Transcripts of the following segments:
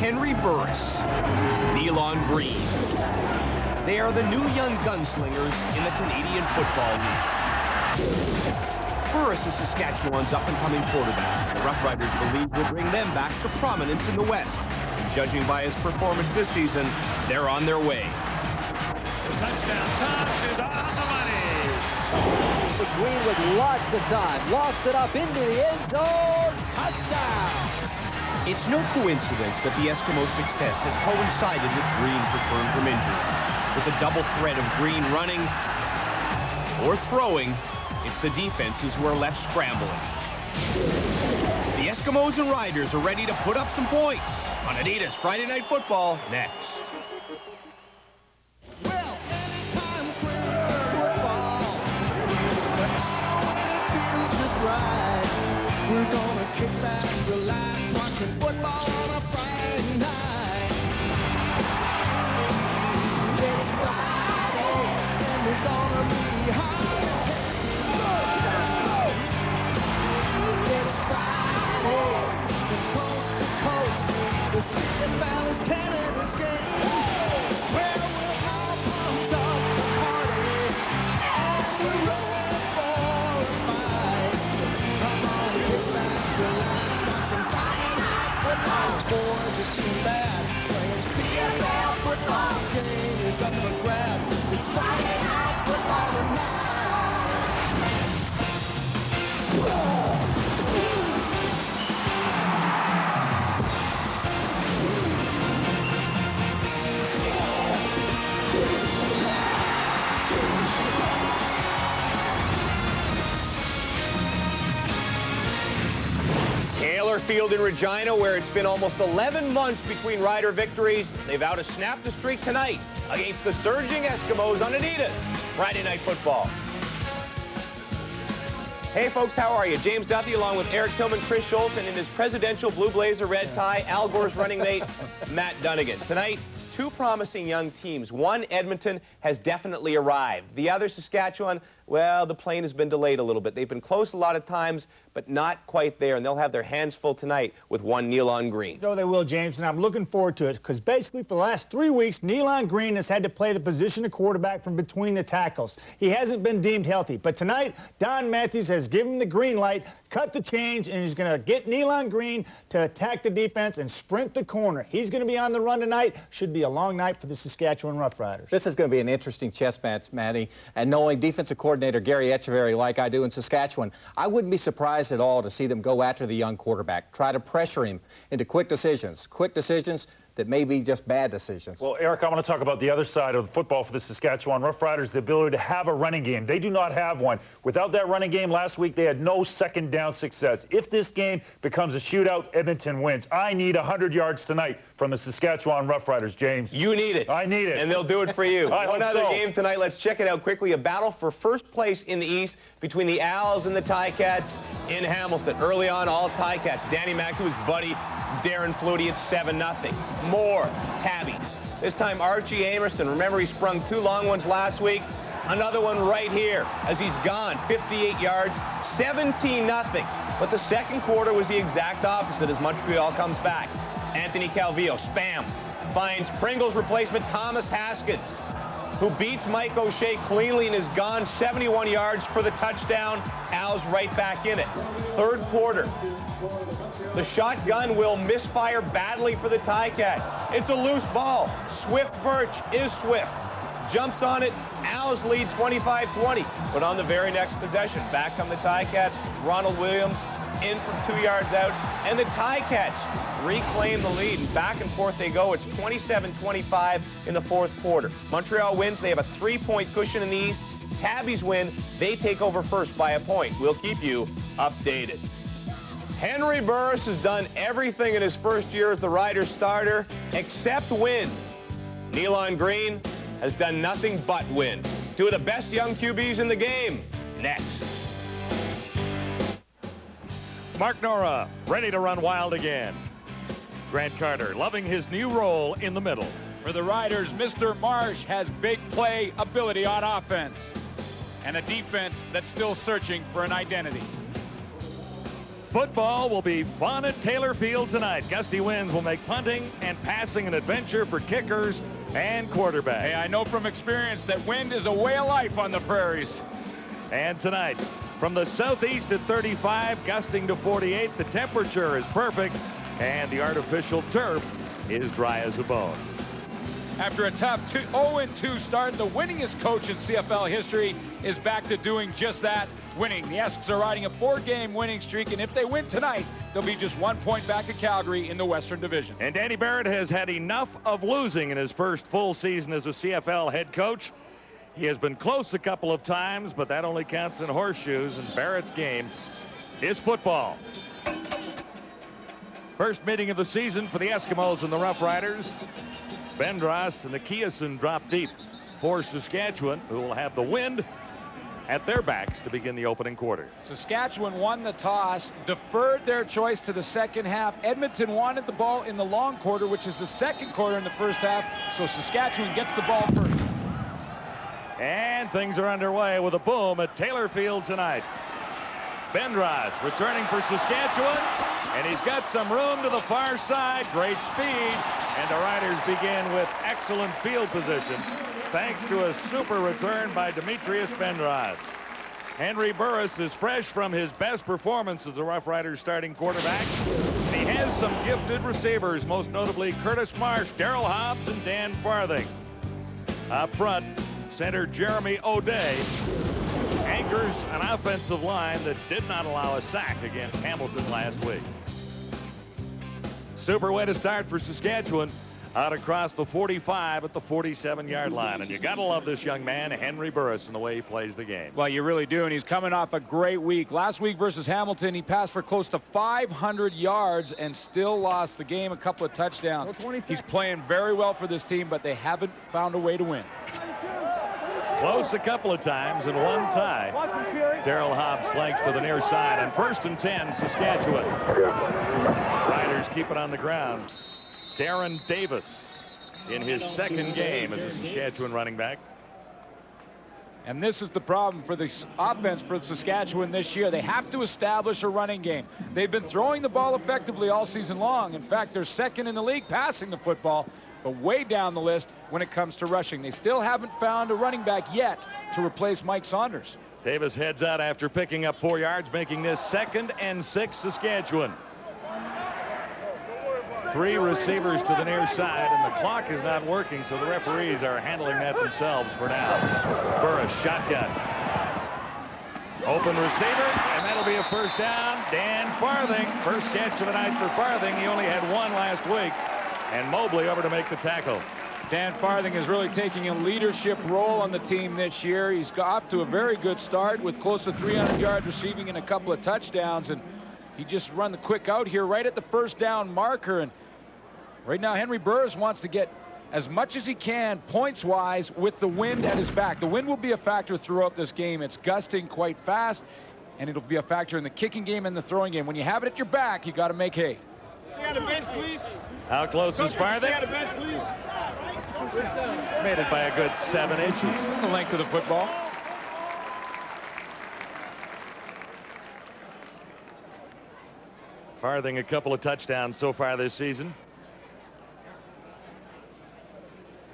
Henry Burris, Nealon Green. They are the new young gunslingers in the Canadian Football League. Burris is Saskatchewan's up-and-coming quarterback. The Roughriders believe will bring them back to prominence in the West. And judging by his performance this season, they're on their way. Touchdown toss is on the money. Green with lots of time. Lofts it up into the end zone. Touchdown. It's no coincidence that the Eskimos' success has coincided with Green's return from injury. With the double threat of Green running or throwing, it's the defenses who are left scrambling. The Eskimos and Riders are ready to put up some points on Adidas Friday Night Football next. Well, anytime square football, but now when it feels just right, we're gonna kick back, relax, watching football on a Friday night. It's Friday, and we're gonna be high. It's Friday, from coast to coast, the CFL is Canada's game. Well, we're all pumped up to party, and we're ready for a fight. Come on, get back, relax, watching Friday Night Football. Boys, it's too bad, playing CFL football game is up for grabs. It's Friday Night Football tonight. Field in Regina, where it's been almost 11 months between Rider victories. They vow to snap the streak tonight against the surging Eskimos on Adidas Friday Night Football. Hey folks, how are you? James Duffy along with Eric Tillman, Chris Schultz, and in his presidential blue blazer red tie, Al Gore's running mate, Matt Dunnigan. Tonight, two promising young teams. One, Edmonton, has definitely arrived. The other, Saskatchewan, well, the plane has been delayed a little bit. They've been close a lot of times, but not quite there, and they'll have their hands full tonight with one Nealon Green. So they will, James, and I'm looking forward to it because basically for the last 3 weeks, Nealon Green has had to play the position of quarterback from between the tackles. He hasn't been deemed healthy, but tonight, Don Matthews has given him the green light, cut the change, and he's going to get Nealon Green to attack the defense and sprint the corner. He's going to be on the run tonight. Should be a long night for the Saskatchewan Roughriders. This is going to be an interesting chess match, Matty, and knowing defensive coordinator Gary Echeverry like I do in Saskatchewan, I wouldn't be surprised at all to see them go after the young quarterback, try to pressure him into quick decisions that may be just bad decisions. Well, Eric, I want to talk about the other side of football for the Saskatchewan Roughriders, the ability to have a running game. They do not have one. Without that running game last week, they had no second down success. If this game becomes a shootout, Edmonton wins. I need 100 yards tonight from the Saskatchewan Roughriders, James. You need it. I need it. And they'll do it for you. One other so. game tonight. Let's check it out quickly. A battle for first place in the East between the Owls and the Ticats in Hamilton. Early on, all Ticats. Danny Mack to his buddy Darren Flutie at 7-0. More Tabbies. This time Archie Amerson. Remember, he sprung 2 long ones last week. Another one right here as he's gone 58 yards, 17-0. But the second quarter was the exact opposite as Montreal comes back. Anthony Calvillo, spam, finds Pringle's replacement Thomas Haskins, who beats Mike O'Shea cleanly and is gone 71 yards for the touchdown. Al's right back in it. Third quarter. The shotgun will misfire badly for the Ticats. It's a loose ball. Swift Birch is swift. Jumps on it. Owls lead 25-20. But on the very next possession, back come the Ticats. Ronald Williams in from 2 yards out. And the Ticats reclaim the lead. And back and forth they go. It's 27-25 in the fourth quarter. Montreal wins. They have a 3-point cushion in the East. Tabbies win. They take over first by a point. We'll keep you updated. Henry Burris has done everything in his first year as the Riders starter except win. Nealon Green has done nothing but win. Two of the best young QBs in the game. Next. Mark Nora, ready to run wild again. Grant Carter, loving his new role in the middle. For the Riders, Mr. Marsh has big play ability on offense and a defense that's still searching for an identity. Football will be fun at Taylor Field tonight. Gusty winds will make punting and passing an adventure for kickers and quarterbacks. Hey, I know from experience that wind is a way of life on the prairies. And tonight, from the southeast at 35, gusting to 48, the temperature is perfect, and the artificial turf is dry as a bone. After a tough 0-2 start, the winningest coach in CFL history is back to doing just that, winning. The Esks are riding a 4-game winning streak, and if they win tonight, they'll be just 1 point back of Calgary in the Western Division. And Danny Barrett has had enough of losing in his first full season as a CFL head coach. He has been close a couple of times, but that only counts in horseshoes, and Barrett's game is football. First meeting of the season for the Eskimos and the Roughriders. Bendras and the Kiason drop deep for Saskatchewan, who will have the wind at their backs to begin the opening quarter. Saskatchewan won the toss, deferred their choice to the second half. Edmonton wanted the ball in the long quarter, which is the second quarter in the first half, so Saskatchewan gets the ball first. And things are underway with a boom at Taylor Field tonight. Bendras returning for Saskatchewan, and he's got some room to the far side. Great speed, and the Riders begin with excellent field position thanks to a super return by Demetrius Bendras. Henry Burris is fresh from his best performance as a Roughriders starting quarterback. And he has some gifted receivers, most notably Curtis Marsh, Daryl Hobbs, and Dan Farthing. Up front, center Jeremy O'Day anchors an offensive line that did not allow a sack against Hamilton last week. Super way to start for Saskatchewan, out across the 45 at the 47-yard line. And you got to love this young man, Henry Burris, and the way he plays the game. Well, you really do, and he's coming off a great week. Last week versus Hamilton, he passed for close to 500 yards and still lost the game, a couple of touchdowns. He's playing very well for this team, but they haven't found a way to win. Close a couple of times and one tie. Daryl Hobbs flanks to the near side on 1st and 10, Saskatchewan. Riders keep it on the ground. Darren Davis in his second game as a Saskatchewan running back. And this is the problem for the offense for Saskatchewan this year. They have to establish a running game. They've been throwing the ball effectively all season long. In fact, they're second in the league passing the football, but way down the list when it comes to rushing. They still haven't found a running back yet to replace Mike Saunders. Davis heads out after picking up 4 yards, making this 2nd and 6 Saskatchewan. 3 receivers to the near side, and the clock is not working, so the referees are handling that themselves for now. Burris, shotgun. Open receiver, and that'll be a first down. Dan Farthing, first catch of the night for Farthing. He only had 1 last week. And Mobley over to make the tackle. Dan Farthing is really taking a leadership role on the team this year. He's got off to a very good start with close to 300 yards receiving and a couple of touchdowns. And he just run the quick out here right at the first down marker. And right now, Henry Burris wants to get as much as he can points-wise with the wind at his back. The wind will be a factor throughout this game. It's gusting quite fast, and it'll be a factor in the kicking game and the throwing game. When you have it at your back, you got to make hay. You got a bench, please. How close is Farthing? You got a bench, please. Made it by a good 7 inches. The length of the football. Farthing a couple of touchdowns so far this season.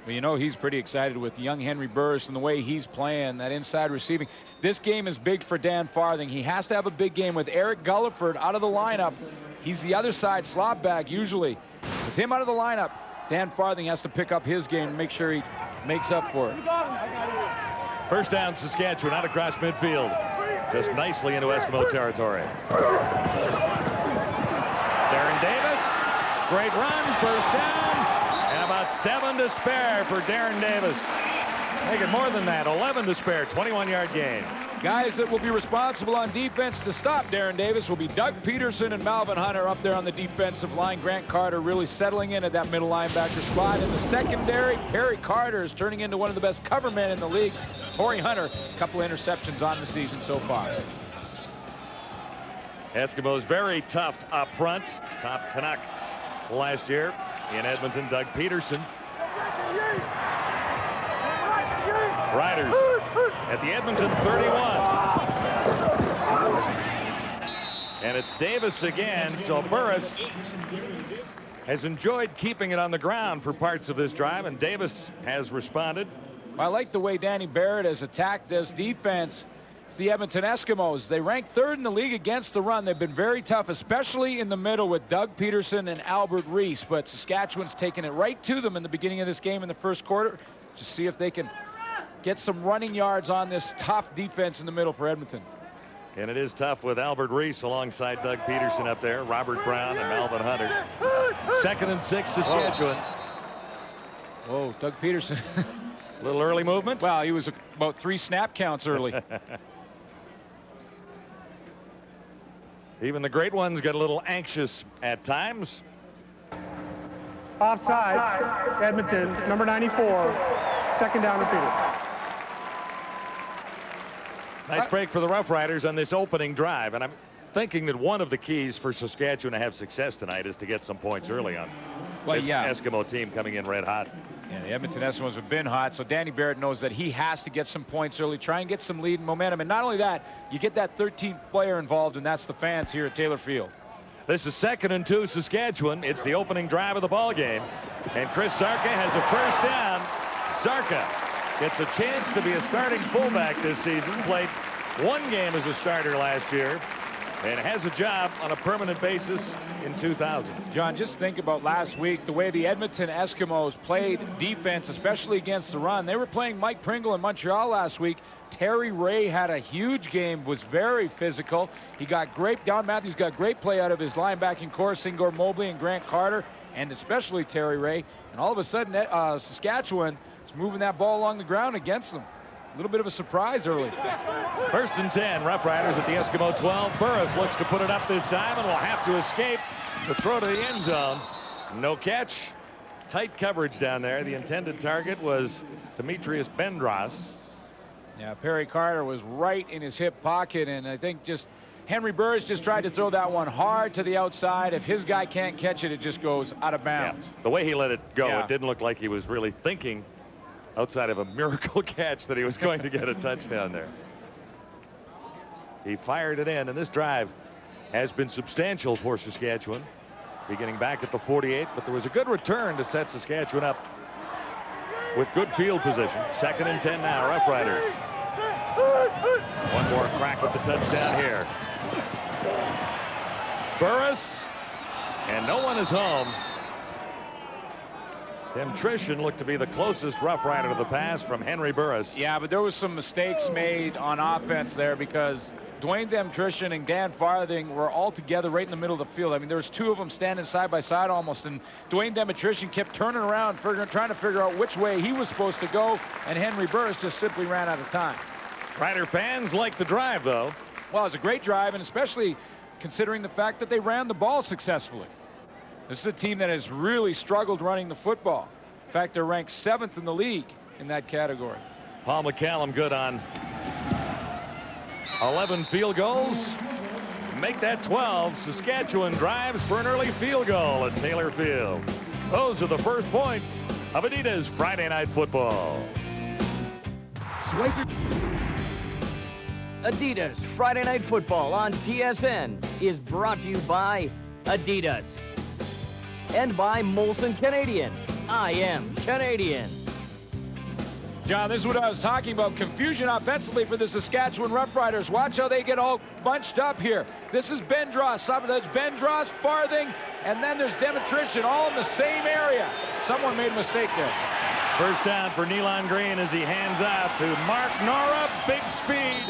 Well, you know, he's pretty excited with young Henry Burris and the way he's playing, that inside receiving. This game is big for Dan Farthing. He has to have a big game with Eric Gulliford out of the lineup. He's the other side slot back usually. With him out of the lineup, Dan Farthing has to pick up his game and make sure he makes up for it. First down, Saskatchewan, out across midfield. Just nicely into Eskimo territory. Darren Davis, great run, first down, and about 7 to spare for Darren Davis. Make it more than that, 11 to spare, 21-yard gain. Guys that will be responsible on defense to stop Darren Davis will be Doug Peterson and Malvin Hunter up there on the defensive line. Grant Carter really settling in at that middle linebacker spot. In the secondary, Perry Carter is turning into one of the best cover men in the league. Corey Hunter, a couple of interceptions on the season so far. Eskimos very tough up front. Top Canuck last year in Edmonton, Doug Peterson. Riders at the Edmonton 31. And it's Davis again, so Burris has enjoyed keeping it on the ground for parts of this drive, and Davis has responded. I like the way Danny Barrett has attacked this defense. The Edmonton Eskimos, they rank third in the league against the run. They've been very tough, especially in the middle with Doug Peterson and Albert Reese, but Saskatchewan's taken it right to them in the beginning of this game in the first quarter to see if they can get some running yards on this tough defense in the middle for Edmonton. And it is tough with Albert Reese alongside Doug Peterson up there, Robert Brown and Melvin Hunter. 2nd and 6, Saskatchewan. Whoa, Doug Peterson. A little early movement. Well, he was about 3 snap counts early. Even the great ones get a little anxious at times. Offside, Edmonton, number 94, 2nd down repeated. Nice break for the Roughriders on this opening drive, and I'm thinking that one of the keys for Saskatchewan to have success tonight is to get some points early on this Eskimo team coming in red hot. Yeah, the Edmonton Eskimos have been hot, so Danny Barrett knows that he has to get some points early, try and get some lead and momentum. And not only that, you get that 13th player involved, and that's the fans here at Taylor Field. This is 2nd and 2, Saskatchewan. It's the opening drive of the ball game, and Chris Zarka has a first down. Zarka gets a chance to be a starting fullback this season. Played 1 game as a starter last year, and has a job on a permanent basis in 2000. John, just think about last week, the way the Edmonton Eskimos played defense, especially against the run. They were playing Mike Pringle in Montreal last week. Terry Ray had a huge game, was very physical. He got great, Don Matthews got great play out of his linebacking core, Singor Mobley and Grant Carter, and especially Terry Ray. And all of a sudden, Saskatchewan is moving that ball along the ground against them. A little bit of a surprise early. 1st and 10, Roughriders at the Eskimo 12. Burris looks to put it up this time and will have to escape the throw to the end zone. No catch. Tight coverage down there. The intended target was Demetrius Bendras. Yeah, Perry Carter was right in his hip pocket, and I think just Henry Burris just tried to throw that one hard to the outside. If his guy can't catch it, it just goes out of bounds. Yeah. The way he let it go, it didn't look like he was really thinking outside of a miracle catch that he was going to get a touchdown there. He fired it in, and this drive has been substantial for Saskatchewan, beginning back at the 48, but there was a good return to set Saskatchewan up with good field position. 2nd and 10 now, Roughriders. One more crack with the touchdown here. Burris, and no one is home. Demtrition looked to be the closest Rough Rider to the pass from Henry Burris. Yeah, but there was some mistakes made on offense there because Dwayne Demtrition and Dan Farthing were all together right in the middle of the field. I mean, there was 2 of them standing side by side almost, and Dwayne Demtrition kept turning around, trying to figure out which way he was supposed to go, and Henry Burris just simply ran out of time. Rider fans like the drive, though. Well, it was a great drive, and especially considering the fact that they ran the ball successfully. This is a team that has really struggled running the football. In fact, they're ranked 7th in the league in that category. Paul McCallum good on 11 field goals. Make that 12. Saskatchewan drives for an early field goal at Taylor Field. Those are the first points of Adidas Friday Night Football. Adidas Friday Night Football on TSN is brought to you by Adidas and by Molson Canadian. I am Canadian. John, this is what I was talking about. Confusion offensively for the Saskatchewan Roughriders. Watch how they get all bunched up here. This is Bendras. There's Bendras, Farthing, and then there's Demtrition, all in the same area. Someone made a mistake there. First down for Nealon Green as he hands out to Mark Nora. Big speed,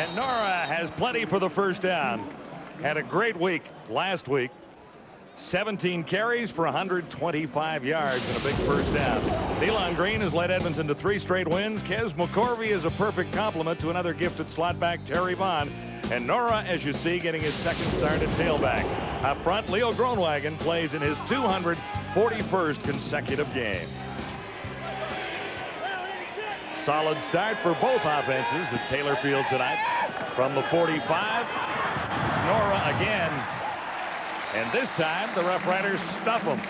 and Nora has plenty for the first down. Had a great week last week. 17 carries for 125 yards and a big first down. Nealon Green has led Edmonton to 3 straight wins. Kes McCorvey is a perfect complement to another gifted slot back, Terry Vaughn. And Nora, as you see, getting his second start at tailback. Up front, Leo Groenwagen plays in his 241st consecutive game. Solid start for both offenses at Taylor Field tonight. From the 45, it's Nora again. And this time, the Roughriders stuff them.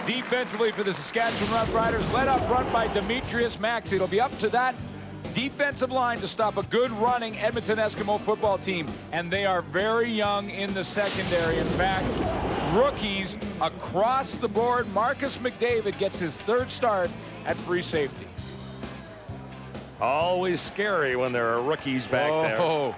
Defensively for the Saskatchewan Roughriders, led up front by Demetrius Maxey. It'll be up to that defensive line to stop a good running Edmonton Eskimo football team. And they are very young in the secondary. In fact, rookies across the board. Marcus McDavid gets his 3rd start at free safety. Always scary when there are rookies back there.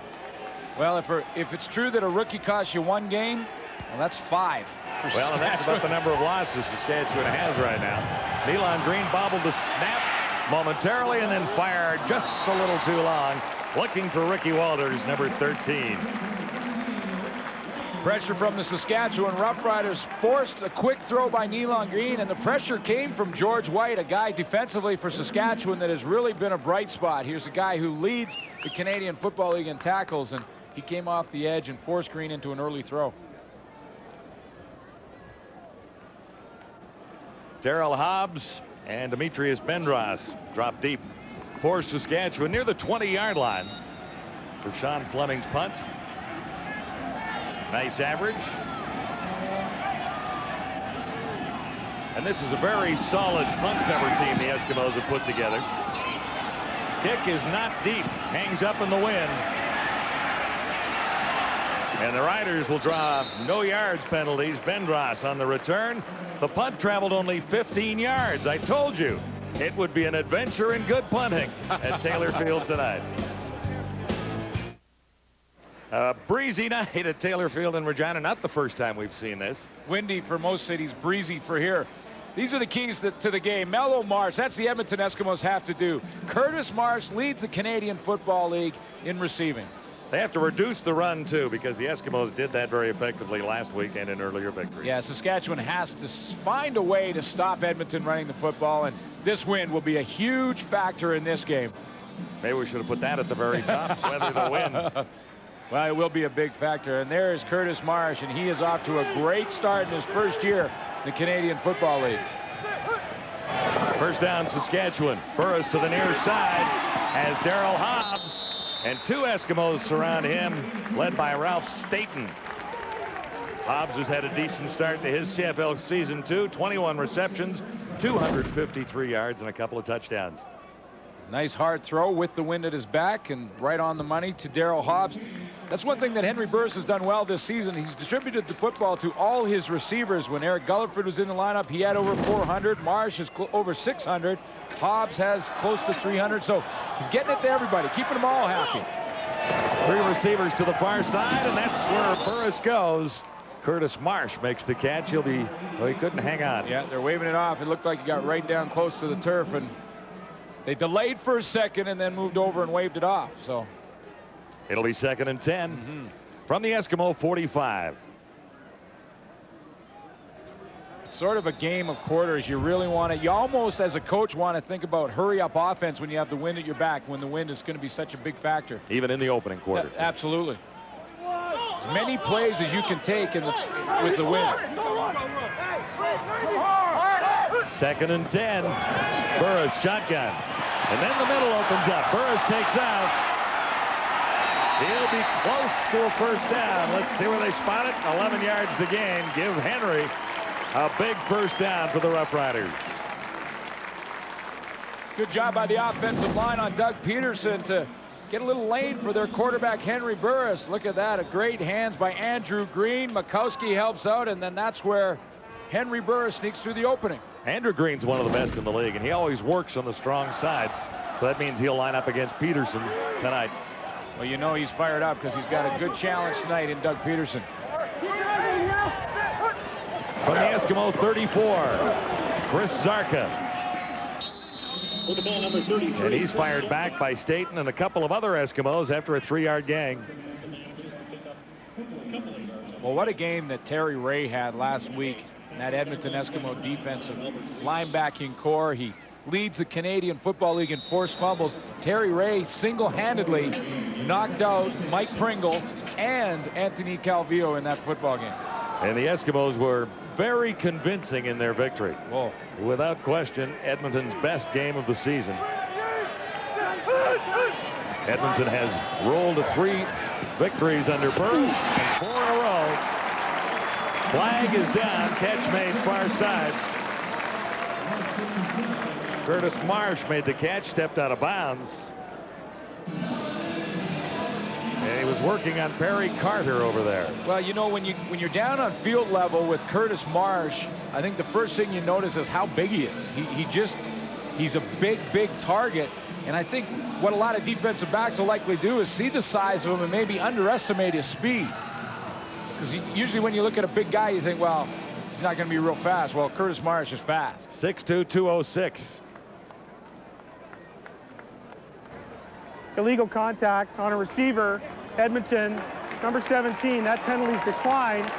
Well, if it's true that a rookie costs you 1 game, well, that's 5. Well, and that's about the number of losses Saskatchewan has right now. Nealon Green bobbled the snap momentarily and then fired just a little too long, looking for Ricky Walters, number 13. Pressure from the Saskatchewan Roughriders forced a quick throw by Nealon Green, and the pressure came from George White, a guy defensively for Saskatchewan that has really been a bright spot. Here's a guy who leads the Canadian Football League in tackles, and he came off the edge and forced Green into an early throw. Darrell Hobbs and Demetrius Bendras drop deep for Saskatchewan near the 20-yard line for Sean Fleming's punt. Nice average. And this is a very solid punt cover team the Eskimos have put together. Kick is not deep, hangs up in the wind. And the Riders will draw no yards penalties. Bendras on the return. The punt traveled only 15 yards. I told you it would be an adventure in good punting at Taylor Field tonight. A breezy night at Taylor Field in Regina. Not the first time we've seen this. Windy for most cities, breezy for here. These are the keys to the game. Mellow Marsh, that's the Edmonton Eskimos have to do. Curtis Marsh leads the Canadian Football League in receiving. They have to reduce the run, too, because the Eskimos did that very effectively last week and in earlier victories. Yeah, Saskatchewan has to find a way to stop Edmonton running the football, and this win will be a huge factor in this game. Maybe we should have put that at the very top, weather the wind. Well, it will be a big factor. And there is Curtis Marsh, and he is off to a great start in his first year in the Canadian Football League. First down, Saskatchewan. Burris to the near side as Darrell Hobbs. And 2 Eskimos surround him, led by Ralph Staten. Hobbs has had a decent start to his CFL season, too. 21 receptions, 253 yards, and a couple of touchdowns. Nice hard throw with the wind at his back and right on the money to Darrell Hobbs. That's one thing that Henry Burris has done well this season. He's distributed the football to all his receivers. When Eric Gulliford was in the lineup, he had over 400. Marsh is over 600. Hobbs has close to 300. So he's getting it to everybody, keeping them all happy. 3 receivers to the far side, and that's where Burris goes. Curtis Marsh makes the catch. He couldn't hang on. Yeah, they're waving it off. It looked like he got right down close to the turf, and they delayed for a second and then moved over and waved it off. So it'll be 2nd and 10 from the Eskimo 45. It's sort of a game of quarters. You really want to, you almost as a coach want to think about hurry up offense when you have the wind at your back, when the wind is going to be such a big factor. Even in the opening quarter. Absolutely. As many plays as you can take with the wind. 2nd and 10. Burris shotgun. And then the middle opens up. Burris takes out. He'll be close to a first down. Let's see where they spot it. 11 yards to gain. Give Henry a big first down for the Roughriders. Good job by the offensive line on Doug Peterson to get a little lane for their quarterback, Henry Burris. Look at that. A great hands by Andrew Green. Makowski helps out, and then that's where Henry Burris sneaks through the opening. Andrew Green's one of the best in the league, and he always works on the strong side. So that means he'll line up against Peterson tonight. Well, you know he's fired up because he's got a good challenge tonight in Doug Peterson. From the Eskimo 34, Chris Zarka. With the ball, number 33. And he's fired back by Staten and a couple of other Eskimos after a 3-yard gang. Well, what a game that Terry Ray had last week. That Edmonton Eskimo defensive linebacking core. He leads the Canadian Football League in forced fumbles. Terry Ray single-handedly knocked out Mike Pringle and Anthony Calvillo in that football game. And the Eskimos were very convincing in their victory. Whoa. Without question, Edmonton's best game of the season. Edmonton has rolled to 3 victories under Burris and 4 in a row. Flag is down. Catch made far side. Curtis Marsh made the catch, stepped out of bounds. he was working on Barry Carter over there. Well, you know, when you're down on field level with Curtis Marsh, I think the first thing you notice is how big he is. He's a big target. And I think what a lot of defensive backs will likely do is see the size of him and maybe underestimate his speed. Because usually when you look at a big guy, you think, well, he's not going to be real fast. Well, Curtis Marsh is fast. 6'2", 206. Illegal contact on a receiver. Edmonton, number 17. That penalty's declined.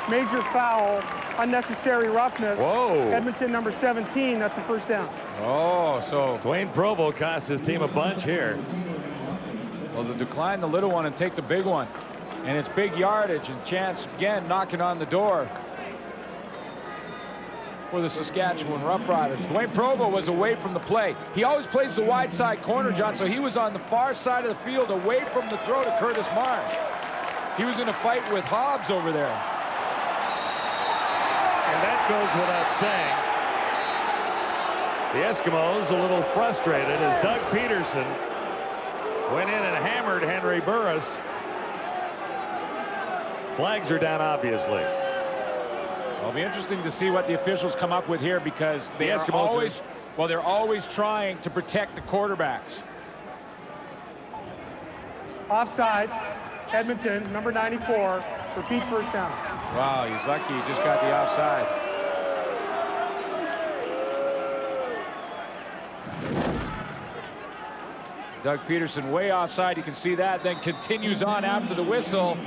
Major foul, unnecessary roughness. Whoa. Edmonton, number 17. That's a first down. Oh, so Dwayne Provo cost his team a bunch here. Well, to decline the little one and take the big one. And it's big yardage, and chance again knocking on the door for the Saskatchewan Roughriders. Dwayne Provo was away from the play. He always plays the wide side corner, John, so he was on the far side of the field away from the throw to Curtis Marsh. He was in a fight with Hobbs over there. And that goes without saying. The Eskimos a little frustrated as Doug Peterson went in and hammered Henry Burris. Flags are down, obviously. It'll be interesting to see what the officials come up with here, because they are always, well, they're always trying to protect the quarterbacks. Offside, Edmonton, number 94. Repeat first down. Wow, he's lucky he just got the offside. Doug Peterson way offside, you can see that, then continues on after the whistle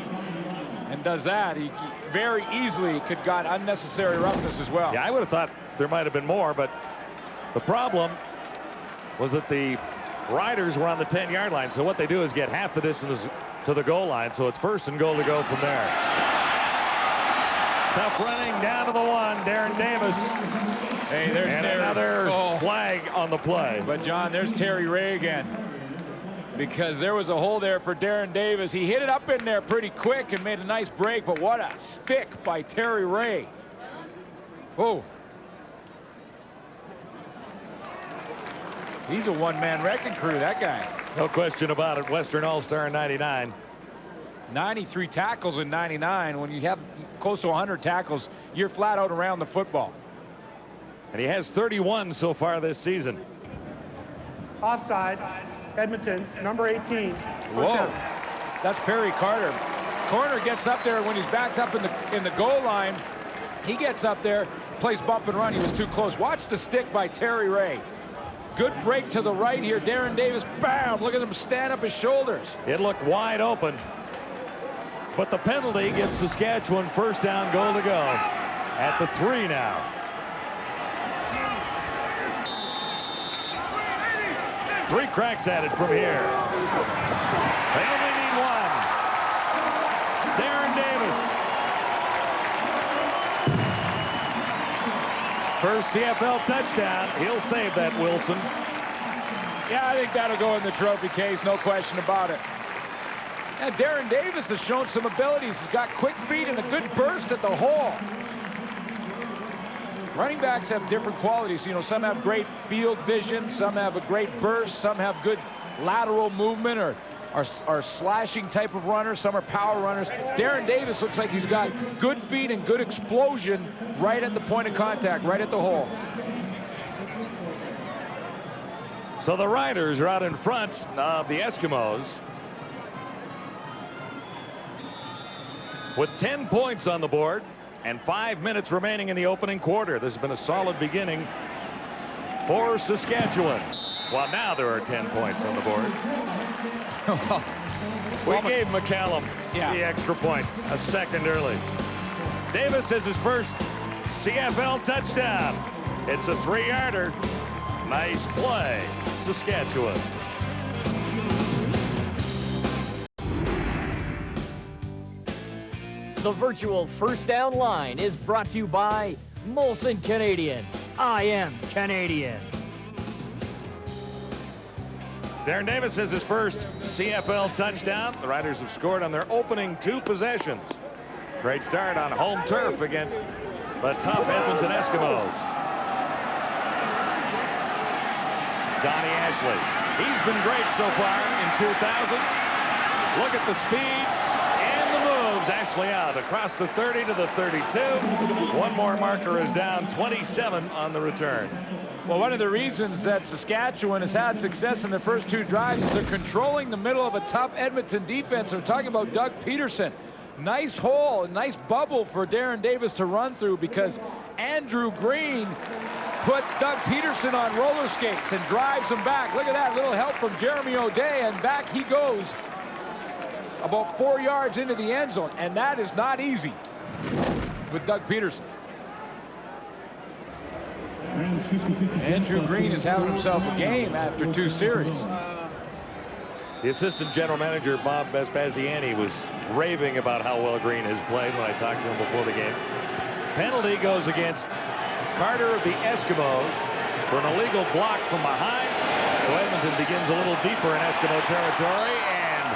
and does that. He very easily could got unnecessary roughness as well. Yeah, I would have thought there might have been more, but the problem was that the Riders were on the 10-yard line, so what they do is get half the distance to the goal line, so it's first and goal to go from there. Tough running down to the one, Darren Davis. Hey, there's and another flag on the play. But John, there's Terry Ray again, because there was a hole there for Darren Davis. He hit it up in there pretty quick and made a nice break, but what a stick by Terry Ray. Whoa. He's a one-man wrecking crew, that guy. No question about it. Western All-Star in 99. 93 tackles in 99. When you have close to 100 tackles, you're flat out around the football. And he has 31 so far this season. Offside, Edmonton, number 18. Whoa, that's Perry Carter. Corner gets up there when he's backed up in the goal line. He gets up there, plays bump and run. He was too close. Watch the stick by Terry Ray. Good break to the right here. Darren Davis, bam! Look at him stand up his shoulders. It looked wide open. But the penalty gives Saskatchewan first down, goal to go. At the 3 now. Three cracks at it from here. They only need one. Darren Davis. First CFL touchdown. He'll save that, Wilson. Yeah, I think that'll go in the trophy case, no question about it. And Darren Davis has shown some abilities. He's got quick feet and a good burst at the hole. Running backs have different qualities. You know, some have great field vision, some have a great burst, some have good lateral movement or are slashing type of runners, some are power runners. Darren Davis looks like he's got good feet and good explosion right at the point of contact, right at the hole. So the Riders are out in front of the Eskimos with 10 points on the board and 5 minutes remaining in the opening quarter. This has been a solid beginning for Saskatchewan. Well, now there are 10 points on the board. We gave McCallum the extra point a second early. Davis has his first CFL touchdown. It's a 3-yarder. Nice play, Saskatchewan. The virtual first down line is brought to you by Molson Canadian. I am Canadian. Darren Davis has his first CFL touchdown. The Riders have scored on their opening 2 possessions. Great start on home turf against the tough Edmonton Eskimos. Donnie Ashley. He's been great so far in 2000. Look at the speed and the moves. Ashley out across the 30 to the 32. One more marker is down. 27 on the return. Well, one of the reasons that Saskatchewan has had success in their first 2 drives is they're controlling the middle of a tough Edmonton defense. They're talking about Doug Peterson. Nice hole, a nice bubble for Darren Davis to run through, because Andrew Green puts Doug Peterson on roller skates and drives him back. Look at that, little help from Jeremy O'Day, and back he goes about 4 yards into the end zone, and that is not easy with Doug Peterson. Andrew Green is having himself a game after 2 series. The assistant general manager, Bob Vespasiani, was raving about how well Green has played when I talked to him before the game. Penalty goes against Carter of the Eskimos for an illegal block from behind. So Edmonton begins a little deeper in Eskimo territory, and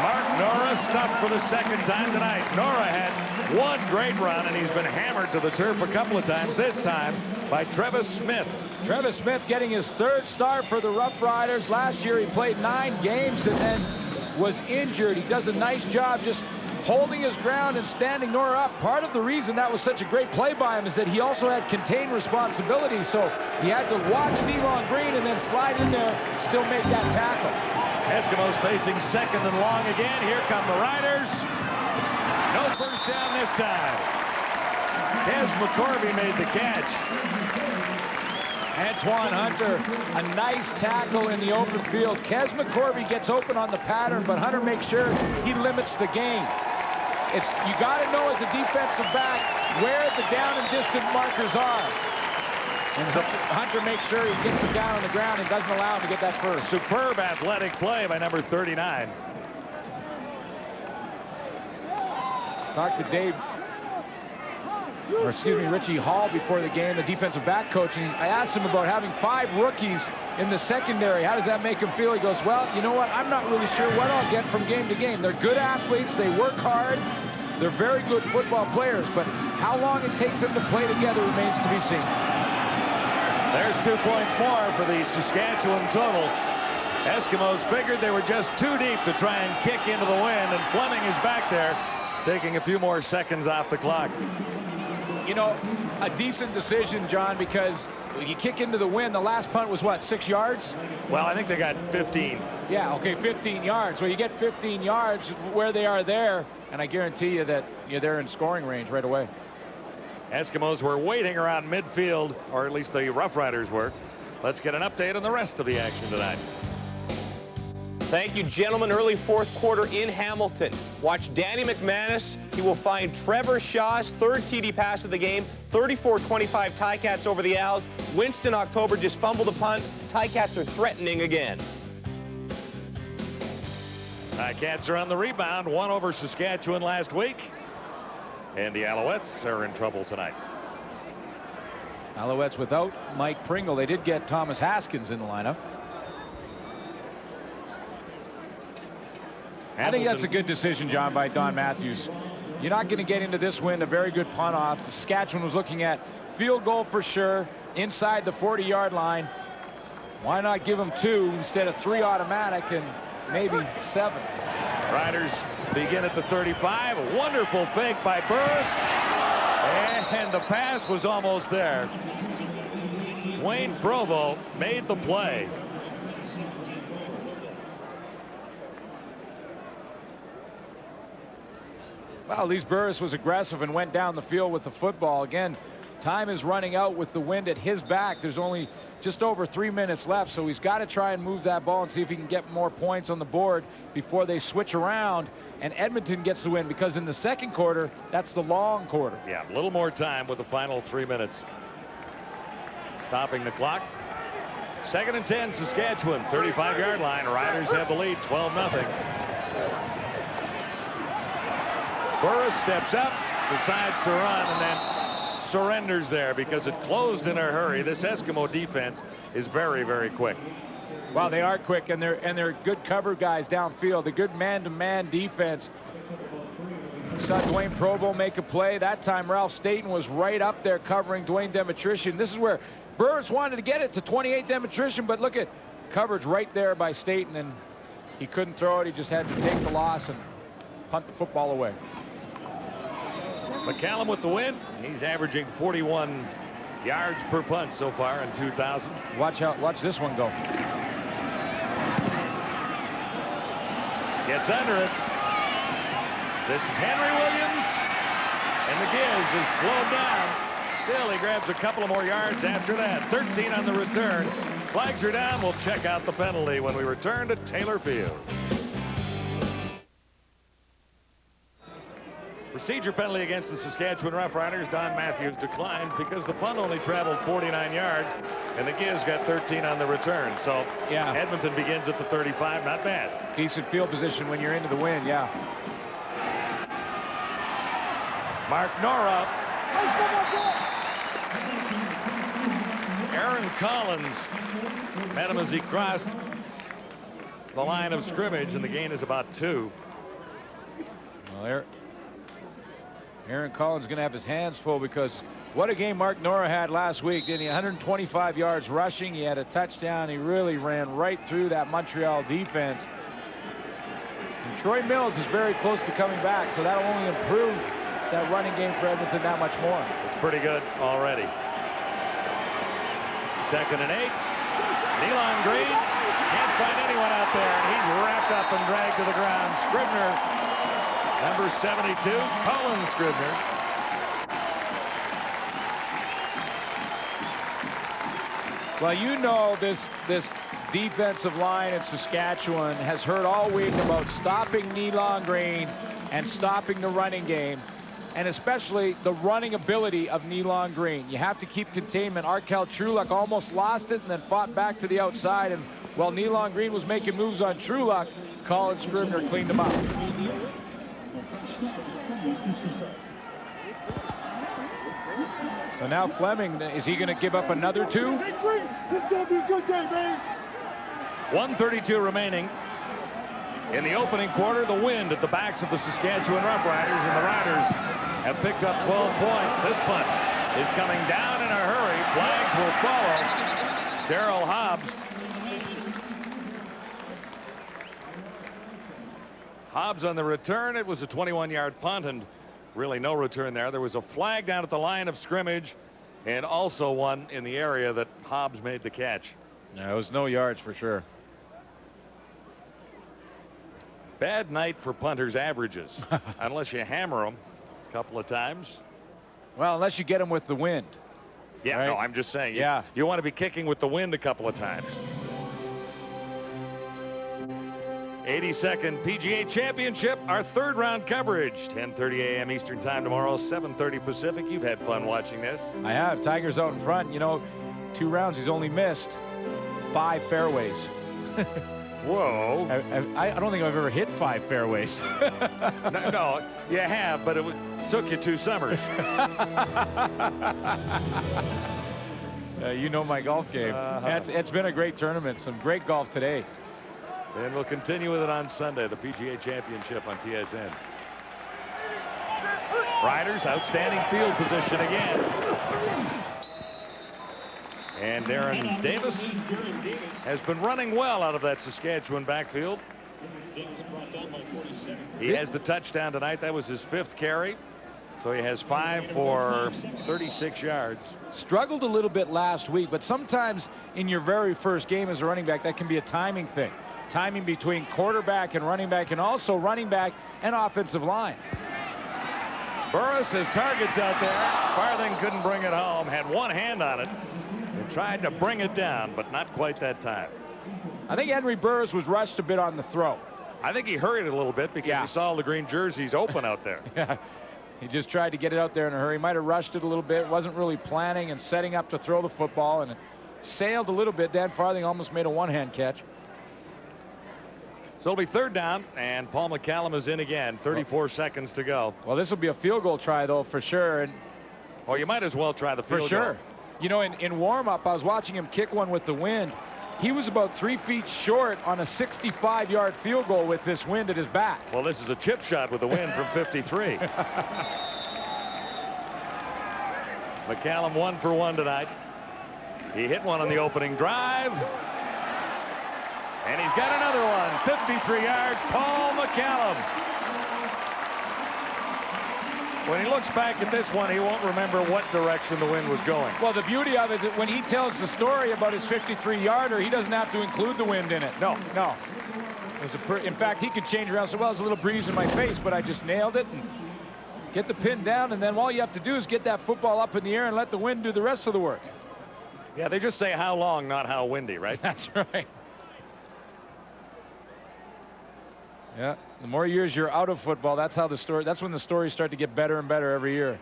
Mark Nora stuffed for the second time tonight. Nora had one great run, and he's been hammered to the turf a couple of times, this time by Travis Smith. Travis Smith getting his 3rd start for the Roughriders. Last year he played 9 games and then was injured. He does a nice job just holding his ground and standing Nora up. Part of the reason that was such a great play by him is that he also had contained responsibility, so he had to watch Nealon Green and then slide in there, still make that tackle. Eskimos facing 2nd and long again. Here come the Riders. No first down this time. Kes McCorvey made the catch. Antoine Hunter, a nice tackle in the open field. Kes McCorvey gets open on the pattern, but Hunter makes sure he limits the game. You got to know as a defensive back where the down and distant markers are. And so Hunter makes sure he gets him down on the ground and doesn't allow him to get that first. Superb athletic play by number 39. Talked to Richie Hall before the game, the defensive back coach, and I asked him about having 5 rookies in the secondary. How does that make him feel? He goes, well, you know what? I'm not really sure what I'll get from game to game. They're good athletes. They work hard. They're very good football players, but how long it takes them to play together remains to be seen. There's 2 points more for the Saskatchewan total. Eskimos figured they were just too deep to try and kick into the wind, and Fleming is back there, taking a few more seconds off the clock. You know, a decent decision, John, because you kick into the wind. The last punt was, what, 6 yards? Well, I think they got 15. Yeah, okay, 15 yards. Well, you get 15 yards where they are there, and I guarantee you that they're in scoring range right away. Eskimos were waiting around midfield, or at least the Roughriders were. Let's get an update on the rest of the action tonight. Thank you, gentlemen. Early 4th quarter in Hamilton. Watch Danny McManus. He will find Trevor Shaw's 3rd TD pass of the game. 34-25 Ticats over the Owls. Winston October just fumbled a punt. Ticats are threatening again. Ticats are on the rebound. Won over Saskatchewan last week. And the Alouettes are in trouble tonight. Alouettes without Mike Pringle. They did get Thomas Haskins in the lineup. I think that's a good decision, John, by Don Matthews. You're not going to get into this win. A very good punt off. Saskatchewan was looking at field goal for sure, inside the 40-yard line. Why not give them 2 instead of 3 automatic and maybe 7? Riders begin at the 35. A wonderful fake by Burris. And the pass was almost there. Dwayne Provo made the play. Well, at least Burris was aggressive and went down the field with the football. Again, time is running out with the wind at his back. There's only just over 3 minutes left, so he's got to try and move that ball and see if he can get more points on the board before they switch around and Edmonton gets the win, because in the second quarter, that's the long quarter. Yeah, a little more time with the final 3 minutes. Stopping the clock. 2nd and 10, Saskatchewan, 35-yard line. Riders have the lead, 12-0. Burris steps up, decides to run, and then surrenders there because it closed in a hurry. This Eskimo defense is very, very quick. Well, they are quick, and they're good cover guys downfield. A good man-to-man defense. Saw Dwayne Provo make a play. That time Ralph Staten was right up there covering Dwayne Demetrician. This is where Burris wanted to get it to 28 Demetrician, but look at coverage right there by Staten, and He couldn't throw it. He just had to take the loss and punt the football away. McCallum with the win. He's averaging 41 yards per punt so far in 2000. Watch this one go. Gets under it. This is Henry Williams. And the Giz is slowed down. Still, he grabs a couple of more yards after that. 13 on the return. Flags are down. We'll check out the penalty when we return to Taylor Field. Procedure penalty against the Saskatchewan Roughriders. Don Matthews declined because the punt only traveled 49 yards, and the Giz got 13 on the return. So yeah, Edmonton begins at the 35. Not bad. Decent field position when you're into the wind. Yeah. Mark Nora. Aaron Collins met him as he crossed the line of scrimmage, and the gain is about 2. Well, Aaron Collins is going to have his hands full because what a game Mark Nora had last week, didn't he? 125 yards rushing. He had a touchdown. He really ran right through that Montreal defense. And Troy Mills is very close to coming back, so that'll only improve that running game for Edmonton that much more. It's pretty good already. 2nd and 8. Nealon Green can't find anyone out there, and he's wrapped up and dragged to the ground. Scribner, number 72, Colin Scribner. Well, you know this defensive line in Saskatchewan has heard all week about stopping Nealon Green and stopping the running game, and especially the running ability of Nealon Green. You have to keep containment. Arkell Trueluck almost lost it and then fought back to the outside, and while Nealon Green was making moves on Trueluck, Colin Scribner cleaned him up. So now Fleming, is he going to give up another 2? This is going to be a good day, man. 1:32 remaining. In the opening quarter, the wind at the backs of the Saskatchewan Roughriders, and the Riders have picked up 12 points. This punt is coming down in a hurry. Flags will follow. Darrell Hobbs. Hobbs on the return. It was a 21-yard punt, and really no return there. There was a flag down at the line of scrimmage, and also one in the area that Hobbs made the catch. No, it was no yards for sure. Bad night for punters' averages, unless you hammer them a couple of times. Well, unless you get them with the wind. Yeah, right? no, I'm just saying. Yeah. You want to be kicking with the wind a couple of times. 82nd PGA Championship, our 3rd round coverage. 10:30 a.m. Eastern Time tomorrow, 7:30 Pacific. You've had fun watching this. I have. Tiger's out in front. You know, 2 rounds, he's only missed 5 fairways. Whoa. I don't think I've ever hit 5 fairways. No, you have, but it took you 2 summers. You know my golf game. It's been a great tournament. Some great golf today. And we'll continue with it on Sunday, the PGA Championship on TSN. Riders, outstanding field position again. And Darren Davis has been running well out of that Saskatchewan backfield. He has the touchdown tonight. That was his 5th carry. So he has 5 for 36 yards. Struggled a little bit last week, but sometimes in your very first game as a running back, that can be a timing thing. Timing between quarterback and running back, and also running back and offensive line. Burris has targets out there. Farthing couldn't bring it home. Had one hand on it and tried to bring it down, but not quite that time. I think Henry Burris was rushed a bit on the throw. I think he hurried a little bit because he saw the green jerseys open out there. Yeah. He just tried to get it out there in a hurry. Might have rushed it a little bit. Wasn't really planning and setting up to throw the football, and it sailed a little bit. Dan Farthing almost made a one-hand catch. So it'll be 3rd down, and Paul McCallum is in again. 34 seconds to go. Well, this will be a field goal try, though, for sure. And oh, you might as well try the field goal. For sure. You know, in warm-up, I was watching him kick one with the wind. He was about 3 feet short on a 65-yard field goal with this wind at his back. Well, this is a chip shot with the wind from 53. McCallum 1 for 1 tonight. He hit one on the opening drive. And he's got another one. 53 yards, Paul McCallum. When he looks back at this one, he won't remember what direction the wind was going. Well, the beauty of it is when he tells the story about his 53-yarder, he doesn't have to include the wind in it. No. In fact, he could change around and say, well, there's a little breeze in my face, but I just nailed it. And get the pin down, and then all you have to do is get that football up in the air and let the wind do the rest of the work. Yeah, they just say how long, not how windy, right? That's right. Yeah, the more years you're out of football, that's when the stories start to get better and better every year.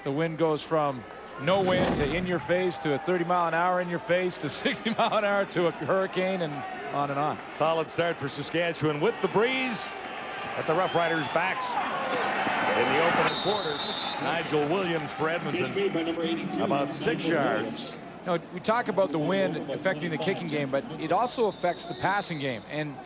The wind goes from no wind to in your face to a 30-mile-an-hour in your face to 60-mile-an-hour to a hurricane and on and on. Solid start for Saskatchewan with the breeze at the Roughriders' backs in the opening quarter. Nigel Williams for Edmonton, about 6 yards. You know, we talk about the wind affecting the kicking game, but it also affects the passing game. And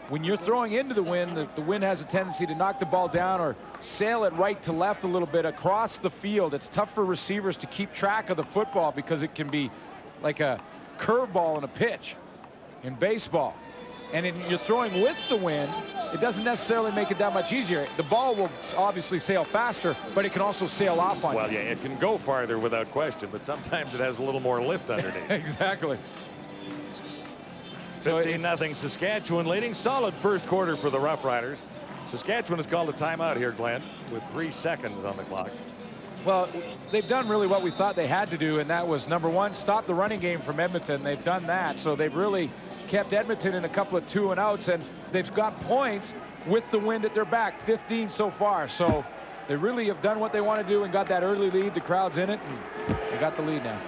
when you're throwing into the wind has a tendency to knock the ball down or sail it right to left a little bit across the field. It's tough for receivers to keep track of the football because it can be like a curveball in a pitch in baseball. And you're throwing with the wind, it doesn't necessarily make it that much easier. The ball will obviously sail faster, but it can also sail off on you. Well, yeah, it can go farther without question, but sometimes it has a little more lift underneath. Exactly. 15-0 Saskatchewan leading. Solid first quarter for the Roughriders. Saskatchewan has called a timeout here, Glenn, with 3 seconds on the clock. Well, they've done really what we thought they had to do, and that was, number one, stop the running game from Edmonton. They've done that, so they've really kept Edmonton in a couple of 2-and-outs, and they've got points with the wind at their back, 15 so far. So they really have done what they want to do and got that early lead. The crowd's in it, and they got the lead now.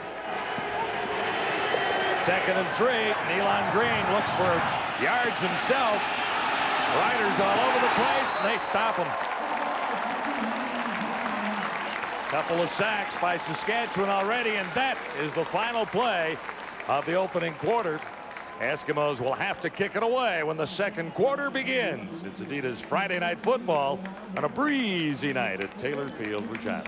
2nd and 3. Nealon Green looks for yards himself. Riders all over the place, and they stop him. Couple of sacks by Saskatchewan already, and that is the final play of the opening quarter. Eskimos will have to kick it away when the second quarter begins. It's Adidas Friday Night Football on a breezy night at Taylor Field, Regina.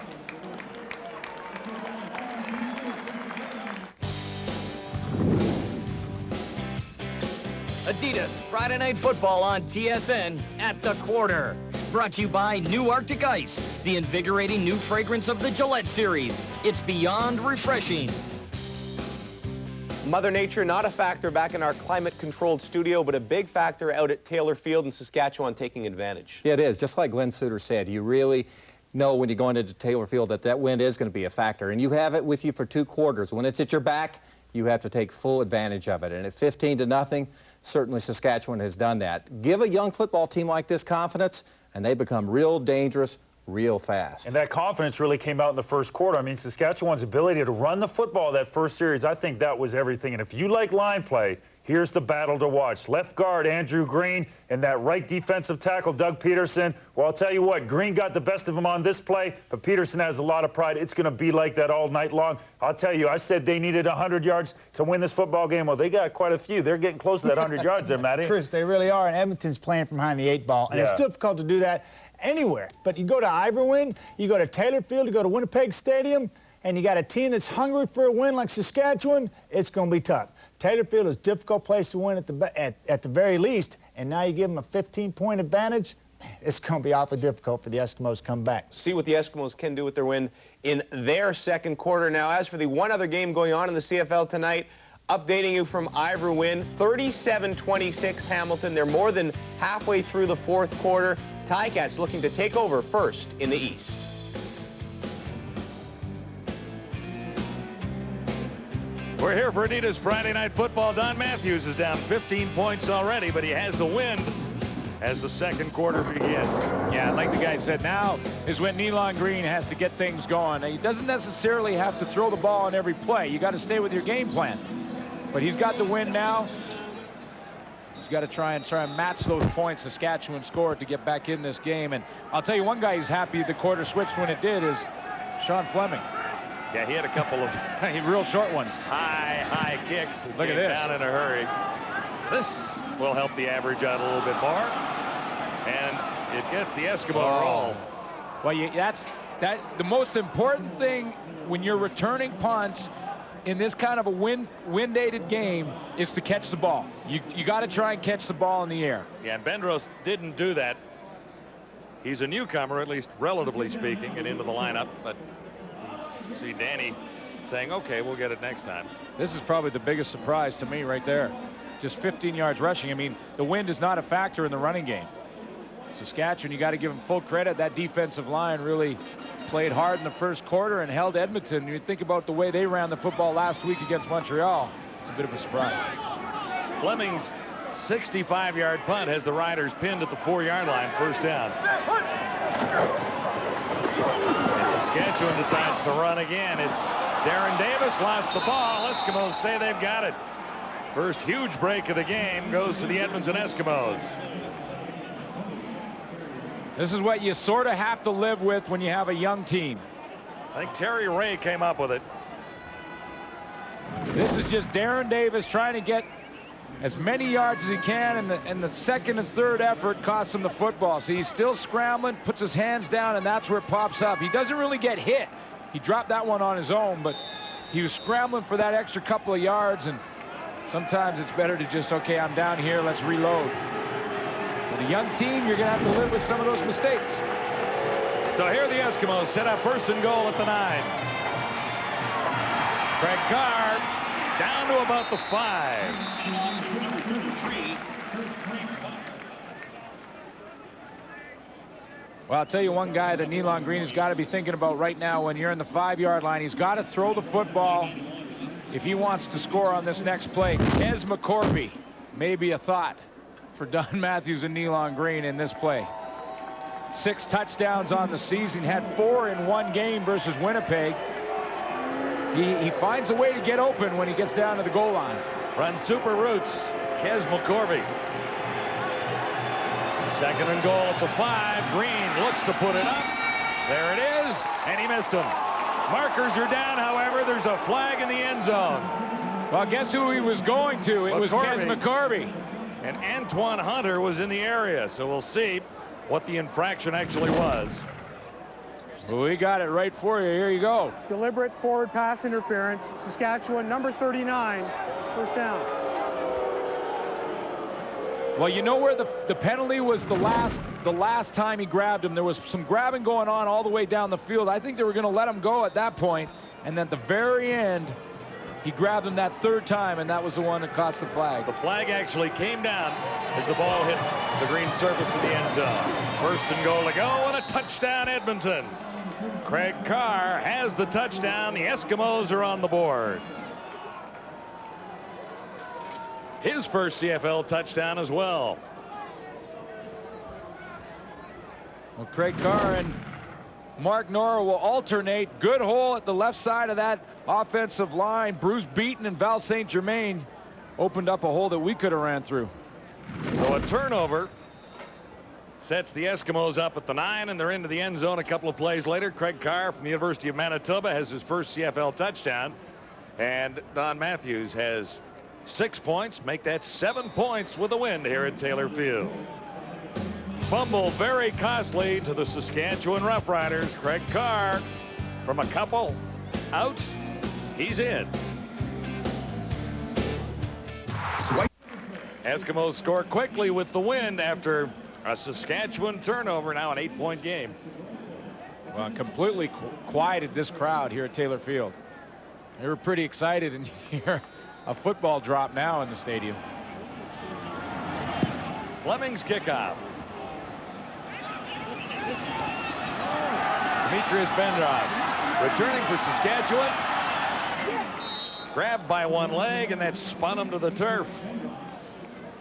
Adidas Friday Night Football on TSN at the quarter. Brought to you by New Arctic Ice, the invigorating new fragrance of the Gillette series. It's beyond refreshing. Mother Nature not a factor back in our climate-controlled studio, but a big factor out at Taylor Field in Saskatchewan, taking advantage. Yeah, it is. Just like Glenn Suter said, you really know when you're going into Taylor Field that wind is going to be a factor. And you have it with you for 2 quarters. When it's at your back, you have to take full advantage of it. And at 15-0, certainly Saskatchewan has done that. Give a young football team like this confidence, and they become real dangerous real fast. And that confidence really came out in the first quarter. I mean, Saskatchewan's ability to run the football that first series, I think that was everything. And if you like line play, here's the battle to watch. Left guard Andrew Green and that right defensive tackle Doug Peterson. Well, I'll tell you what, Green got the best of him on this play, but Peterson has a lot of pride. It's going to be like that all night long. I'll tell you, I said they needed 100 yards to win this football game. Well, they got quite a few. They're getting close to that 100 yards there, Matty. Chris, they really are, and Edmonton's playing from behind the 8 ball, and it's difficult to do that anywhere. But you go to Iverwin, you go to Taylor Field, you go to Winnipeg Stadium, and you got a team that's hungry for a win like Saskatchewan, it's going to be tough. Taylor Field is a difficult place to win at the very least, and now you give them a 15-point advantage. It's going to be awfully difficult for the Eskimos to come back. See what the Eskimos can do with their win in their second quarter. Now, as for the one other game going on in the CFL tonight, updating you from Iverwin, 37-26 Hamilton. They're more than halfway through the fourth quarter. Ticats looking to take over first in the East. We're here for Adidas Friday Night Football. Don Matthews is down 15 points already, but he has the wind as the second quarter begins. Yeah, like the guy said, now is when Nealon Green has to get things going. He doesn't necessarily have to throw the ball on every play. You got to stay with your game plan. But he's got the win now. He's got to try and match those points Saskatchewan scored to get back in this game. And I'll tell you, one guy who's happy the quarter switched when it did is Sean Fleming. Yeah, he had a couple of real short ones. High kicks. Look at this. Down in a hurry. This will help the average out a little bit more. And it gets the Eskimo roll. Well, the most important thing when you're returning punts in this kind of a wind-aided game is to catch the ball. You got to try and catch the ball in the air. Yeah, and Bendros didn't do that. He's a newcomer, at least relatively speaking, and into the lineup. But you see Danny saying, okay, we'll get it next time. This is probably the biggest surprise to me right there. Just 15 yards rushing. I mean, the wind is not a factor in the running game. Saskatchewan, you got to give them full credit. That defensive line really played hard in the first quarter and held Edmonton. You think about the way they ran the football last week against Montreal. It's a bit of a surprise. Fleming's 65-yard punt has the Riders pinned at the 4-yard line, first down. And Saskatchewan decides to run again. It's Darren Davis lost the ball. Eskimos say they've got it. First huge break of the game goes to the Edmonton Eskimos. This is what you sort of have to live with when you have a young team. I think Terry Ray came up with it. This is just Darren Davis trying to get as many yards as he can, and the second and third effort costs him the football. So he's still scrambling, puts his hands down, and that's where it pops up. He doesn't really get hit. He dropped that one on his own, but he was scrambling for that extra couple of yards, and sometimes it's better to just, okay, I'm down here, let's reload. With a young team, you're going to have to live with some of those mistakes. So here the Eskimos set up first and goal at the 9. Craig Carr down to about the 5. Well, I'll tell you one guy that Nealon Green has got to be thinking about right now when you're in the 5-yard line. He's got to throw the football if he wants to score on this next play. Kes McCorvey may be a thought for Don Matthews and Nealon Green in this play. 6 touchdowns on the season, had 4 in one game versus Winnipeg. He finds a way to get open when he gets down to the goal line. Runs super routes. Kes McCorvey. Second and goal at the 5. Green looks to put it up. There it is, and he missed him. Markers are down, however. There's a flag in the end zone. Well, guess who he was going to? It was Kes McCorvey. And Antoine Hunter was in the area, so we'll see what the infraction actually was. Well, we got it right for you. Here you go. Deliberate forward pass interference. Saskatchewan, number 39, first down. Well, you know where the penalty was the last time he grabbed him. There was some grabbing going on all the way down the field. I think they were going to let him go at that point, and at the very end, he grabbed him that third time, and that was the one that cost the flag. The flag actually came down as the ball hit the green surface of the end zone. First and goal to go, and a touchdown, Edmonton. Craig Carr has the touchdown. The Eskimos are on the board. His first CFL touchdown as well. Well, Craig Carr and Mark Nora will alternate. Good hole at the left side of that offensive line. Bruce Beaton and Val St. Germain opened up a hole that we could have ran through. So a turnover sets the Eskimos up at the 9, and they're into the end zone a couple of plays later. Craig Carr from the University of Manitoba has his first CFL touchdown, and Don Matthews has 6 points. Make that 7 points with a win here at Taylor Field. Fumble very costly to the Saskatchewan Roughriders. Craig Carr from a couple out. He's in. Eskimos score quickly with the win after a Saskatchewan turnover. Now an 8-point game. Well, completely quieted this crowd here at Taylor Field. They were pretty excited, and you hear a football drop now in the stadium. Fleming's kickoff. Demetrius Bendros returning for Saskatchewan. Grabbed by one leg, and that spun him to the turf.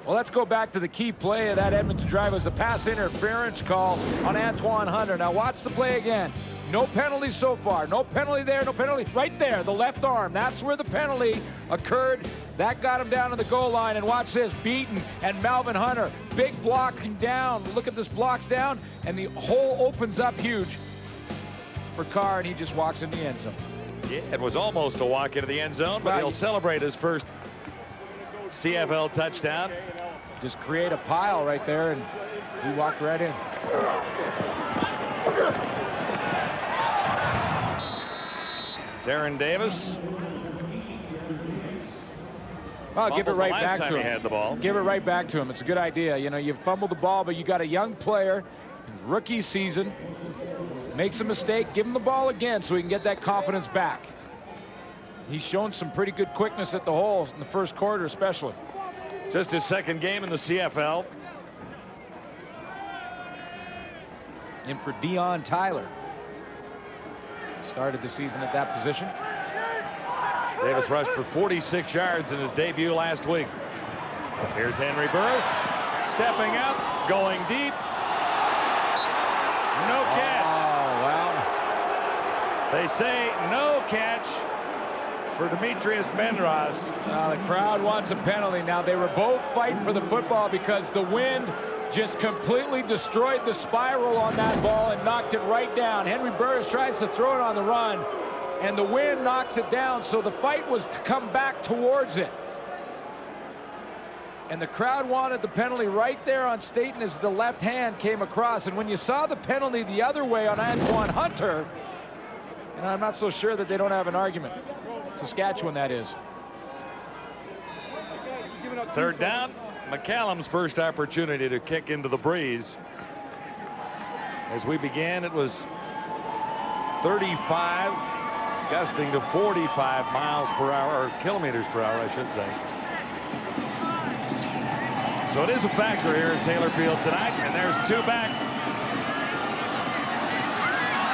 Well, let's go back to the key play of that Edmonton drive. It was a pass interference call on Antoine Hunter. Now watch the play again. No penalty so far. No penalty there. No penalty right there. The left arm. That's where the penalty occurred. That got him down to the goal line. And watch this. Beaton and Melvin Hunter. Big blocking down. Look at this, blocks down. And the hole opens up huge for Carr, and he just walks in the end zone. Yeah, it was almost a walk into the end zone, but he'll celebrate his first CFL touchdown. Just create a pile right there, and he walked right in. Darren Davis Well, give it right back to He him. had the ball. Give it right back to him. It's a good idea. You know, you fumbled the ball, but you got a young player, rookie season, makes a mistake, give him the ball again so he can get that confidence back. He's shown some pretty good quickness at the hole in the first quarter, especially. Just his second game in the CFL. In for Dion Tyler. Started the season at that position. Davis rushed for 46 yards in his debut last week. Here's Henry Burris, stepping up, going deep. No catch. Oh, wow. They say no catch for Demetrius Benras. The crowd wants a penalty. Now, they were both fighting for the football because the wind just completely destroyed the spiral on that ball and knocked it right down. Henry Burris tries to throw it on the run, and the wind knocks it down, so the fight was to come back towards it. And the crowd wanted the penalty right there on Staten as the left hand came across. And when you saw the penalty the other way on Antoine Hunter, and I'm not so sure that they don't have an argument. Saskatchewan, that is. Third down, McCallum's first opportunity to kick into the breeze. As we began, it was 35, gusting to 45 miles per hour, or kilometers per hour, I should say. So it is a factor here at Taylor Field tonight, and there's two back.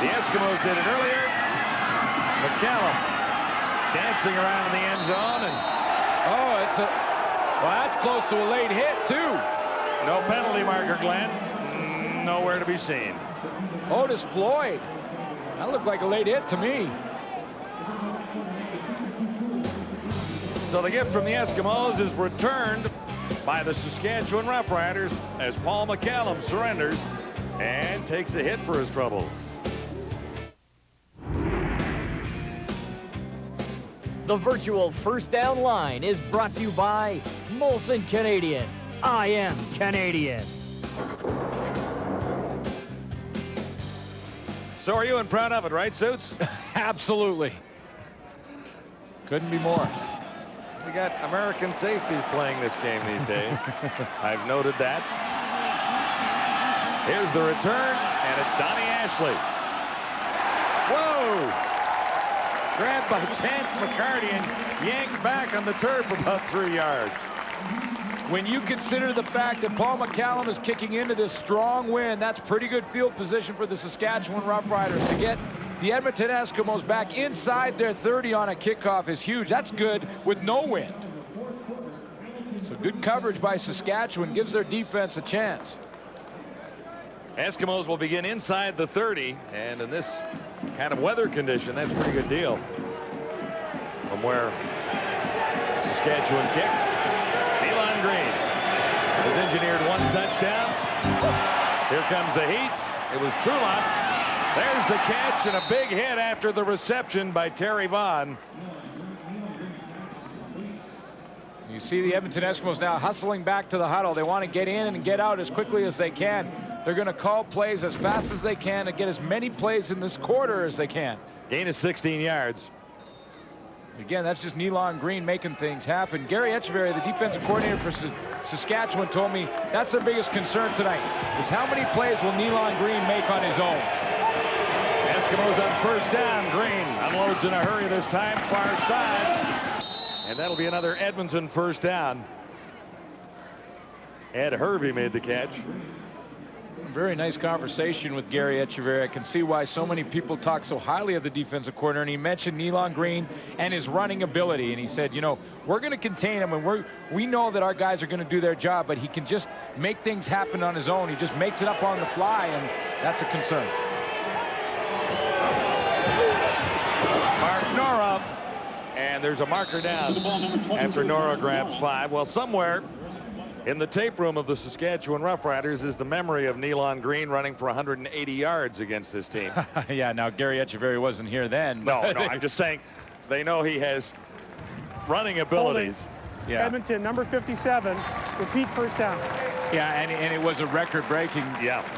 The Eskimos did it earlier. McCallum dancing around in the end zone, and well, that's close to a late hit too. No penalty marker, Glenn. Nowhere to be seen. Otis Floyd. That looked like a late hit to me. So the gift from the Eskimos is returned by the Saskatchewan Roughriders as Paul McCallum surrenders and takes a hit for his troubles. The virtual first down line is brought to you by Molson Canadian. I am Canadian. So are you and proud of it, right, Suits? Absolutely. Couldn't be more. We got American safeties playing this game these days. I've noted that. Here's the return, and it's Donnie Ashley. Whoa! Grabbed by Chance McCarty and yanked back on the turf about 3 yards. When you consider the fact that Paul McCallum is kicking into this strong wind, that's pretty good field position for the Saskatchewan Roughriders. To get the Edmonton Eskimos back inside their 30 on a kickoff is huge. That's good with no wind. So good coverage by Saskatchewan gives their defense a chance. Eskimos will begin inside the 30, and in this kind of weather condition, that's a pretty good deal. From where Saskatchewan kicked, Elon Green has engineered one touchdown. Here comes the heats. It was Trulot. There's the catch and a big hit after the reception by Terry Vaughn. You see the Edmonton Eskimos now hustling back to the huddle. They want to get in and get out as quickly as they can. They're going to call plays as fast as they can to get as many plays in this quarter as they can. Gain of 16 yards. Again, that's just Nealon Green making things happen. Gary Etcheverry, the defensive coordinator for Saskatchewan, told me that's their biggest concern tonight, is how many plays will Nealon Green make on his own. Eskimos on first down. Green unloads in a hurry this time, far side. And that'll be another Edmonton first down. Ed Hervey made the catch. Very nice conversation with Gary Etcheverry. I can see why so many people talk so highly of the defensive coordinator, and he mentioned Nealon Green and his running ability, and he said, you know, we're going to contain him, and we know that our guys are going to do their job, but he can just make things happen on his own. He just makes it up on the fly, and that's a concern. Mark Nora, and there's a marker down after Nora grabs 5. Well, somewhere in the tape room of the Saskatchewan Roughriders is the memory of Nealon Green running for 180 yards against this team. Yeah, now Gary Etcheverry wasn't here then. No, I'm just saying they know he has running abilities. Yeah. Edmonton, number 57, repeat first down. Yeah, and it was a record-breaking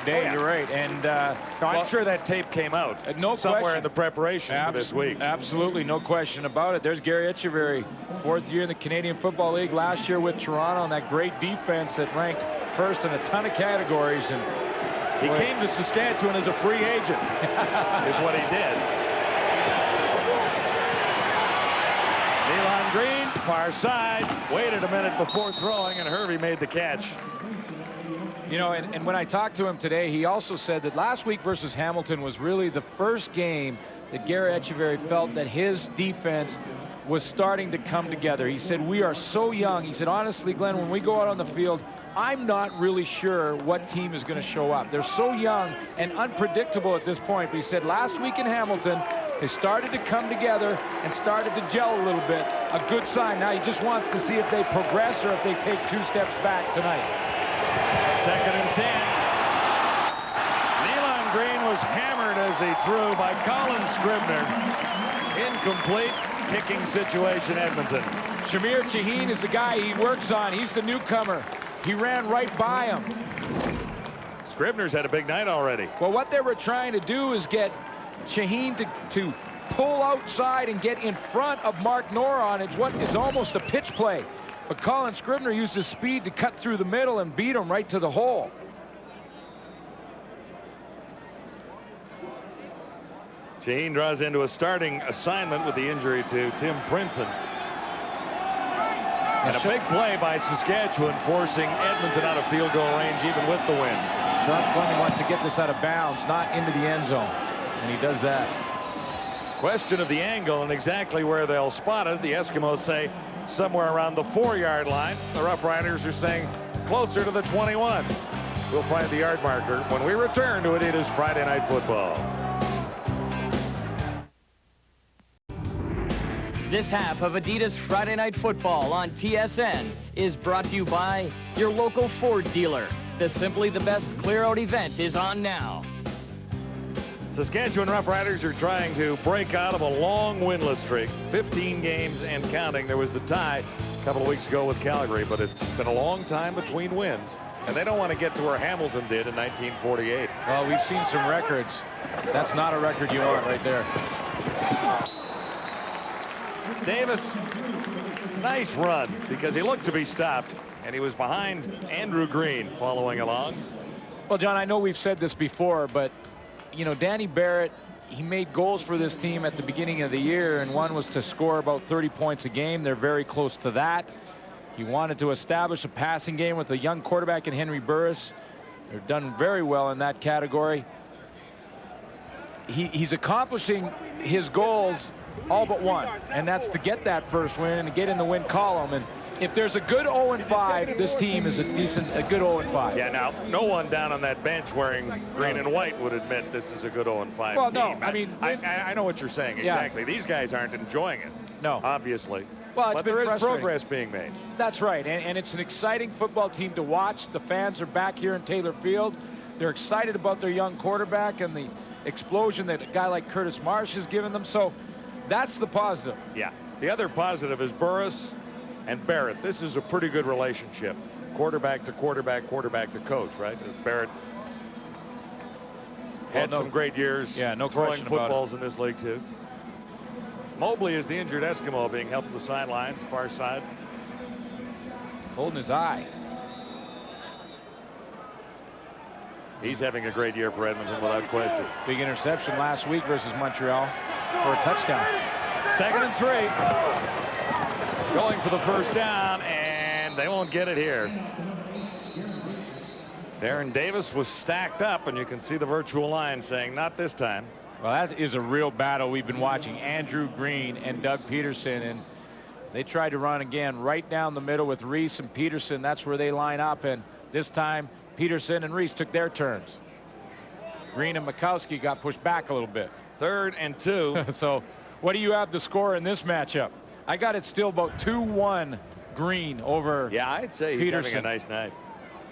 day. You're right. And I'm sure that tape came out somewhere in the preparation for this week. Absolutely, no question about it. There's Gary Etcheverry, 4th year in the Canadian Football League, last year with Toronto, and that great defense that ranked first in a ton of categories. And he came to Saskatchewan as a free agent, is what he did. Elon Green, far side, waited a minute before throwing, and Hervey made the catch. You know, and when I talked to him today, he also said that last week versus Hamilton was really the first game that Gary Etcheverry felt that his defense was starting to come together. He said, we are so young. He said, honestly, Glenn, when we go out on the field, I'm not really sure what team is going to show up. They're so young and unpredictable at this point. But he said last week in Hamilton, they started to come together and started to gel a little bit. A good sign. Now he just wants to see if they progress or if they take 2 steps back tonight. 2nd and 10. Elon Green was hammered as he threw by Colin Scribner. Incomplete. Kicking situation, Edmonton. Shamir Chaheen is the guy he works on. He's the newcomer. He ran right by him. Scribner's had a big night already. Well, what they were trying to do is get Chaheen to pull outside and get in front of Mark Noron. It's what is almost a pitch play. But Colin Scribner used his speed to cut through the middle and beat him right to the hole. Chaheen draws into a starting assignment with the injury to Tim Princeton. And a big play by Saskatchewan, forcing Edmonton out of field goal range even with the win. Sean Fleming wants to get this out of bounds, not into the end zone. And he does that. Question of the angle and exactly where they'll spot it. The Eskimos say somewhere around the 4-yard line. The Roughriders are saying closer to the 21. We'll find the yard marker when we return to it. It is Friday Night Football. This half of Adidas Friday Night Football on TSN is brought to you by your local Ford dealer. The Simply the Best Clear-Out event is on now. Saskatchewan Roughriders are trying to break out of a long winless streak. 15 games and counting. There was the tie a couple of weeks ago with Calgary, but it's been a long time between wins. And they don't want to get to where Hamilton did in 1948. Well, we've seen some records. That's not a record you want right there. Davis, nice run because he looked to be stopped, and he was behind Andrew Green following along. Well, John, I know we've said this before, but, you know, Danny Barrett, he made goals for this team at the beginning of the year, and one was to score about 30 points a game. They're very close to that. He wanted to establish a passing game with a young quarterback in Henry Burris. They're done very well in that category. He's accomplishing his goals all but one, and that's to get that first win and get in the win column. And if there's a good 0-5, this team is a good 0-5. Yeah, now, no one down on that bench wearing green and white would admit this is a good 0-5 well, team. no, I mean, I know what you're saying, exactly. These guys aren't enjoying it. No. Obviously. Well, but there is progress being made. That's right, and it's an exciting football team to watch. The fans are back here in Taylor Field. They're excited about their young quarterback and the explosion that a guy like Curtis Marsh has given them. So that's the positive. Yeah. The other positive is Burris and Barrett. This is a pretty good relationship. Quarterback to quarterback, quarterback to coach, right? Barrett had some great years throwing footballs in this league, too. Mobley is the injured Eskimo being helped to the sidelines, far side. Holding his eye. He's having a great year for Edmonton without question. Big interception last week versus Montreal for a touchdown. 2nd and 3. Going for the first down, and they won't get it here. Darren Davis was stacked up, and you can see the virtual line saying, not this time. Well, that is a real battle we've been watching. Andrew Green and Doug Peterson, and they tried to run again right down the middle with Reese and Peterson. That's where they line up, and this time Peterson and Reese took their turns. Green and Mikowski got pushed back a little bit. 3rd and 2. So what do you have to score in this matchup? I got it still about 2-1 Green over Yeah, I'd say he's Peterson. having a nice night.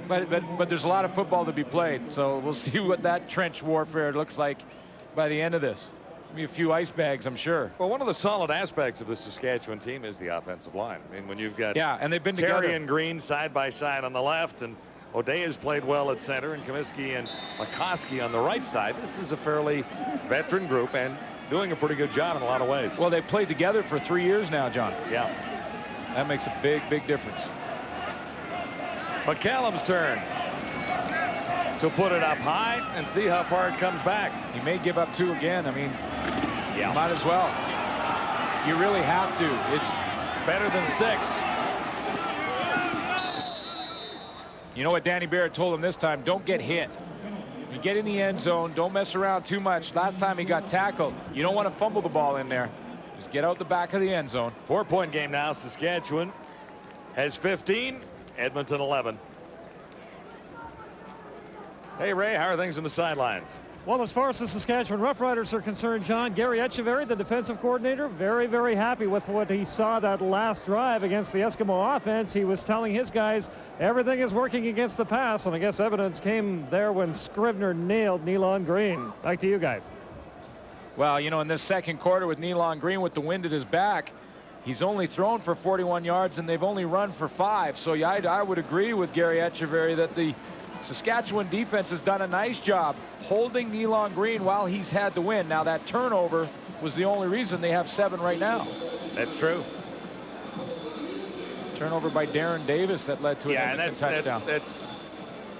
But there's a lot of football to be played, so we'll see what that trench warfare looks like by the end of this. Be a few ice bags, I'm sure. Well, one of the solid aspects of the Saskatchewan team is the offensive line. I mean, when you've got and they've been Terry together. and Green side by side on the left, and O'Day has played well at center, and Comiskey and McCoskey on the right side. This is a fairly veteran group and doing a pretty good job in a lot of ways. Well, they've played together for 3 years now, John. Yeah. That makes a big difference. McCallum's turn. So put it up high and see how far it comes back. He may give up 2 again. I mean, yeah, might as well. You really have to. It's better than 6. You know what Danny Barrett told him this time? Don't get hit. You get in the end zone, don't mess around too much. Last time he got tackled, you don't want to fumble the ball in there. Just get out the back of the end zone. 4-point game now. Saskatchewan has 15, Edmonton 11. Hey, Ray, how are things on the sidelines? Well, as far as the Saskatchewan Roughriders are concerned, John, Gary Etcheverry, the defensive coordinator, very happy with what he saw that last drive against the Eskimo offense. He was telling his guys everything is working against the pass, and I guess evidence came there when Scrivener nailed Nealon Green. Back to you guys. Well, you know, in this second quarter with Nealon Green with the wind at his back, he's only thrown for 41 yards, and they've only run for 5. So yeah, I would agree with Gary Etcheverry that the Saskatchewan defense has done a nice job holding Nealon Green while he's had the win. Now, that turnover was the only reason they have 7 right now. That's true. Turnover by Darren Davis that led to an Edmonton touchdown. That's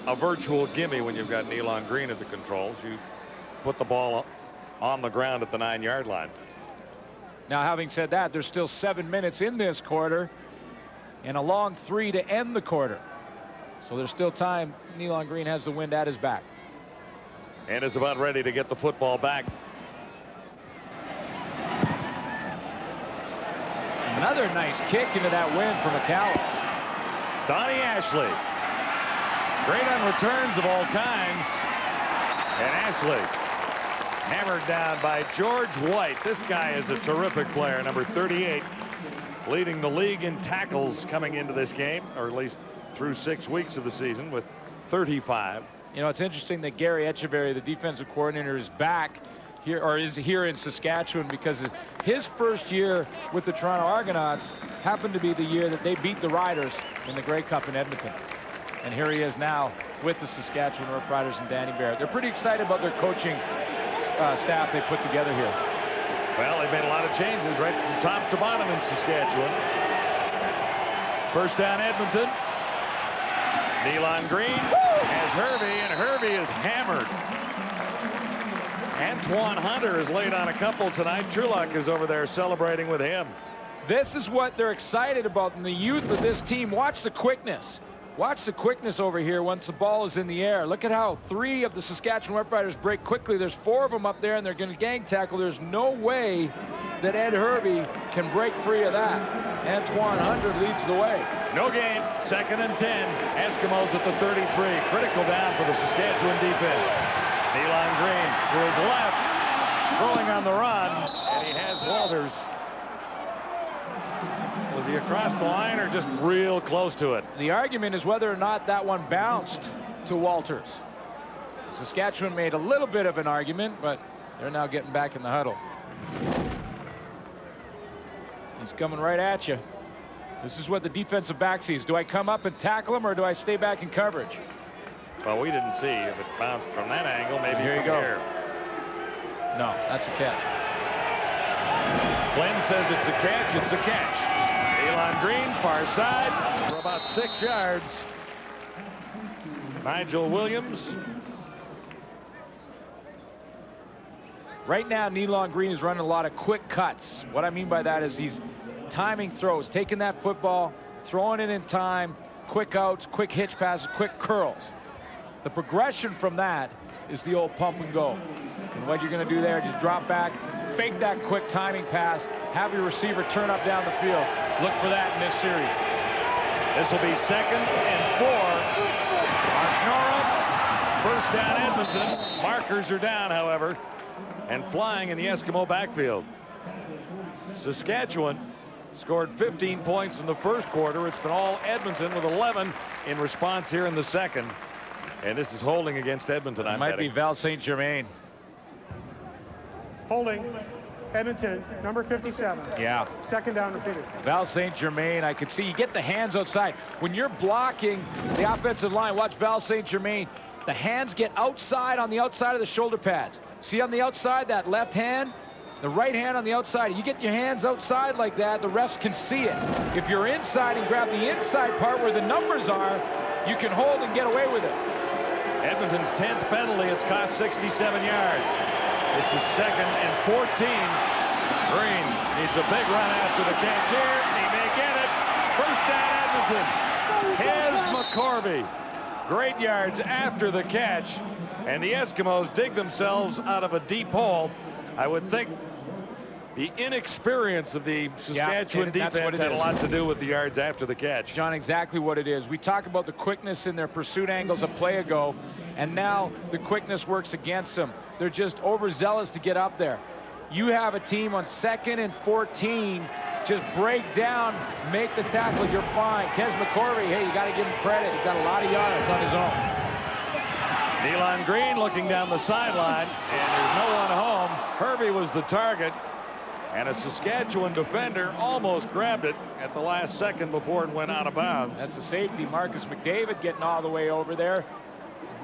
a virtual gimme when you've got Nealon Green at the controls. You put the ball on the ground at the 9-yard line. Now, having said that, there's still 7 minutes in this quarter and a long 3 to end the quarter. So there's still time. Nealon Green has the wind at his back. And is about ready to get the football back. Another nice kick into that wind from McCallum. Donnie Ashley. Great on returns of all kinds. And Ashley hammered down by George White. This guy is a terrific player, number 38, leading the league in tackles coming into this game, or at least through 6 weeks of the season with 35. You know, it's interesting that Gary Etcheverry, the defensive coordinator, is back here, or is here in Saskatchewan, because his first year with the Toronto Argonauts happened to be the year that they beat the Riders in the Grey Cup in Edmonton. And here he is now with the Saskatchewan Roughriders and Danny Barrett. They're pretty excited about their coaching staff they put together here. Well, they made a lot of changes right from top to bottom in Saskatchewan. First down, Edmonton. Nealon Green has Hervey, and Hervey is hammered. Antoine Hunter has laid on a couple tonight. Trulock is over there celebrating with him. This is what they're excited about in the youth of this team. Watch the quickness. Watch the quickness over here once the ball is in the air. Look at how 3 of the Saskatchewan Roughriders break quickly. There's 4 of them up there, and they're going to gang tackle. There's no way that Ed Hervey can break free of that. Antoine Hunter leads the way. No gain. 2nd and 10. Eskimos at the 33. Critical down for the Saskatchewan defense. Nealon Green to his left, throwing on the run, and he has Walters. Was he across the line or just real close to it? The argument is whether or not that one bounced to Walters. Saskatchewan made a little bit of an argument, but they're now getting back in the huddle. He's coming right at you. This is what the defensive back sees. Do I come up and tackle him, or do I stay back in coverage? Well, we didn't see if it bounced from that angle. Maybe here you go. Here. No, that's a catch. Glenn says it's a catch. It's a catch. Nealon Green, far side, for about 6 yards. Nigel Williams. Right now, Nealon Green is running a lot of quick cuts. What I mean by that is he's timing throws, taking that football, throwing it in time, quick outs, quick hitch passes, quick curls. The progression from that is the old pump and go. And what you're going to do there, just drop back, fake that quick timing pass, have your receiver turn up down the field. Look for that in this series. This will be 2nd and 4. Mark Norum, first down Edmonton. Markers are down, however, and flying in the Eskimo backfield. Saskatchewan scored 15 points in the first quarter. It's been all Edmonton with 11 in response here in the second. And this is holding against Edmonton. It might be Val St. Germain. Holding. Edmonton, number 57. Yeah. Second down repeated. Val St. Germain, I could see you get the hands outside. When you're blocking the offensive line, watch Val St. Germain. The hands get outside on the outside of the shoulder pads. See on the outside, that left hand, the right hand on the outside. You get your hands outside like that, the refs can see it. If you're inside and grab the inside part where the numbers are, you can hold and get away with it. Edmonton's 10th penalty. It's cost 67 yards. This is 2nd and 14. Green needs a big run after the catch here. He may get it. First down, Edmonton. Kez McCorvey. Great yards after the catch. And the Eskimos dig themselves out of a deep hole. I would think the inexperience of the Saskatchewan defense had a lot to do with the yards after the catch. John, exactly what it is. We talk about the quickness in their pursuit angles a play ago, and now the quickness works against them. They're just overzealous to get up there. You have a team on 2nd and 14. Just break down, make the tackle, you're fine. Kez McCorvey, hey, you got to give him credit. He's got a lot of yards on his own. Nealon Green looking down the sideline, and there's no one home. Hervey was the target, and a Saskatchewan defender almost grabbed it at the last second before it went out of bounds. That's the safety, Marcus McDavid, getting all the way over there.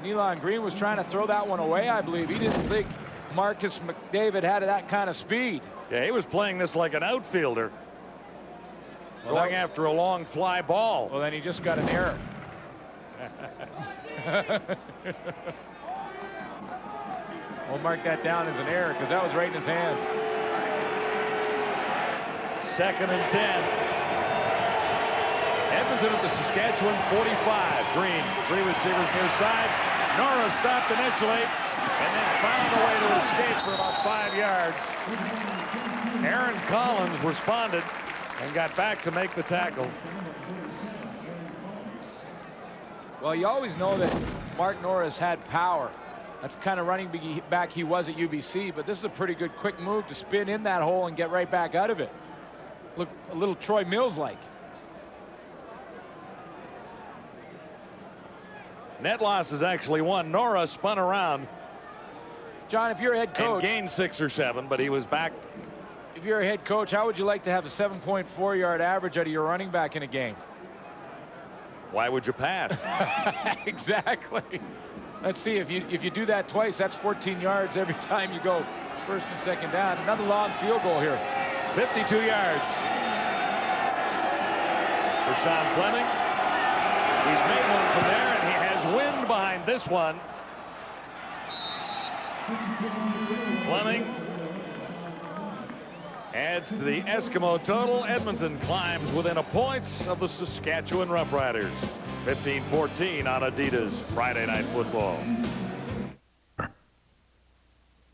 Nealon Green was trying to throw that one away, I believe. He didn't think Marcus McDavid had that kind of speed. Yeah, he was playing this like an outfielder. Going after a long fly ball. Well, then he just got an error. We'll mark that down as an error because that was right in his hands. 2nd and 10. Edmonton at the Saskatchewan 45. Green, 3 receivers near side. Nora stopped initially and then found a way to escape for about 5 yards. Aaron Collins responded and got back to make the tackle. Well, you always know that Mark Norris had power. That's the kind of running back he was at UBC, but this is a pretty good quick move to spin in that hole and get right back out of it. Look a little Troy Mills-like. Net loss is actually 1. Nora spun around. John, if you're a head coach, and gained 6 or 7, but he was back. If you're a head coach, how would you like to have a 7.4 yard average out of your running back in a game? Why would you pass? Exactly. Let's see, if you do that twice, that's 14 yards every time you go 1st and 2nd down. Another long field goal here. 52 yards. For Sean Fleming. He's made one from there, and he has wind behind this one. Fleming adds to the Eskimo total. Edmonton climbs within a point of the Saskatchewan Roughriders. 15-14 on Adidas Friday Night Football.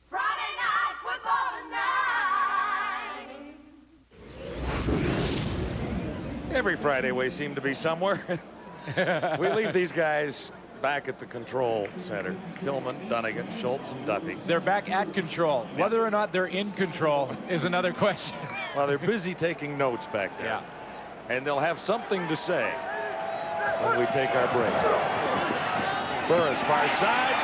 Friday Night Football tonight. Every Friday we seem to be somewhere. We leave these guys back at the control center. Tillman, Dunnigan, Schultz, and Duffy. They're back at control. Whether or not they're in control is another question. Well, they're busy taking notes back there. Yeah. And they'll have something to say when we take our break. Burris, far side.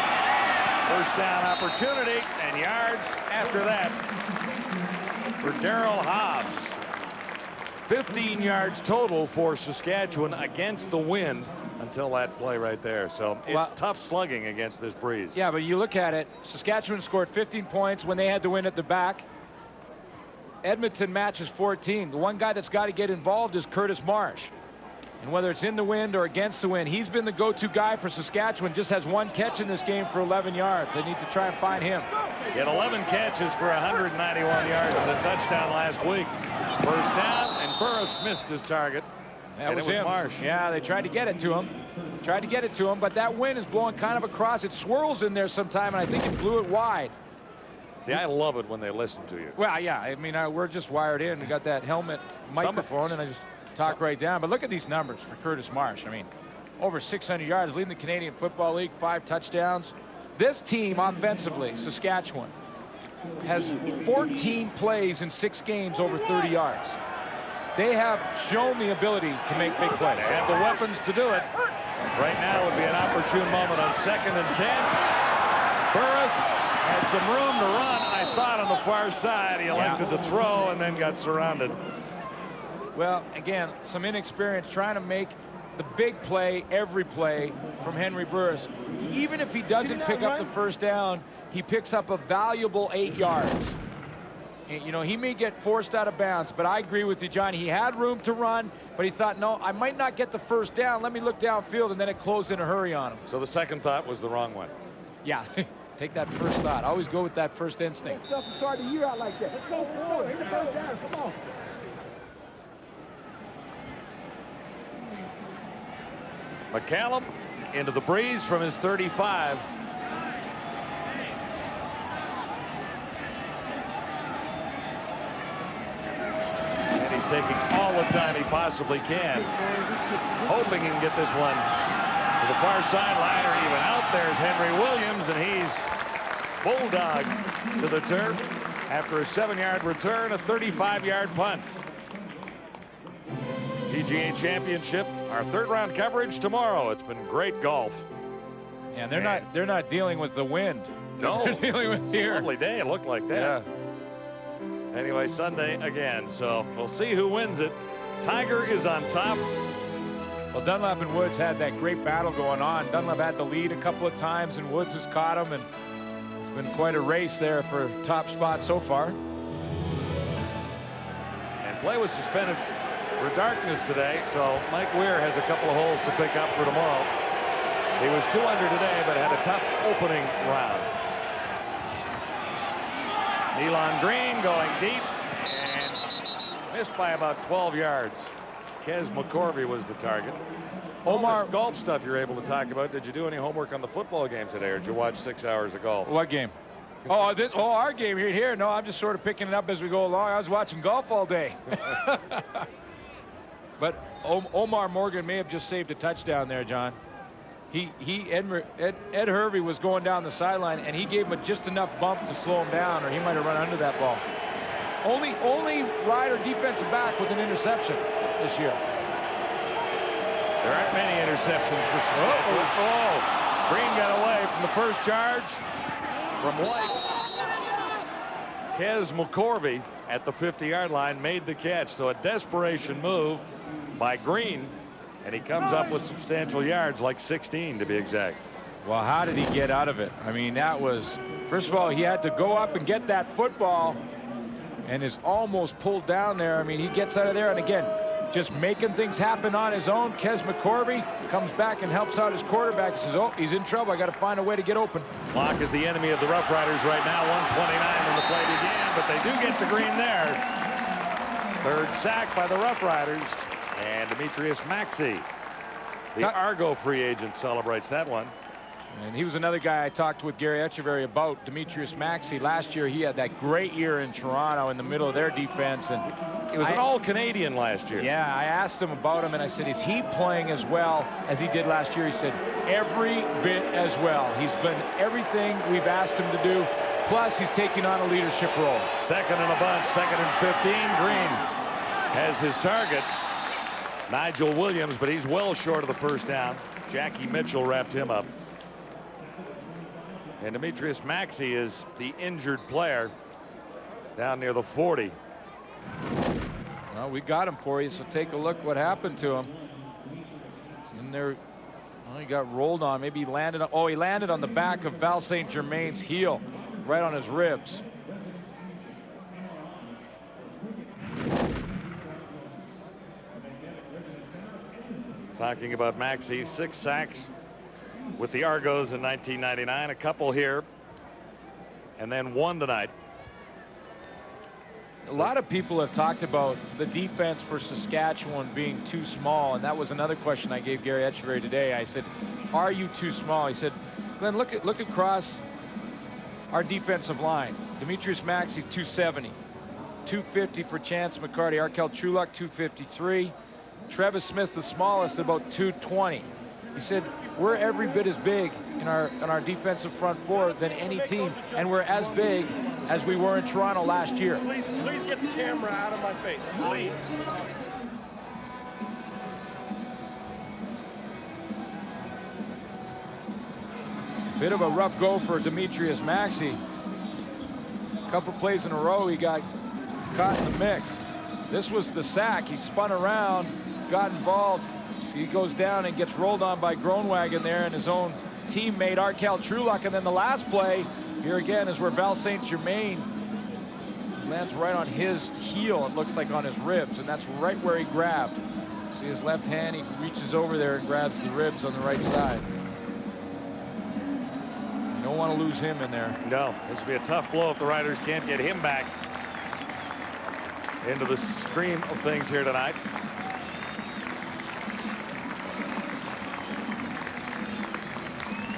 First down opportunity and yards after that for Darrell Hobbs. 15 yards total for Saskatchewan against the wind until that play right there. So it's tough slugging against this breeze. Yeah, but you look at it, Saskatchewan scored 15 points when they had to win at the back. Edmonton matches 14. The one guy that's got to get involved is Curtis Marsh. And whether it's in the wind or against the wind, he's been the go-to guy for Saskatchewan. Just has 1 catch in this game for 11 yards. They need to try and find him. He had 11 catches for 191 yards and a touchdown last week. First down, and Burris missed his target. That was him. Marsh. Yeah, they tried to get it to him. But that wind is blowing kind of across. It swirls in there sometime, and I think it blew it wide. See, I love it when they listen to you. Well, yeah, I mean, we're just wired in. We got that helmet microphone, and I just talk right down. But look at these numbers for Curtis Marsh. I mean, over 600 yards, leading the Canadian Football League, 5 touchdowns. This team offensively, Saskatchewan, has 14 plays in 6 games over 30 yards. They have shown the ability to make big plays. They have the weapons to do it. Right now would be an opportune moment on 2nd and 10. Burris Had some room to run, I thought, on the far side. He elected to throw and then got surrounded. Well, again, some inexperience trying to make the big play every play from Henry Burris. Even if he doesn't pick up the first down, he picks up a valuable 8 yards. And, you know, he may get forced out of bounds, but I agree with you, John. He had room to run, but he thought, no, I might not get the first down. Let me look downfield, and then it closed in a hurry on him. So the second thought was the wrong one. Yeah, take that first thought. Always go with that first instinct. Let's start the year out like that. Let's go forward. Hit the first down. Come on. McCallum into the breeze from his 35. And he's taking all the time he possibly can, hoping he can get this one to the far sideline or even out. There's Henry Williams, and he's bulldogged to the turf after a 7-yard return, a 35-yard punt. PGA Championship, our third-round coverage tomorrow. It's been great golf. And they're not dealing with the wind. No, they're dealing with it's a lovely day. It looked like that. Yeah. Anyway, Sunday again. So we'll see who wins it. Tiger is on top. Well, Dunlap and Woods had that great battle going on. Dunlap had the lead a couple of times, and Woods has caught him, and it's been quite a race there for top spot so far. And play was suspended for darkness today, so Mike Weir has a couple of holes to pick up for tomorrow. He was 2 under today, but had a tough opening round. Elon Green going deep and missed by about 12 yards. Kez McCorvey was the target. Omar, this golf stuff you're able to talk about. Did you do any homework on the football game today, or did you watch 6 hours of golf? What game? Oh, our game here. No, I'm just sort of picking it up as we go along. I was watching golf all day. But Omar Morgan may have just saved a touchdown there, John. Ed Hervey was going down the sideline, and he gave him just enough bump to slow him down, or he might have run under that ball. Only Rider defensive back with an interception this year. There aren't many interceptions for Saskatchewan. Oh, Green got away from the first charge from White. Kez McCorvey at the 50-yard line made the catch. So a desperation move by Green, and he comes up with substantial yards, like 16 to be exact. Well, how did he get out of it? I mean, that was, first of all, he had to go up and get that football and is almost pulled down there. I mean, he gets out of there, and again, just making things happen on his own. Kez McCorvey comes back and helps out his quarterback. He says, oh, he's in trouble. I got to find a way to get open. Clock is the enemy of the Roughriders right now. 1:29 when the play began, but they do get to Green there. Third sack by the Roughriders. And Demetrius Maxey, the Argo free agent, celebrates that one. And he was another guy I talked with Gary Etcheverry about, Demetrius Maxey. Last year, he had that great year in Toronto in the middle of their defense. And he was an all-Canadian last year. Yeah, I asked him about him, and I said, is he playing as well as he did last year? He said, every bit as well. He's been everything we've asked him to do. Plus, he's taking on a leadership role. Second and a bunch, 2nd and 15. Green has his target. Nigel Williams, but he's well short of the first down. Jackie Mitchell wrapped him up. And Demetrius Maxey is the injured player down near the 40. Well, we got him for you, so take a look what happened to him. And there, well, he got rolled on. Maybe he landed on, oh, he landed on the back of Val St. Germain's heel, right on his ribs. Talking about Maxey, 6 sacks with the Argos in 1999, a couple here, and then 1 tonight. A lot of people have talked about the defense for Saskatchewan being too small, and that was another question I gave Gary Etcheverry today. I said, are you too small? He said, Glenn, look across our defensive line. Demetrius Maxey, 270. 250 for Chance McCarty. Arkel Trulak, 253. Travis Smith, the smallest, at about 220. He said, we're every bit as big in our defensive front four than any team, and we're as big as we were in Toronto last year. Please get the camera out of my face, please. Bit of a rough go for Demetrius Maxey. A couple plays in a row, he got caught in the mix. This was the sack. He spun around, got involved. He goes down and gets rolled on by Groenwagen there and his own teammate Arkel Trulock. And then the last play here again is where Val St. Germain lands right on his heel, it looks like on his ribs, and that's right where he grabbed. See his left hand, he reaches over there and grabs the ribs on the right side. You don't want to lose him in there. No, this will be a tough blow if the Riders can't get him back into the stream of things here tonight.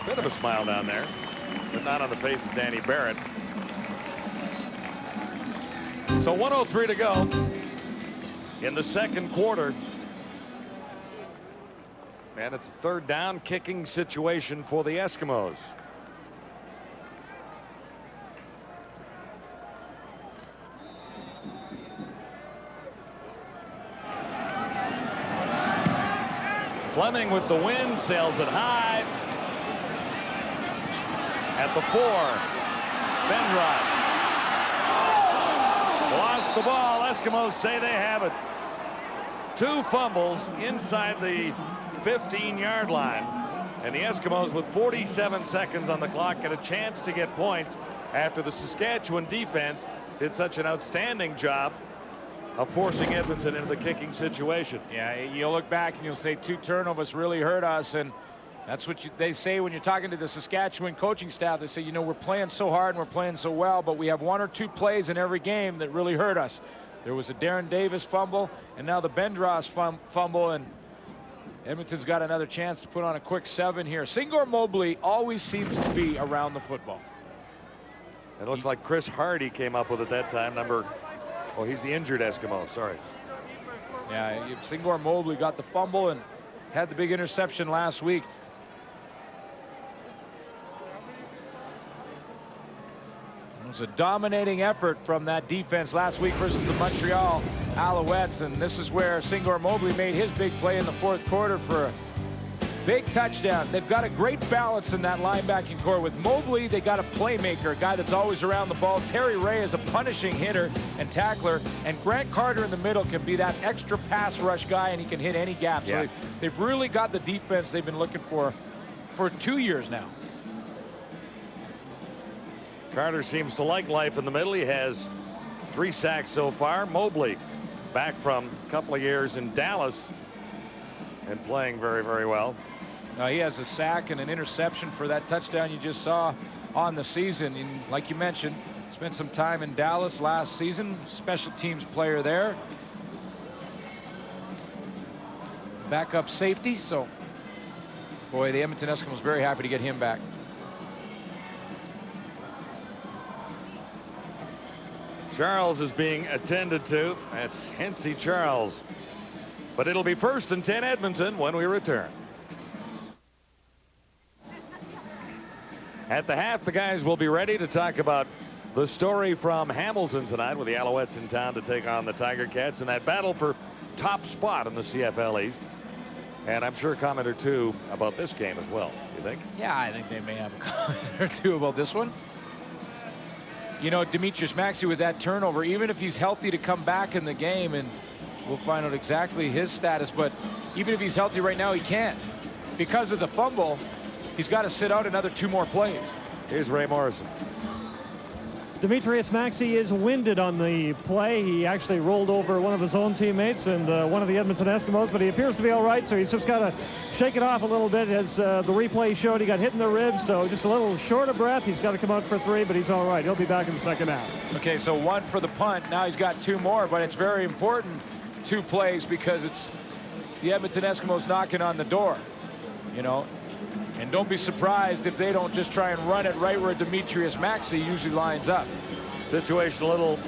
Bit of a smile down there, but not on the face of Danny Barrett. So 1:03 to go in the second quarter. And it's a third down kicking situation for the Eskimos. Fleming with the wind, sails it high. At the 4, Benrod lost the ball. Eskimos say they have it. 2 fumbles inside the 15-yard line, and the Eskimos with 47 seconds on the clock get a chance to get points after the Saskatchewan defense did such an outstanding job of forcing Edmonton into the kicking situation. Yeah, you'll look back and you'll say 2 turnovers really hurt us, and that's what they say when you're talking to the Saskatchewan coaching staff. They say, you know, we're playing so hard and we're playing so well, but we have 1 or 2 plays in every game that really hurt us. There was a Darren Davis fumble, and now the Bendros fumble, and Edmonton's got another chance to put on a quick 7 here. Singor Mobley always seems to be around the football. It looks like Chris Hardy came up with it that time. Oh, he's the injured Eskimo, sorry. Yeah, Singor Mobley got the fumble and had the big interception last week. It was a dominating effort from that defense last week versus the Montreal Alouettes, and this is where Singor Mobley made his big play in the 4th quarter for a big touchdown. They've got a great balance in that linebacking core. With Mobley, they got a playmaker, a guy that's always around the ball. Terry Ray is a punishing hitter and tackler, and Grant Carter in the middle can be that extra pass rush guy, and he can hit any gap. Yeah. So they've really got the defense they've been looking for 2 years now. Carter seems to like life in the middle. He has 3 sacks so far. Mobley back from a couple of years in Dallas and playing very, very well. He has a sack and an interception for that touchdown you just saw on the season. And like you mentioned, spent some time in Dallas last season, special teams player there. Backup safety, so boy, the Edmonton Eskimos very happy to get him back. Charles is being attended to. That's Hensey Charles. But it'll be 1st and 10 Edmonton when we return. At the half, the guys will be ready to talk about the story from Hamilton tonight with the Alouettes in town to take on the Tiger Cats in that battle for top spot in the CFL East. And I'm sure a comment or 2 about this game as well. You think? Yeah, I think they may have a comment or 2 about this one. You know, Demetrius Maxey with that turnover, even if he's healthy to come back in the game, and we'll find out exactly his status, but even if he's healthy right now, he can't. Because of the fumble, he's got to sit out another 2 more plays. Here's Ray Morrison. Demetrius Maxey is winded on the play. He actually rolled over one of his own teammates and one of the Edmonton Eskimos, but he appears to be all right, so he's just got to shake it off a little bit. As the replay showed, he got hit in the ribs, so just a little short of breath. He's got to come out for 3, but he's all right. He'll be back in the second half. Okay, so 1 for the punt. Now he's got 2 more, but it's very important 2 plays because it's the Edmonton Eskimos knocking on the door, you know. And don't be surprised if they don't just try and run it right where Demetrius Maxey usually lines up. Situation a little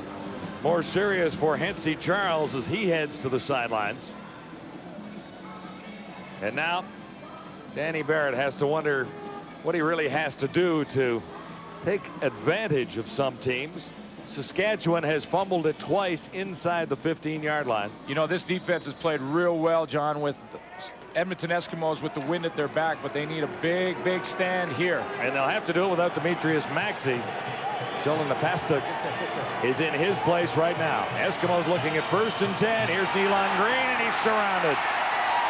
more serious for Hensey Charles as he heads to the sidelines. And now Danny Barrett has to wonder what he really has to do to take advantage of some teams. Saskatchewan has fumbled it twice inside the 15-yard line. You know, this defense has played real well, John, with Edmonton Eskimos with the wind at their back, but they need a big stand here. And they'll have to do it without Demetrius Maxey. Sheldon Napastuk is in his place right now. Eskimos looking at 1st and 10. Here's Nealon Green, and he's surrounded.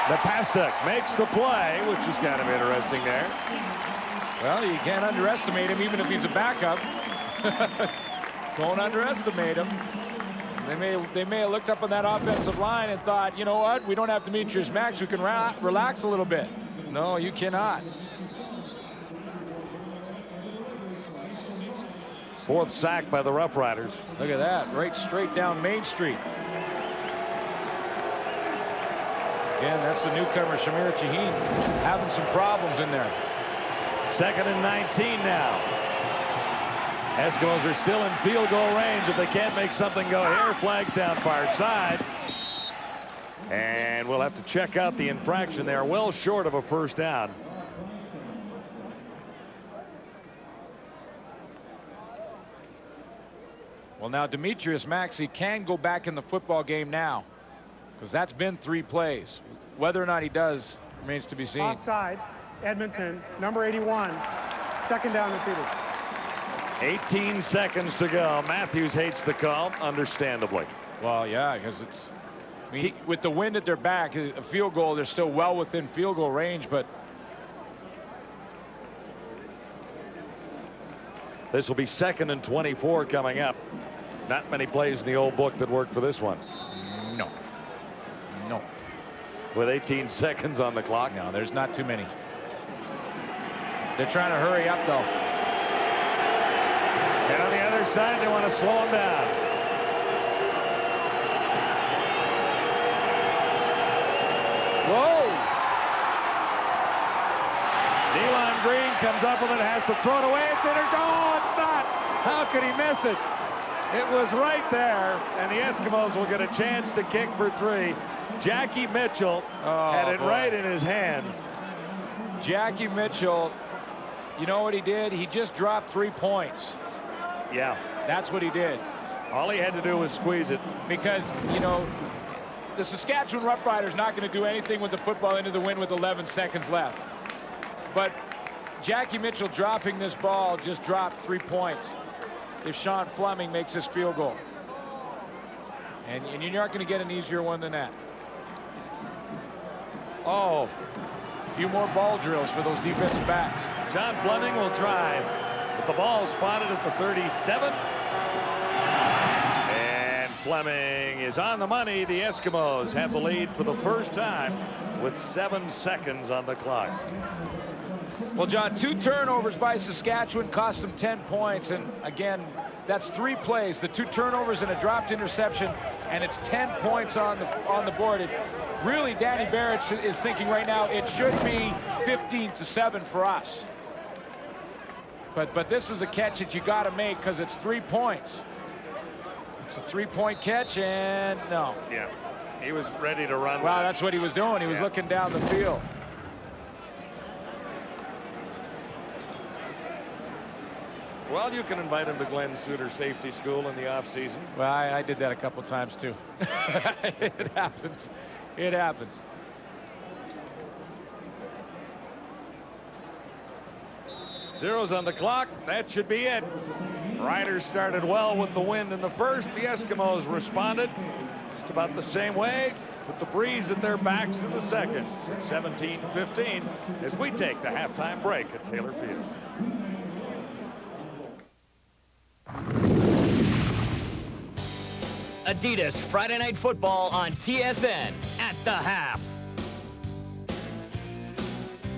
Napastuk makes the play, which is kind of interesting there. Well, you can't underestimate him, even if he's a backup. Don't underestimate him. They may have looked up on that offensive line and thought, you know what, we don't have Demetrius Max, we can relax a little bit. No, you cannot. 4th sack by the Roughriders. Look at that, right straight down Main Street. Again, that's the newcomer, Shamir Chaheen, having some problems in there. 2nd and 19 now. Eskimos are still in field goal range. If they can't make something go here, flags down far side. And we'll have to check out the infraction there, well short of a 1st down. Well, now Demetrius Maxey can go back in the football game now, because that's been 3 plays. Whether or not he does remains to be seen. Offside, Edmonton, number 81, 2nd down repeated. 18 seconds to go. Matthews hates the call, understandably. Well, yeah, because it's, I mean, with the wind at their back, a field goal, they're still well within field goal range, but this will be 2nd and 24 coming up. Not many plays in the old book that worked for this one. No. No. With 18 seconds on the clock. No, there's not too many. They're trying to hurry up, though. And on the other side, they want to slow him down. Whoa! Nealon Green comes up with it, has to throw it away. It's in or oh, it's not. How could he miss it? It was right there, and the Eskimos will get a chance to kick for 3. Jackie Mitchell had it right in his hands. Jackie Mitchell, you know what he did? He just dropped 3 points. Yeah. That's what he did. All he had to do was squeeze it. Because, you know, the Saskatchewan Roughriders not going to do anything with the football into the wind with 11 seconds left. But Jackie Mitchell dropping this ball just dropped 3 points if Sean Fleming makes this field goal. And you're not going to get an easier one than that. Oh. A few more ball drills for those defensive backs. Sean Fleming will try. But the ball spotted at the 37. And Fleming is on the money. The Eskimos have the lead for the first time with 7 seconds on the clock. Well, John, 2 turnovers by Saskatchewan cost them 10 points. And again, that's 3 plays, the 2 turnovers and a dropped interception, and it's 10 points on the board. Really, Danny Barrett is thinking right now it should be 15-7 for us. But this is a catch that you got to make because it's 3 points. It's a 3-point catch, and no. Yeah, he was ready to run. Well, that's what he was doing. He was looking down the field. Well, you can invite him to Glenn Suter Safety School in the off-season. Well, I did that a couple times, too. It happens. It happens. Zeros on the clock. That should be it. Riders started well with the wind in the first. The Eskimos responded just about the same way with the breeze at their backs in the second. 17-15 as we take the halftime break at Taylor Field. Adidas Friday Night Football on TSN at the half.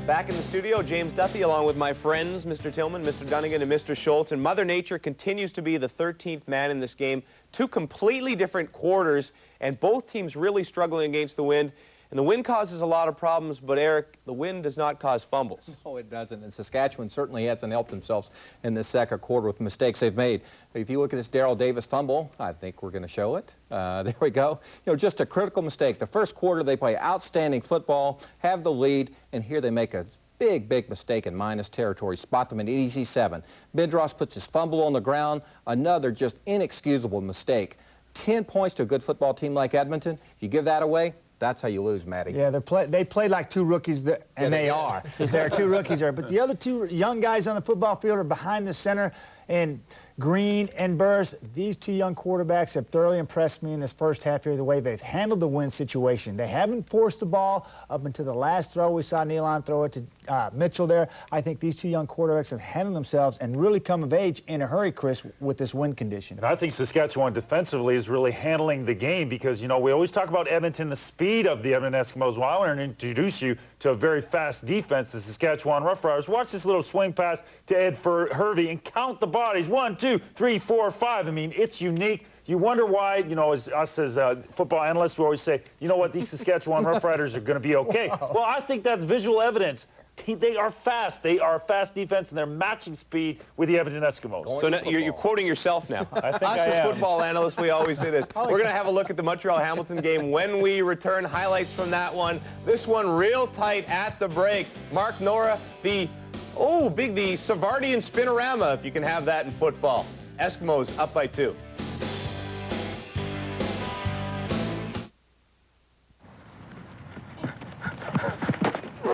Back in the studio, James Duffy, along with my friends, Mr. Tillman, Mr. Dunnigan, and Mr. Schultz. And Mother Nature continues to be the 13th man in this game. 2 completely different quarters, and both teams really struggling against the wind. And the wind causes a lot of problems, but Eric, the wind does not cause fumbles. No, it doesn't. And Saskatchewan certainly hasn't helped themselves in this second quarter with mistakes they've made. If you look at this Darrell Davis fumble, I think we're going to show it. There we go. You know, just a critical mistake. The first quarter, they play outstanding football, have the lead, and here they make a big mistake in minus territory. Spot them in easy 7. Bindros puts his fumble on the ground. Another just inexcusable mistake. 10 points to a good football team like Edmonton. You give that away, that's how you lose, Matty. Yeah, they played like 2 rookies, and they are. There are 2 rookies there. But the other 2 young guys on the football field are behind the center. And Green and Burris, these two young quarterbacks have thoroughly impressed me in this first half here, the way they've handled the win situation. They haven't forced the ball up until the last throw. We saw Nealon throw it to Mitchell there. I think these two young quarterbacks have handled themselves and really come of age in a hurry, Chris, with this win condition. And I think Saskatchewan defensively is really handling the game because, you know, we always talk about Edmonton, the speed of the Edmonton Eskimos. Well, I want to introduce you to a very fast defense, the Saskatchewan Roughriders. Watch this little swing pass to Ed Hervey and count the bodies. 1, 2, 3, 4, 5. I mean, it's unique. You wonder why, you know, as us as football analysts, we always say, you know what, these Saskatchewan Roughriders are going to be okay. Well, I think that's visual evidence. They are fast. They are a fast defense, and they're matching speed with the Edmonton Eskimos. So now you're quoting yourself now. I think Us I as am. football analysts, we always do this. We're going to have a look at the Montreal-Hamilton game when we return. Highlights from that one. This one real tight at the break. Mark Nora, the Savardian spinorama, if you can have that in football. Eskimos up by 2.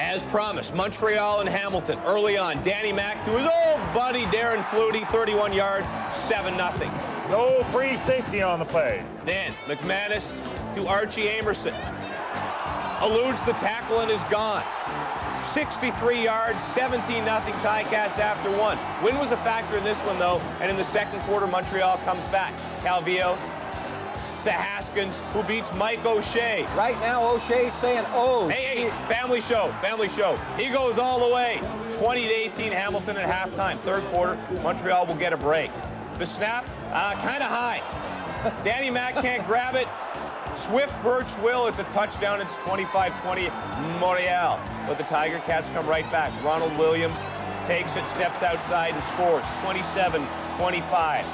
As promised, Montreal and Hamilton early on. Danny Mack to his old buddy Darren Flutie, 31 yards, 7-0. No free safety on the play. Then McManus to Archie Amerson. Eludes the tackle and is gone. 63 yards, 17-0 Ticats after 1. Wind was a factor in this one, though, and in the second quarter, Montreal comes back. Calvillo to Haskins, who beats Mike O'Shea. Right now, O'Shea's saying, oh. Hey, family show, family show. He goes all the way. 20-18 Hamilton at halftime. Third quarter, Montreal will get a break. The snap, kind of high. Danny Mack can't grab it. Swift Birch will. It's a touchdown. It's 25-20 Montreal. But the Tiger Cats come right back. Ronald Williams takes it, steps outside, and scores 27-25.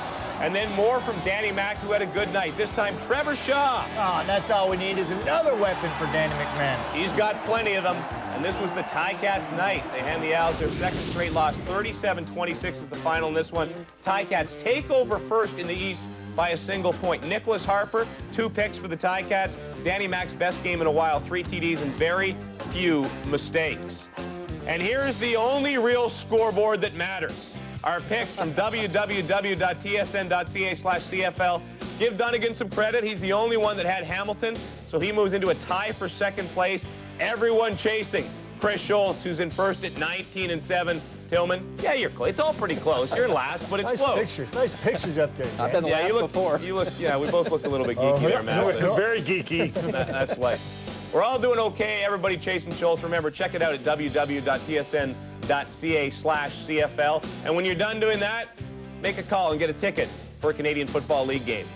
And then more from Danny Mack, who had a good night. This time, Trevor Shaw. Oh, that's all we need is another weapon for Danny McManus. He's got plenty of them. And this was the Ticats' night. They hand the Owls their second straight loss. 37-26 is the final in this one. Ticats take over first in the East by a single point. Nicholas Harper, 2 picks for the Ticats. Danny Mack's best game in a while, 3 TDs and very few mistakes. And here's the only real scoreboard that matters. Our picks from www.tsn.ca/CFL. Give Dunnigan some credit. He's the only one that had Hamilton, so he moves into a tie for second place. Everyone chasing. Chris Schultz, who's in first at 19-7. Tillman, yeah, you're close. It's all pretty close. You're in last, but it's close. Nice pictures up there. I've been last before. You look, yeah, we both look a little bit geeky there, Matt. Very geeky. That's why. We're all doing okay. Everybody chasing Schultz. Remember, check it out at www.tsn.ca/CFL. And when you're done doing that, make a call and get a ticket for a Canadian Football League game.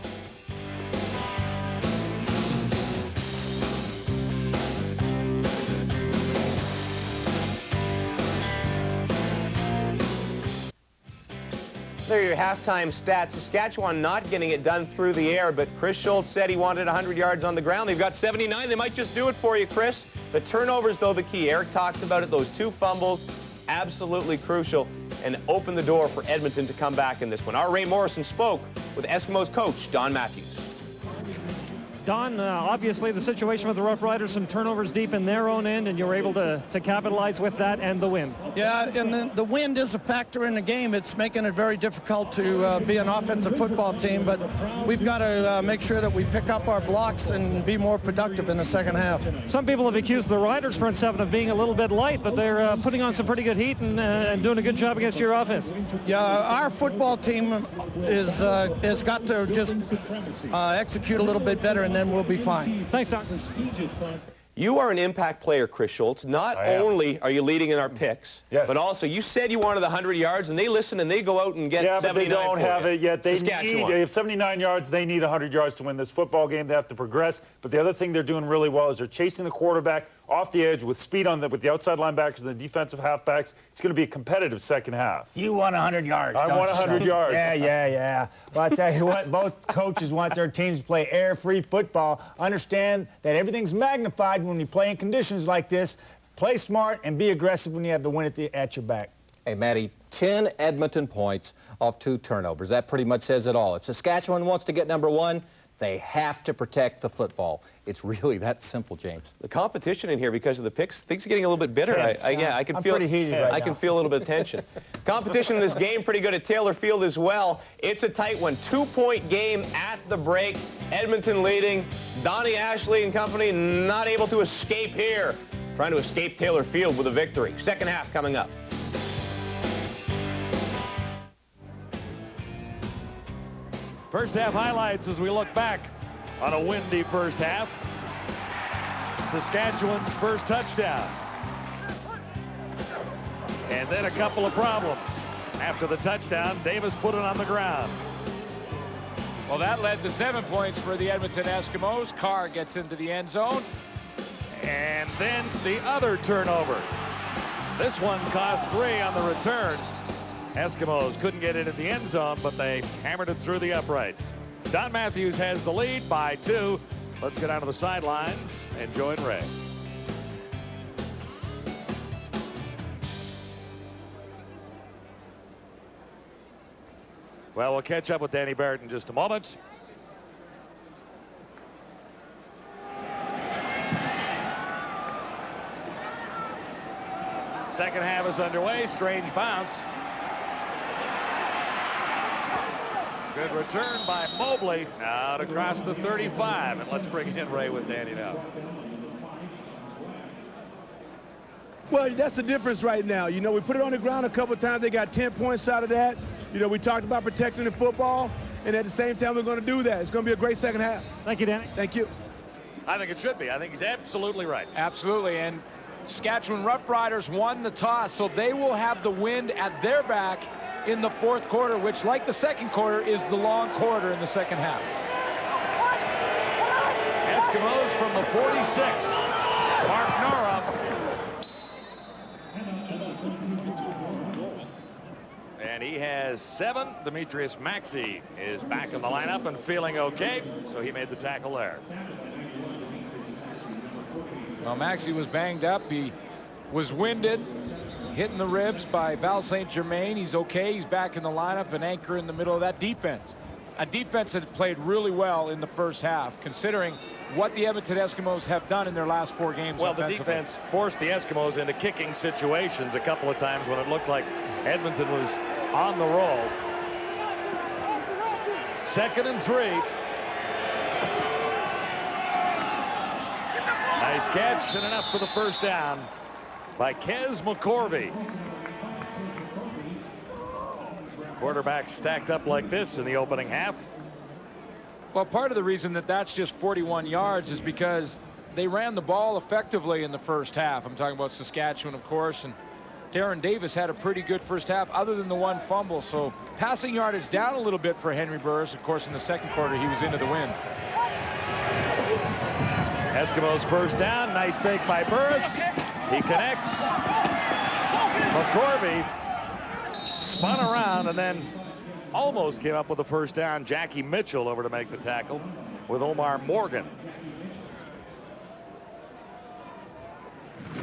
There are your halftime stats. Saskatchewan not getting it done through the air, but Chris Schultz said he wanted 100 yards on the ground. They've got 79. They might just do it for you, Chris. The turnovers, though, the key. Eric talked about it. Those 2 fumbles, absolutely crucial, and open the door for Edmonton to come back in this one. Our Ray Morrison spoke with Eskimos coach Don Matthews. Don, obviously the situation with the Roughriders, some turnovers deep in their own end, and you were able to capitalize with that and the win. Yeah, and the wind is a factor in the game. It's making it very difficult to be an offensive football team, but we've got to make sure that we pick up our blocks and be more productive in the second half. Some people have accused the Riders, front 7, of being a little bit light, but they're putting on some pretty good heat and doing a good job against your offense. Yeah, our football team has got to just execute a little bit better, and then we'll be fine. Thanks, Don. You are an impact player, Chris Schultz. Not only are you leading in our picks, but also you said you wanted 100 yards, and they listen and they go out and get 79. Yeah, but they don't have it yet. They have 79 yards. They need 100 yards to win this football game. They have to progress. But the other thing they're doing really well is they're chasing the quarterback off the edge with speed on with the outside linebackers and the defensive halfbacks. It's going to be a competitive second half. You want 100 yards. I want 100 yards. Yeah. Well, I tell you what, both coaches want their teams to play air-free football. Understand that everything's magnified when you play in conditions like this. Play smart and be aggressive when you have the win at your back. Hey, Matty, 10 Edmonton points off 2 turnovers. That pretty much says it all. If Saskatchewan wants to get number 1, They have to protect the football. It's really that simple, James. The competition in here, because of the picks, things are getting a little bit bitter. I can feel. Pretty heated right I can now. feel a little bit of tension. Competition in this game pretty good at Taylor Field as well. It's a tight one. 2-point game at the break. Edmonton leading. Donnie Ashley and company not able to escape here. Trying to escape Taylor Field with a victory. Second half coming up. First half highlights as we look back on a windy first half. Saskatchewan's first touchdown. And then a couple of problems. After the touchdown, Davis put it on the ground. Well, that led to 7 points for the Edmonton Eskimos. Carr gets into the end zone. And then the other turnover. This one cost 3 on the return. Eskimos couldn't get it at the end zone, but they hammered it through the uprights. Don Matthews has the lead by 2. Let's get down to the sidelines and join Ray. Well, we'll catch up with Danny Barrett in just a moment. Second half is underway. Strange bounce. Good return by Mobley. Out across the 35. And let's bring in Ray with Danny now. Well, that's the difference right now. You know, we put it on the ground a couple of times. They got 10 points out of that. You know, we talked about protecting the football, and at the same time, we're going to do that. It's going to be a great second half. Thank you, Danny. Thank you. I think it should be. I think he's absolutely right. Absolutely. And Saskatchewan Roughriders won the toss, so they will have the wind at their back in the fourth quarter, which, like the second quarter, is the long quarter in the second half. Eskimos from the 46. Mark Nora. And he has 7. Demetrius Maxey is back in the lineup and feeling okay, so he made the tackle there. Well, Maxey was banged up. He was winded, hitting the ribs by Val St. Germain. He's okay. He's back in the lineup, an anchor in the middle of that defense. A defense that played really well in the first half, considering what the Edmonton Eskimos have done in their last 4 games. Well, the defense forced the Eskimos into kicking situations a couple of times when it looked like Edmonton was on the roll. 2nd and 3. Nice catch and enough for the first down by Kes McCorvey. Quarterback stacked up like this in the opening half. Well, part of the reason that that's just 41 yards is because they ran the ball effectively in the first half. I'm talking about Saskatchewan, of course, and Darren Davis had a pretty good first half other than the one fumble. So passing yardage down a little bit for Henry Burris. Of course, in the second quarter, he was into the wind. Eskimos first down. Nice fake by Burris. He connects. McCorvey spun around and then almost came up with a first down. Jackie Mitchell over to make the tackle with Omar Morgan.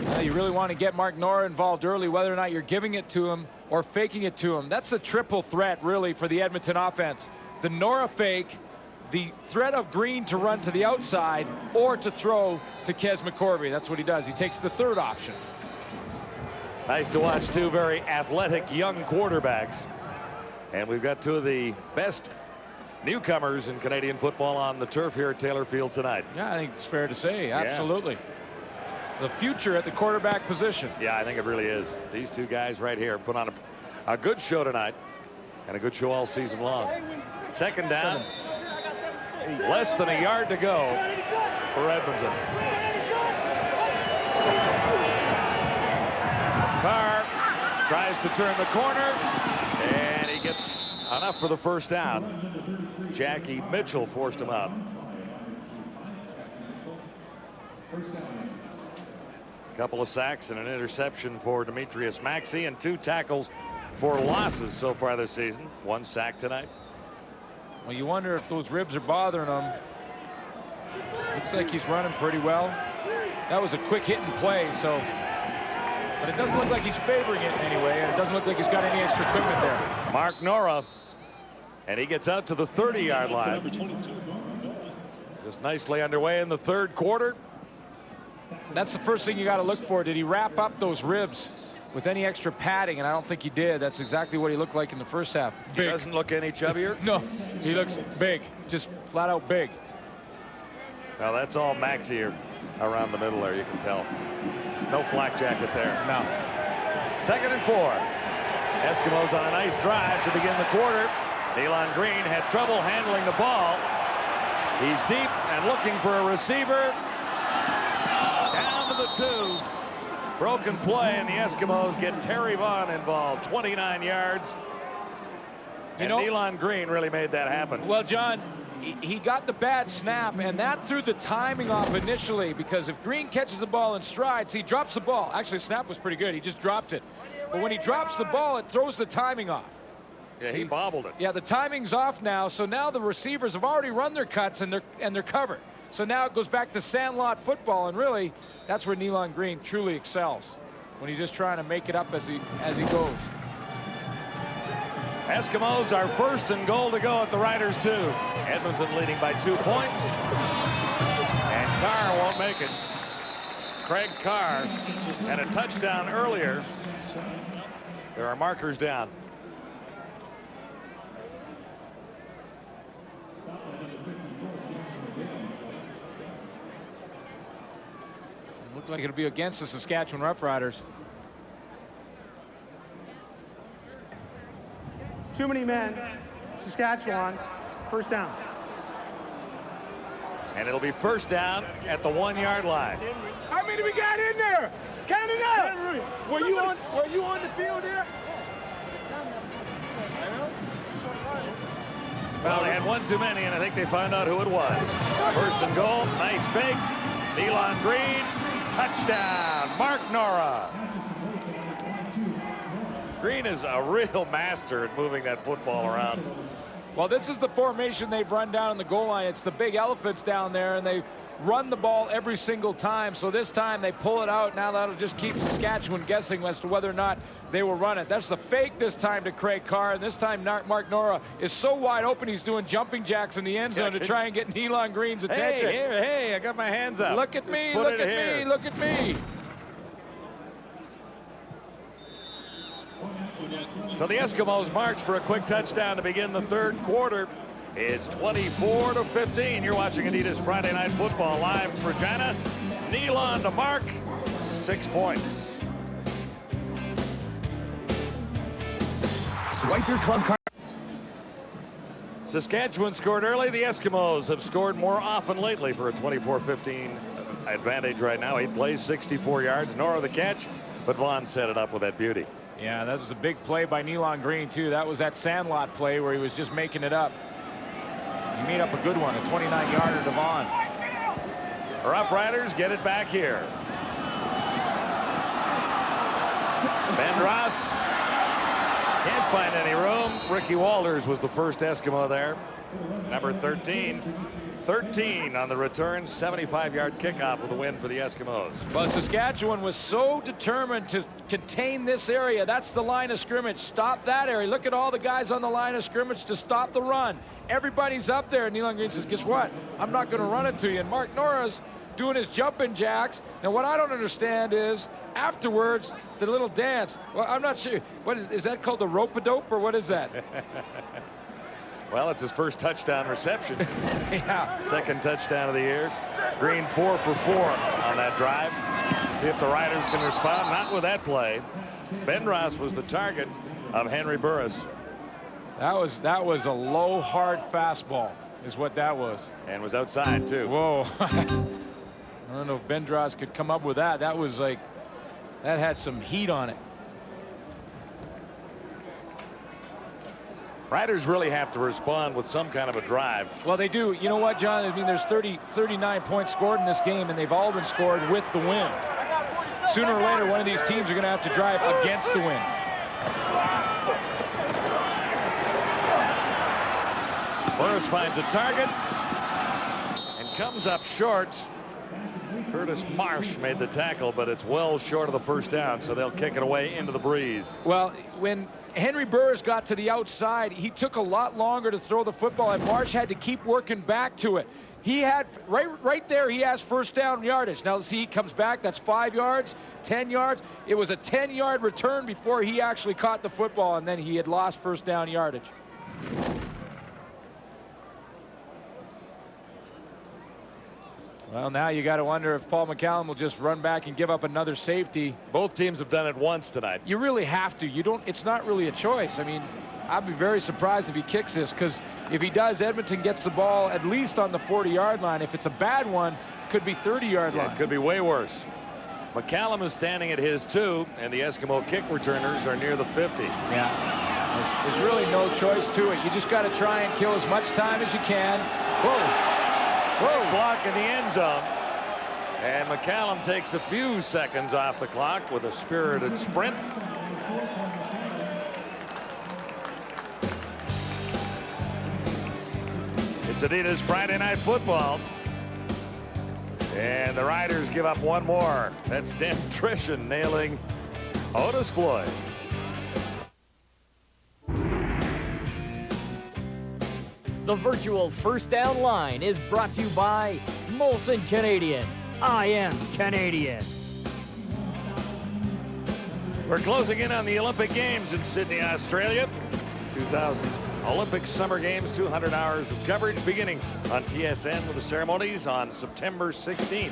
Well, you really want to get Mark Nora involved early, whether or not you're giving it to him or faking it to him. That's a triple threat, really, for the Edmonton offense. The Nora fake, the threat of Green to run to the outside, or to throw to Kes McCorvey. That's what he does. He takes the third option. Nice to watch 2 very athletic young quarterbacks. And we've got 2 of the best newcomers in Canadian football on the turf here at Taylor Field tonight. Yeah, I think it's fair to say. Absolutely. The future at the quarterback position. Yeah, I think it really is. These 2 guys right here put on a good show tonight, and a good show all season long. Second down. Less than a yard to go for Edmonton. Carr tries to turn the corner, and he gets enough for the first down. Jackie Mitchell forced him out. A couple of sacks and an interception for Demetrius Maxey, and 2 tackles for losses so far this season. 1 sack tonight. Well, you wonder if those ribs are bothering him. Looks like he's running pretty well. That was a quick hitting play, so. But it doesn't look like he's favoring it anyway, and it doesn't look like he's got any extra equipment there. Mark Nora, and he gets out to the 30-yard line. Just nicely underway in the third quarter. That's the first thing you got to look for. Did he wrap up those ribs with any extra padding? And I don't think he did. That's exactly what he looked like in the first half. He doesn't look any chubbier? No, he looks big, just flat out big. Well, that's all Maxey around the middle there, you can tell. No flak jacket there. No. 2nd and 4. Eskimos on a nice drive to begin the quarter. Nealon Green had trouble handling the ball. He's deep and looking for a receiver. Down to the 2. Broken play, and the Eskimos get Terry Vaughn involved. 29 yards. And Nealon Green really made that happen. Well, John, he got the bad snap, and that threw the timing off initially, because if Green catches the ball in strides, he drops the ball. Actually, the snap was pretty good. He just dropped it. But when he drops the ball, it throws the timing off. Yeah, he bobbled it. Yeah, the timing's off now, so now the receivers have already run their cuts, and they're covered. So now it goes back to sandlot football, and really, that's where Nealon Green truly excels, when he's just trying to make it up as he goes. Eskimos are 1st and goal to go at the Riders 2. Edmonton leading by 2 points. And Carr won't make it. Craig Carr had a touchdown earlier. There are markers down. Looks like it'll be against the Saskatchewan Roughriders. Too many men. Saskatchewan. First down. And it'll be first down at the 1-yard line. How many we got in there? Count it up. Were you on the field there? Well, they had one too many, and I think they found out who it was. 1st and goal. Nice fake. Nealon Green. Touchdown. Mark Nora. Green is a real master at moving that football around. Well, this is the formation they've run down on the goal line. It's the big elephants down there, and they run the ball every single time. So this time they pull it out. Now that'll just keep Saskatchewan guessing as to whether or not they will run it. That's the fake this time to Craig Carr, and this time Mark Nora is so wide open he's doing jumping jacks in the end zone to try and get Nealon Green's attention. Hey, I got my hands up. Look at me, look at me, look at me. So the Eskimos march for a quick touchdown to begin the third quarter. It's 24-15. You're watching Adidas Friday Night Football live from Regina. Nealon to mark. 6 points. Swipe your club card. Saskatchewan scored early. The Eskimos have scored more often lately for a 24-15 advantage right now. 8 plays, 64 yards. Nora the catch, but Vaughn set it up with that beauty. Yeah, that was a big play by Nealon Green, too. That was that sandlot play where he was just making it up. He made up a good one, a 29-yarder to Vaughn. Roughriders get it back here. Ben Ross can't find any room. Ricky Walters was the first Eskimo there. Number 13. 13 on the return, 75-yard kickoff with a win for the Eskimos. Well, Saskatchewan was so determined to contain this area. That's the line of scrimmage. Stop that area. Look at all the guys on the line of scrimmage to stop the run. Everybody's up there. Nealon Green says, guess what? I'm not going to run it to you. And Mark Nora's doing his jumping jacks. Now, what I don't understand is, afterwards, the little dance. Well, I'm not sure. What is that called, the rope-a-dope, or what is that? Well, it's his first touchdown reception. Yeah. Second touchdown of the year. Green 4 for 4 on that drive. See if the Riders can respond. Not with that play. Ben Ross was the target of Henry Burris. That was a low, hard fastball, is what that was. And was outside, too. Whoa. I don't know if Ben Ross could come up with that. That was like, that had some heat on it. Riders really have to respond with some kind of a drive. Well, they do. You know what, John? I mean, there's 39 points scored in this game, and they've all been scored with the wind. Sooner or later, one of these teams are going to have to drive against the wind. Burris finds a target and comes up short. Curtis Marsh made the tackle, but it's well short of the first down, so they'll kick it away into the breeze. Well, when Henry Burris got to the outside, he took a lot longer to throw the football, and Marsh had to keep working back to it. He had, right there, he has first down yardage. Now, see, he comes back. That's 5 yards, 10 yards. It was a 10-yard return before he actually caught the football, and then he had lost first down yardage. Well, now you got to wonder if Paul McCallum will just run back and give up another safety. Both teams have done it once tonight. You really have to. You don't. It's not really a choice. I mean, I'd be very surprised if he kicks this, because if he does, Edmonton gets the ball at least on the 40-yard line. If it's a bad one, it could be 30-yard line. It could be way worse. McCallum is standing at his 2, and the Eskimo kick returners are near the 50. Yeah. There's really no choice to it. You just got to try and kill as much time as you can. Whoa. Whoa, block in the end zone. And McCallum takes a few seconds off the clock with a spirited sprint. It's Adidas Friday Night Football. And the Riders give up one more. That's Dan Trishan nailing Otis Floyd. The virtual first down line is brought to you by Molson Canadian. I am Canadian. We're closing in on the Olympic Games in Sydney, Australia. 2000 Olympic Summer Games, 200 hours of coverage beginning on TSN with the ceremonies on September 16th.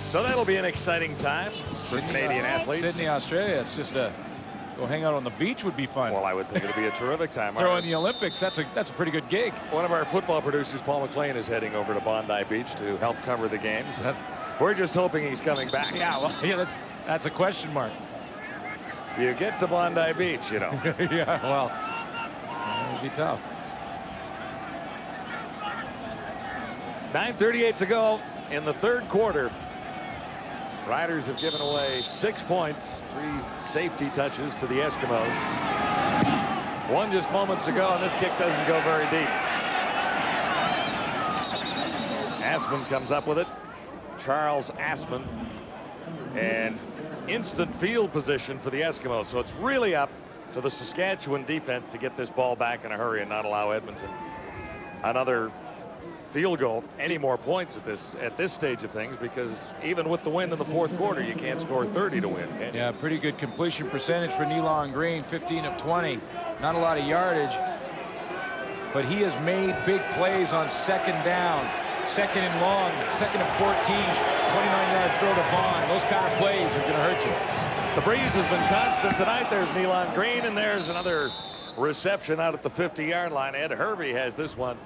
So that'll be an exciting time for Canadian athletes. Sydney, Australia, it's just a go hang out on the beach would be fun. Well, I would think it'd be a terrific time. Throw in the Olympics, that's a pretty good gig. One of our football producers, Paul McLean, is heading over to Bondi Beach to help cover the games. We're just hoping he's coming back. Yeah, well, yeah, that's a question mark. You get to Bondi Beach, you know. Yeah, well, it would be tough. 9:38 to go in the third quarter. Riders have given away 6 points, 3 safety touches to the Eskimos. One just moments ago, and this kick doesn't go very deep. Asman comes up with it. Charles Asman. And instant field position for the Eskimos. So it's really up to the Saskatchewan defense to get this ball back in a hurry and not allow Edmonton another field goal, any more points at this stage of things, because even with the win in the fourth quarter, you can't score 30 to win. Yeah, pretty good completion percentage for Nealon Green, 15 of 20. Not a lot of yardage, but he has made big plays on second down, second and long, second and 14, 29-yard throw to Vaughn. Those kind of plays are going to hurt you. The breeze has been constant tonight. There's Nealon Green, and there's another reception out at the 50-yard line. Ed Hervey has this one.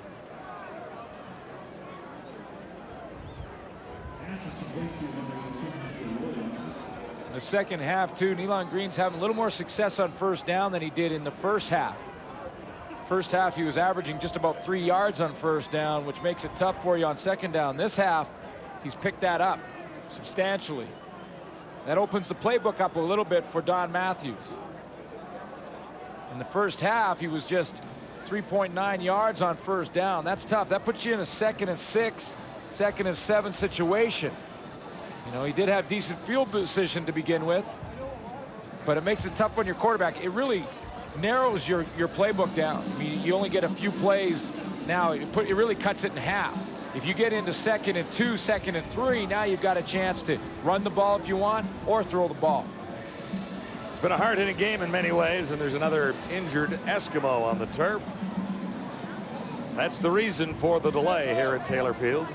The second half, too, Nealon Green's having a little more success on first down than he did in the first half. First half, he was averaging just about 3 yards on first down, which makes it tough for you on second down. This half, he's picked that up substantially. That opens the playbook up a little bit for Don Matthews. In the first half, he was just 3.9 yards on first down. That's tough. That puts you in a 2nd and 6, 2nd and 7 situation. You know, he did have decent field position to begin with, but it makes it tough on your quarterback. It really narrows your playbook down. I mean, you only get a few plays now. It really cuts it in half. If you get into 2nd and 2, 2nd and 3, now you've got a chance to run the ball if you want or throw the ball. It's been a hard-hitting game in many ways, and there's another injured Eskimo on the turf. That's the reason for the delay here at Taylor Field.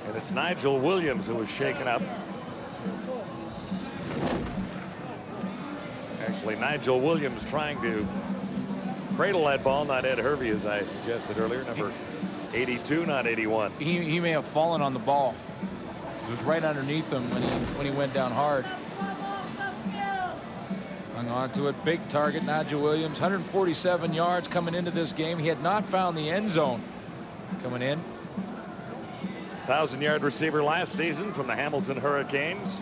And it's Nigel Williams who was shaken up. Actually, Nigel Williams trying to cradle that ball, not Ed Hervey, as I suggested earlier, number 82, not 81. He may have fallen on the ball. It was right underneath him when he went down hard. Hung on to it. Big target, Nigel Williams. 147 yards coming into this game. He had not found the end zone coming in. 1,000-yard receiver last season from the Hamilton Hurricanes.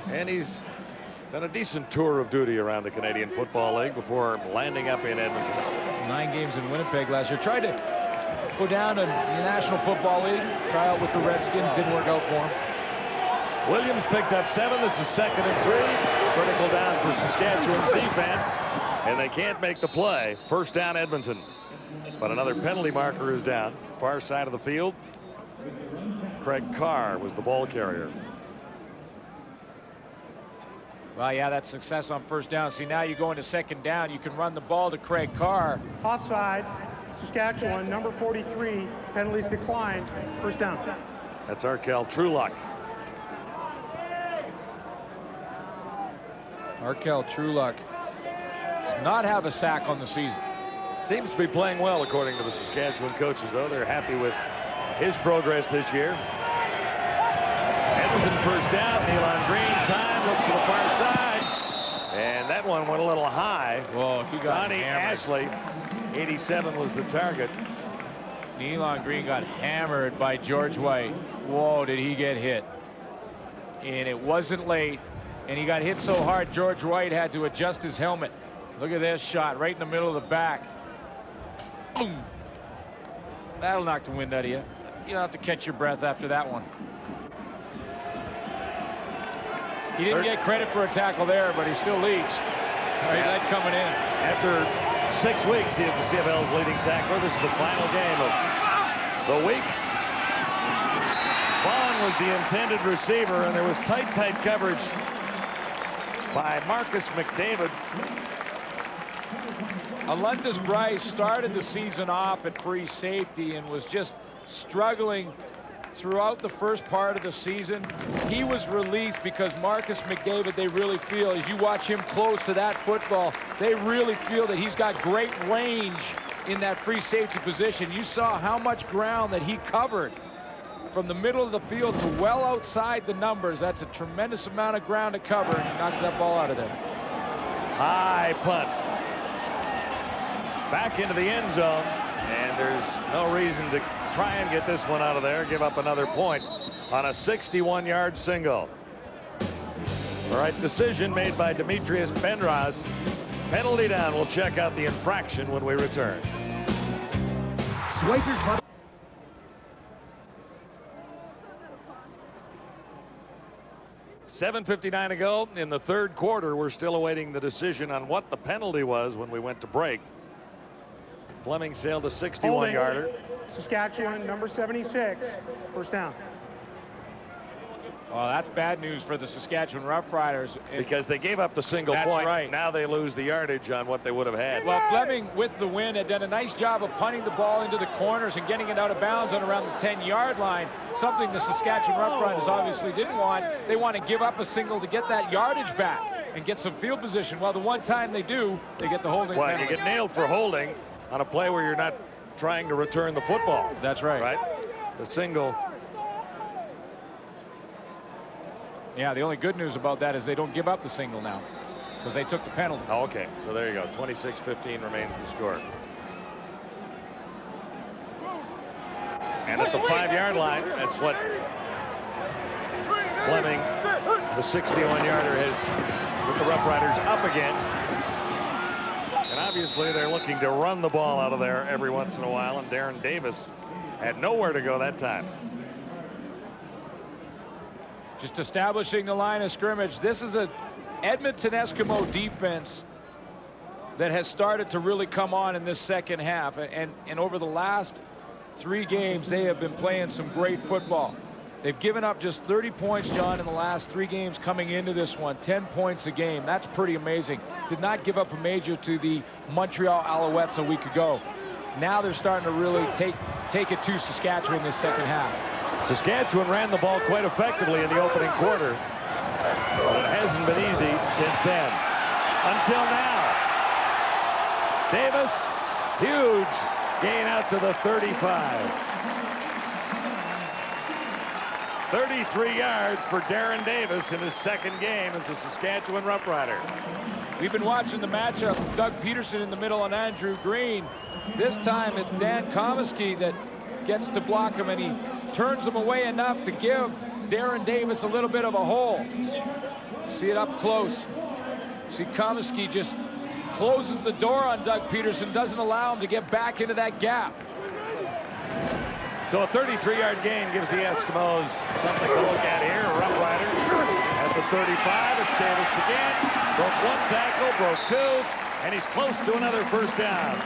And he's done a decent tour of duty around the Canadian Football League before landing up in Edmonton. 9 games in Winnipeg last year. Tried to go down to the National Football League, try out with the Redskins. Didn't work out for him. Williams picked up 7. This is 2nd and 3. Critical down for Saskatchewan's defense. And they can't make the play. First down, Edmonton. But another penalty marker is down. Far side of the field. Craig Carr was the ball carrier. Well, yeah, that's success on first down. See, now you go into second down. You can run the ball to Craig Carr. Offside, Saskatchewan, number 43. Penalties declined. First down. That's Arkell Trueluck. Arkell Trueluck does not have a sack on the season. Seems to be playing well, according to the Saskatchewan coaches, though. They're happy with his progress this year. Edmonton first down. Nealon Green time. Looks to the far side. And that one went a little high. Whoa, he got Donnie hammered. Ashley, 87 was the target. Nealon Green got hammered by George White. Whoa, did he get hit. And it wasn't late. And he got hit so hard, George White had to adjust his helmet. Look at this shot right in the middle of the back. Boom. That'll knock the wind out of you. You'll have to catch your breath after that one. He didn't get credit for a tackle there, but he still leads. Right, that coming in. After 6 weeks, he is the CFL's leading tackler. This is the final game of the week. Vaughn was the intended receiver, and there was tight coverage by Marcus McDavid. Alundis Bryce started the season off at free safety and was just struggling throughout the first part of the season. He was released because Marcus McDavid, they really feel, as you watch him close to that football, they really feel that he's got great range in that free safety position. You saw how much ground that he covered from the middle of the field to well outside the numbers. That's a tremendous amount of ground to cover, and he knocks that ball out of there. High punt. Back into the end zone, and there's no reason to try and get this one out of there. Give up another point on a 61-yard single. All right, decision made by Demetrius Penrose. Penalty down. We'll check out the infraction when we return. 7:59 to go in the third quarter. We're still awaiting the decision on what the penalty was when we went to break. Fleming sailed a 61-yarder. Saskatchewan, number 76. First down. Well, that's bad news for the Saskatchewan Roughriders. Because they gave up the single That's point. right. Now they lose the yardage on what they would have had. Well, Fleming, with the win, had done a nice job of punting the ball into the corners and getting it out of bounds on around the 10-yard line, something the Saskatchewan Roughriders obviously didn't want. They want to give up a single to get that yardage back and get some field position. Well, the one time they do, they get the holding Well, penalty. you get nailed for holding on a play where you're not trying to return the football. That's right. Right? The single. Yeah, the only good news about that is they don't give up the single now because they took the penalty. Oh, okay, so there you go. 26-15 remains the score. And at the 5-yard line, that's what Fleming, the 61-yarder, has put the Roughriders up against. And obviously they're looking to run the ball out of there every once in a while, and Darren Davis had nowhere to go that time. Just establishing the line of scrimmage. This is a Edmonton Eskimo defense that has started to really come on in this second half. And over the last 3 games, they have been playing some great football. They've given up just 30 points, John, in the last 3 games coming into this one. 10 points a game. That's pretty amazing. Did not give up a major to the Montreal Alouettes a week ago. Now they're starting to really take it to Saskatchewan this second half. Saskatchewan ran the ball quite effectively in the opening quarter, but it hasn't been easy since then. Until now. Davis, huge gain out to the 35. 33 yards for Darren Davis in his second game as a Saskatchewan Roughrider. We've been watching the matchup. Doug Peterson in the middle and Andrew Green. This time it's Dan Comiskey that gets to block him, and he turns him away enough to give Darren Davis a little bit of a hole. See it up close. See Comiskey just closes the door on Doug Peterson, doesn't allow him to get back into that gap. So a 33-yard gain gives the Eskimos something to look at here. Roughriders at the 35. It's Davis again. Broke 1 tackle, broke 2, and he's close to another first down.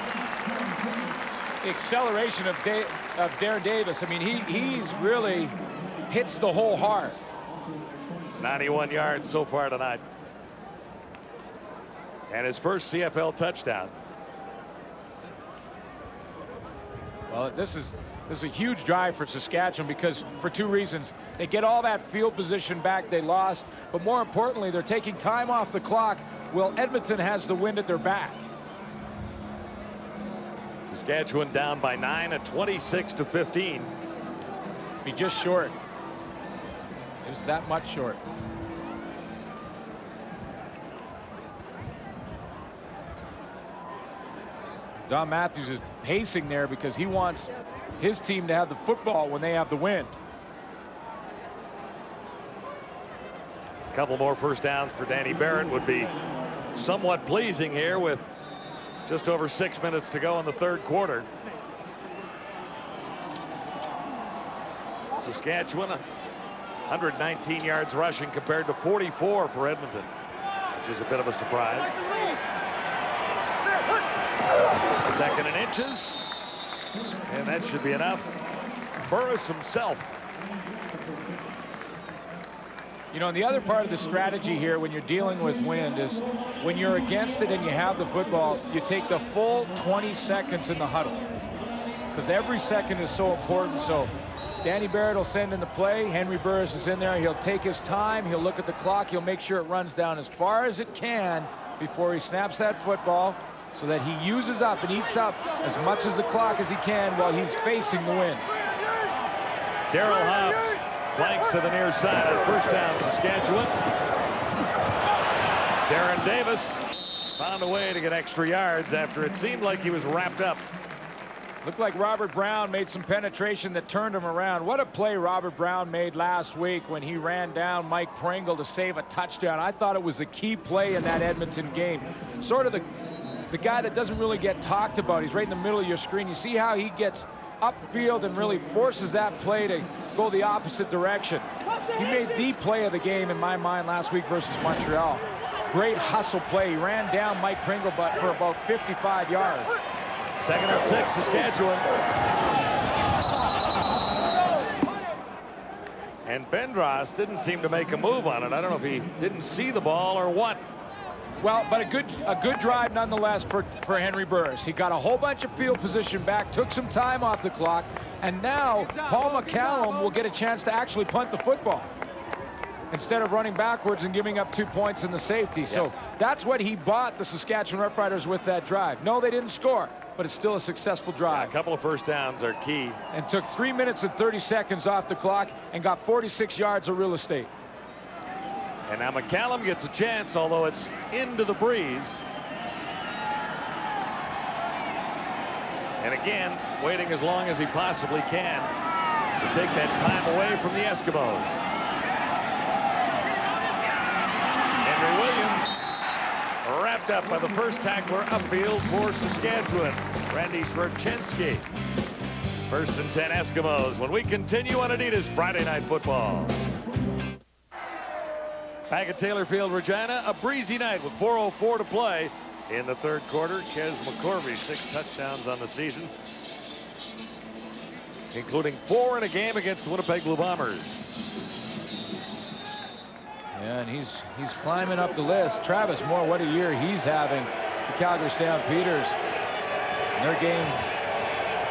acceleration of Darren Davis. I mean, he's really hits the hole hard. 91 yards so far tonight. And his first CFL touchdown. Well, this is a huge drive for Saskatchewan because for two reasons. They get all that field position back they lost, but more importantly, they're taking time off the clock while Edmonton has the wind at their back. Saskatchewan down by 9 at 26-15. Be just short. Just that much short. Don Matthews is pacing there because he wants his team to have the football when they have the wind. A couple more first downs for Danny Barrett would be somewhat pleasing here with just over 6 minutes to go in the third quarter. Saskatchewan 119 yards rushing compared to 44 for Edmonton, which is a bit of a surprise. Second and inches, and that should be enough. Burris himself. You know, and the other part of the strategy here when you're dealing with wind is when you're against it and you have the football, you take the full 20 seconds in the huddle because every second is so important. So Danny Barrett will send in the play. Henry Burris is in there. He'll take his time. He'll look at the clock. He'll make sure it runs down as far as it can before he snaps that football, so that he uses up and eats up as much as the clock as he can while he's facing the wind. Darrell Hobbs flanks to the near side. First down, Saskatchewan. Darren Davis found a way to get extra yards after it seemed like he was wrapped up. Looked like Robert Brown made some penetration that turned him around. What a play Robert Brown made last week when he ran down Mike Pringle to save a touchdown. I thought it was a key play in that Edmonton game. Sort of the guy that doesn't really get talked about. He's right in the middle of your screen. You see how he gets upfield and really forces that play to go the opposite direction. He made the play of the game in my mind last week versus Montreal. Great hustle play. He ran down Mike Pringle for about 55 yards. Second and 6, Saskatchewan. And Bendros didn't seem to make a move on it. I don't know if he didn't see the ball or what. Well, but a good drive nonetheless for Henry Burris. He got a whole bunch of field position back, took some time off the clock, and now Paul McCallum will get a chance to actually punt the football instead of running backwards and giving up 2 points in the safety. Yep. So that's what he bought the Saskatchewan Roughriders with that drive. No, they didn't score, but it's still a successful drive. Yeah, a couple of first downs are key. And took 3 minutes and 30 seconds off the clock and got 46 yards of real estate. And now McCallum gets a chance, although it's into the breeze. And again, waiting as long as he possibly can to take that time away from the Eskimos. Henry Williams wrapped up by the first tackler upfield for Saskatchewan, Randy Swerchenski. First and 10 Eskimos when we continue on Adidas Friday Night Football. Back at Taylor Field, Regina, a breezy night with 4:04 to play in the third quarter. Kes McCorvey, 6 touchdowns on the season, including 4 in a game against the Winnipeg Blue Bombers. Yeah, and he's climbing up the list. Travis Moore, what a year he's having. The Calgary Stampeders, in their game,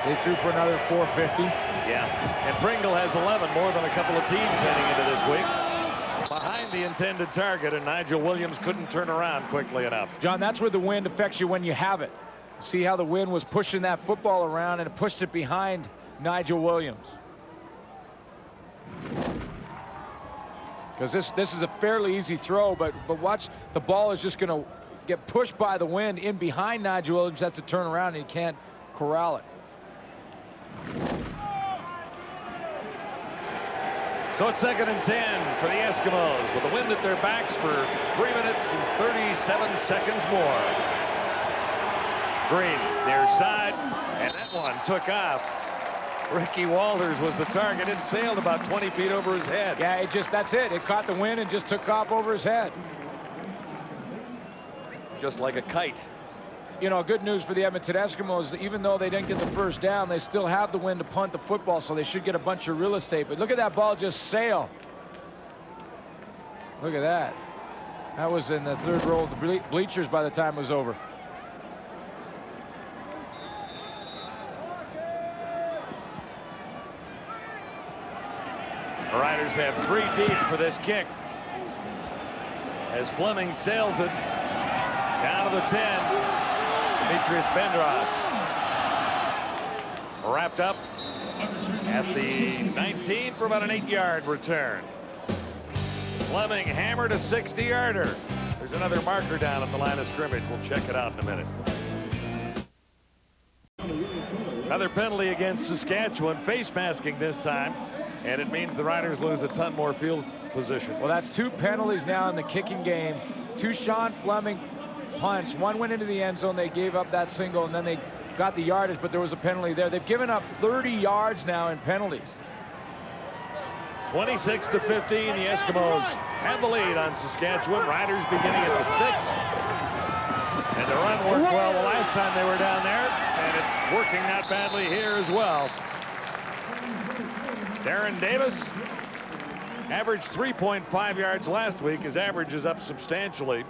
they threw for another 450. Yeah, and Pringle has 11, more than a couple of teams heading into this week. Behind the intended target, and Nigel Williams couldn't turn around quickly enough. John, that's where the wind affects you when you have it. See how the wind was pushing that football around and it pushed it behind Nigel Williams. Because this is a fairly easy throw, but watch, the ball is just going to get pushed by the wind in behind Nigel Williams. Has to turn around and he can't corral it. So it's second and 10 for the Eskimos with the wind at their backs for 3 minutes and 37 seconds more. Green near side, and that one took off. Ricky Walters was the target. It sailed about 20 feet over his head. Yeah, that's it. It caught the wind and just took off over his head. Just like a kite. you know, good news for the Edmonton Eskimos. Even though they didn't get the first down, they still have the win to punt the football, so they should get a bunch of real estate. But look at that ball just sail. Look at that. That was in the third row of the bleachers by the time it was over. The Riders have 3 deep for this kick. As Fleming sails it down to the 10. Demetrius Bendras wrapped up at the 19 for about an 8-yard return. Fleming hammered a 60-yarder. There's another marker down at the line of scrimmage. We'll check it out in a minute. Another penalty against Saskatchewan, face masking this time, and it means the Riders lose a ton more field position. Well, that's 2 penalties now in the kicking game. 2 Sean Fleming punts. 1 went into the end zone. They gave up that single, and then they got the yardage, but there was a penalty there. They've given up 30 yards now in penalties. 26-15, the Eskimos have the lead on Saskatchewan. Riders beginning at the 6. And the run worked well the last time they were down there, and it's working not badly here as well. Darren Davis averaged 3.5 yards last week. His average is up substantially.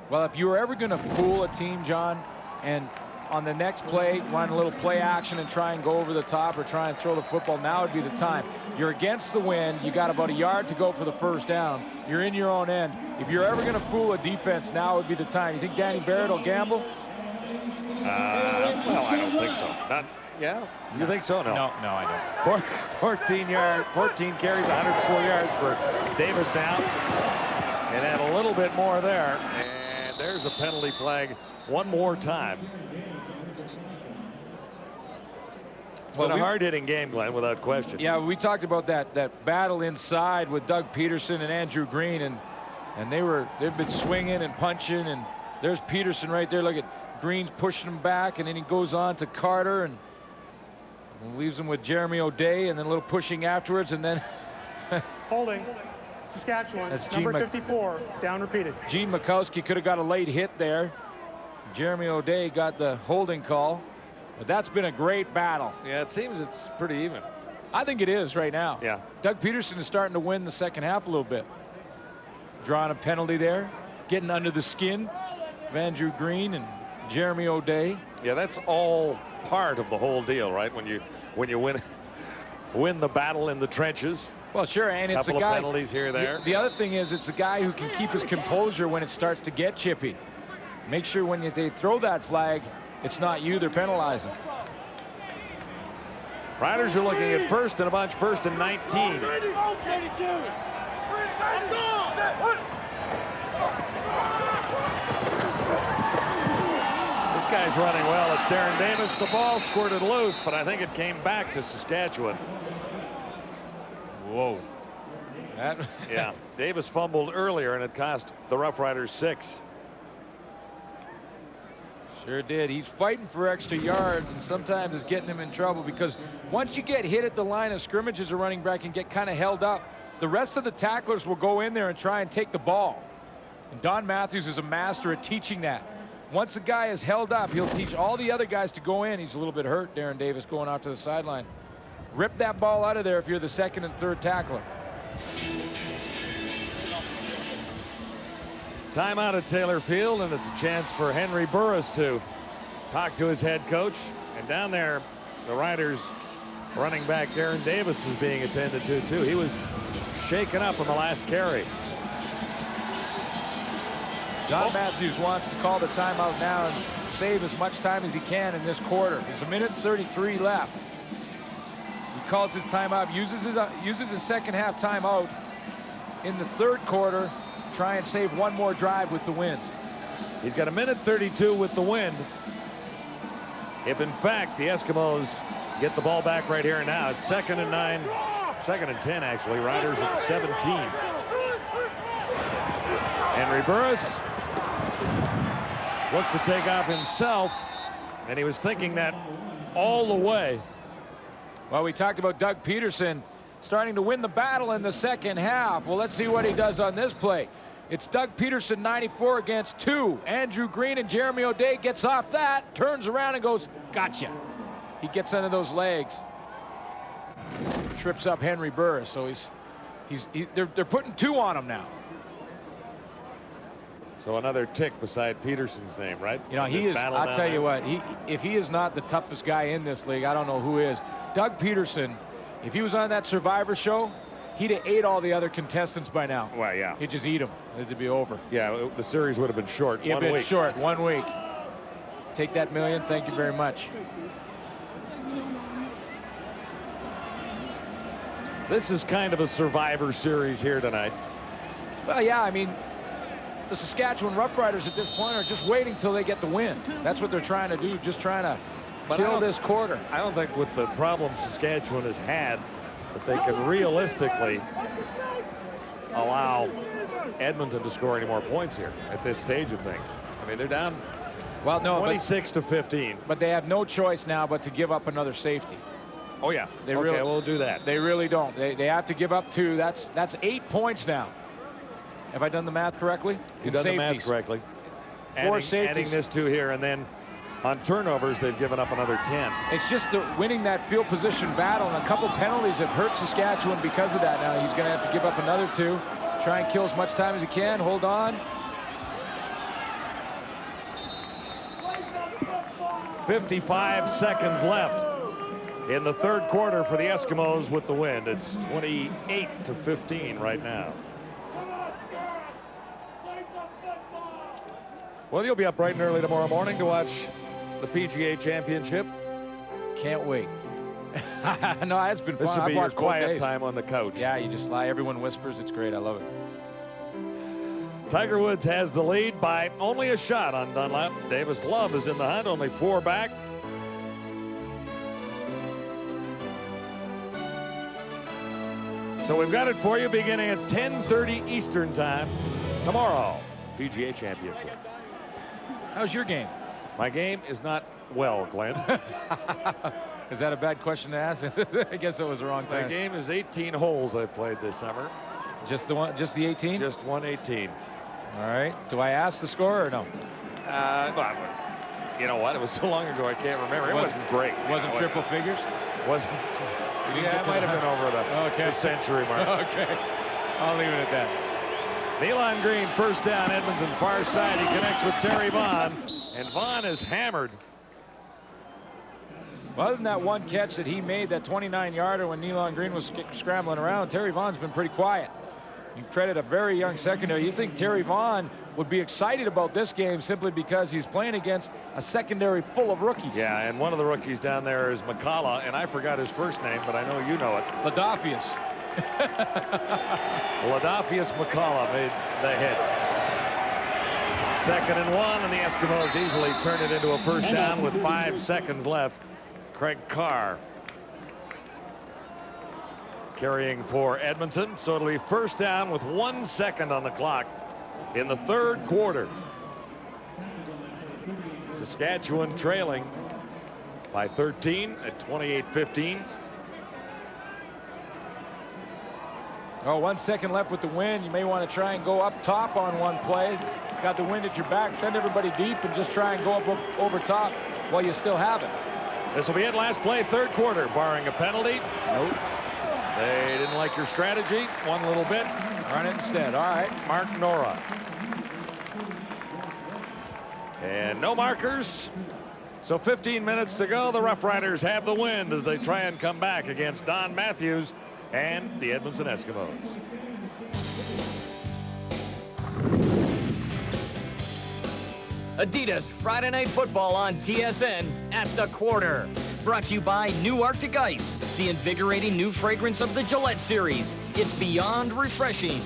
Well, if you were ever going to fool a team, John, and on the next play, run a little play action and try and go over the top or try and throw the football, now would be the time. You're against the wind. You got about a yard to go for the first down. You're in your own end. If you're ever going to fool a defense, now would be the time. You think Danny Barrett will gamble? Well, I don't think so. Not, yeah? You think so? No. No, I don't. 14 carries, 104 yards for Davis now. And add a little bit more there. And there's a penalty flag one more time. It's been a hard-hitting game, Glenn, without question. Yeah, we talked about that battle inside with Doug Peterson and Andrew Green, and they've been swinging and punching, and there's Peterson right there. Look at Green's pushing him back, and then he goes on to Carter and leaves him with Jeremy O'Day, and then a little pushing afterwards, and then Holding. Saskatchewan. That's Number 54. Down repeated. Gene Mikowski could have got a late hit there. Jeremy O'Day got the holding call. But that's been a great battle. Yeah, it seems it's pretty even. I think it is right now. Yeah. Doug Peterson is starting to win the second half a little bit. Drawing a penalty there, getting under the skin of Andrew Green and Jeremy O'Day. Yeah, that's all part of the whole deal, right? When you win the battle in the trenches. Well, sure, and it's a couple guy. of penalties here, there. The other thing is, it's a guy who can keep his composure when it starts to get chippy. Make sure when they throw that flag, it's not you they're penalizing. Riders are looking at first and a bunch, first and 19. This guy's running well. It's Darren Davis. The ball squirted loose, but I think it came back to Saskatchewan. Whoa. Yeah, Davis fumbled earlier, and it cost the Roughriders 6. Sure did. He's fighting for extra yards, and sometimes it's getting him in trouble, because once you get hit at the line of scrimmage as a running back and get kind of held up, the rest of the tacklers will go in there and try and take the ball. And Don Matthews is a master at teaching that. Once a guy is held up, he'll teach all the other guys to go in. He's a little bit hurt, Darren Davis, going out to the sideline. Rip that ball out of there if you're the second and third tackler. Timeout at Taylor Field, and it's a chance for Henry Burris to talk to his head coach. And down there, the Riders running back Darren Davis is being attended to, too. He was shaken up on the last carry. Don Matthews wants to call the timeout now and save as much time as he can in this quarter. There's 1:33 left. He calls his timeout, uses his second half timeout in the third quarter, try and save one more drive with the wind. He's got 1:32 with the wind. If in fact the Eskimos get the ball back right here and now, it's 2nd and 9, 2nd and 10 actually. Riders at 17. Henry Burris looked to take off himself, and he was thinking that all the way. Well, we talked about Doug Peterson starting to win the battle in the second half. Well, let's see what he does on this play. It's Doug Peterson, 94 against 2. Andrew Green and Jeremy O'Day gets off that, turns around and goes, gotcha. He gets under those legs. Trips up Henry Burris, so they're putting 2 on him now. So another tick beside Peterson's name, right? You know, he is, I'll tell you what, if he is not the toughest guy in this league, I don't know who is. Doug Peterson, if he was on that Survivor show, he'd have ate all the other contestants by now. Well, yeah. He'd just eat them. It'd be over. Yeah, the series would have been short. It'd been short, 1 week. Take that $1 million, thank you very much. This is kind of a Survivor series here tonight. Well, yeah, I mean, the Saskatchewan Roughriders at this point are just waiting till they get the win. That's what they're trying to do, just trying to kill this quarter. I don't think with the problems Saskatchewan has had that they can realistically allow Edmonton to score any more points here at this stage of things. I mean, they're down 26 to 15. But they have no choice now but to give up another safety. Oh, yeah. They okay, really, we'll do that. They really don't. They have to give up 2. That's 8 points now. Have I done the math correctly? You've done the math correctly. 4 safeties. Adding this 2 here, and then on turnovers, they've given up another 10. It's just winning that field position battle, and a couple penalties have hurt Saskatchewan because of that. Now he's going to have to give up another 2. Try and kill as much time as he can. Hold on. 55 seconds left in the third quarter for the Eskimos with the win. It's 28 to 15 right now. Well, you'll be up bright and early tomorrow morning to watch the PGA Championship. Can't wait. No, it's been fun. This will be your quiet time on the couch. Yeah, you just lie. Everyone whispers. It's great. I love it. Tiger Woods has the lead by only a shot on Dunlap. Davis Love is in the hunt, only 4 back. So we've got it for you beginning at 10:30 Eastern time tomorrow. PGA Championship. How's your game? My game is not well, Glenn. Is that a bad question to ask? I guess it was the wrong time. My game is 18 holes I've played this summer. Just the one? Just the 18? Just 118. All right. Do I ask the score or no? You know what? It was so long ago I can't remember. It wasn't great. Wasn't triple figures? Wasn't. Yeah, it might have been over the century mark. Okay. I'll leave it at that. Nealon Green, first down, Edmonton, far side. He connects with Terry Vaughn, and Vaughn is hammered. Well, other than that one catch that he made, that 29-yarder when Nealon Green was scrambling around, Terry Vaughn's been pretty quiet. You credit a very young secondary. You think Terry Vaughn would be excited about this game simply because he's playing against a secondary full of rookies. Yeah, and one of the rookies down there is McCullough, and I forgot his first name, but I know you know it. Ladafius. Ladafius McCullough made the hit. 2nd and 1, and the Eskimos easily turn it into a first down with 5 seconds left. Craig Carr carrying for Edmonton, so it'll be first down with 1 second on the clock in the third quarter. Saskatchewan trailing by 13 at 28-15. Oh, 1 second left with the wind. You may want to try and go up top on one play. Got the wind at your back. Send everybody deep and just try and go up over top while you still have it. This will be it. Last play, third quarter, barring a penalty. Nope. They didn't like your strategy one little bit. Run it instead. All right. Mark Nora. And no markers. So 15 minutes to go. The Roughriders have the wind as they try and come back against Don Matthews and the Edmonton Eskimos. Adidas Friday Night Football on TSN at the quarter. Brought to you by New Arctic Ice, the invigorating new fragrance of the Gillette series. It's beyond refreshing.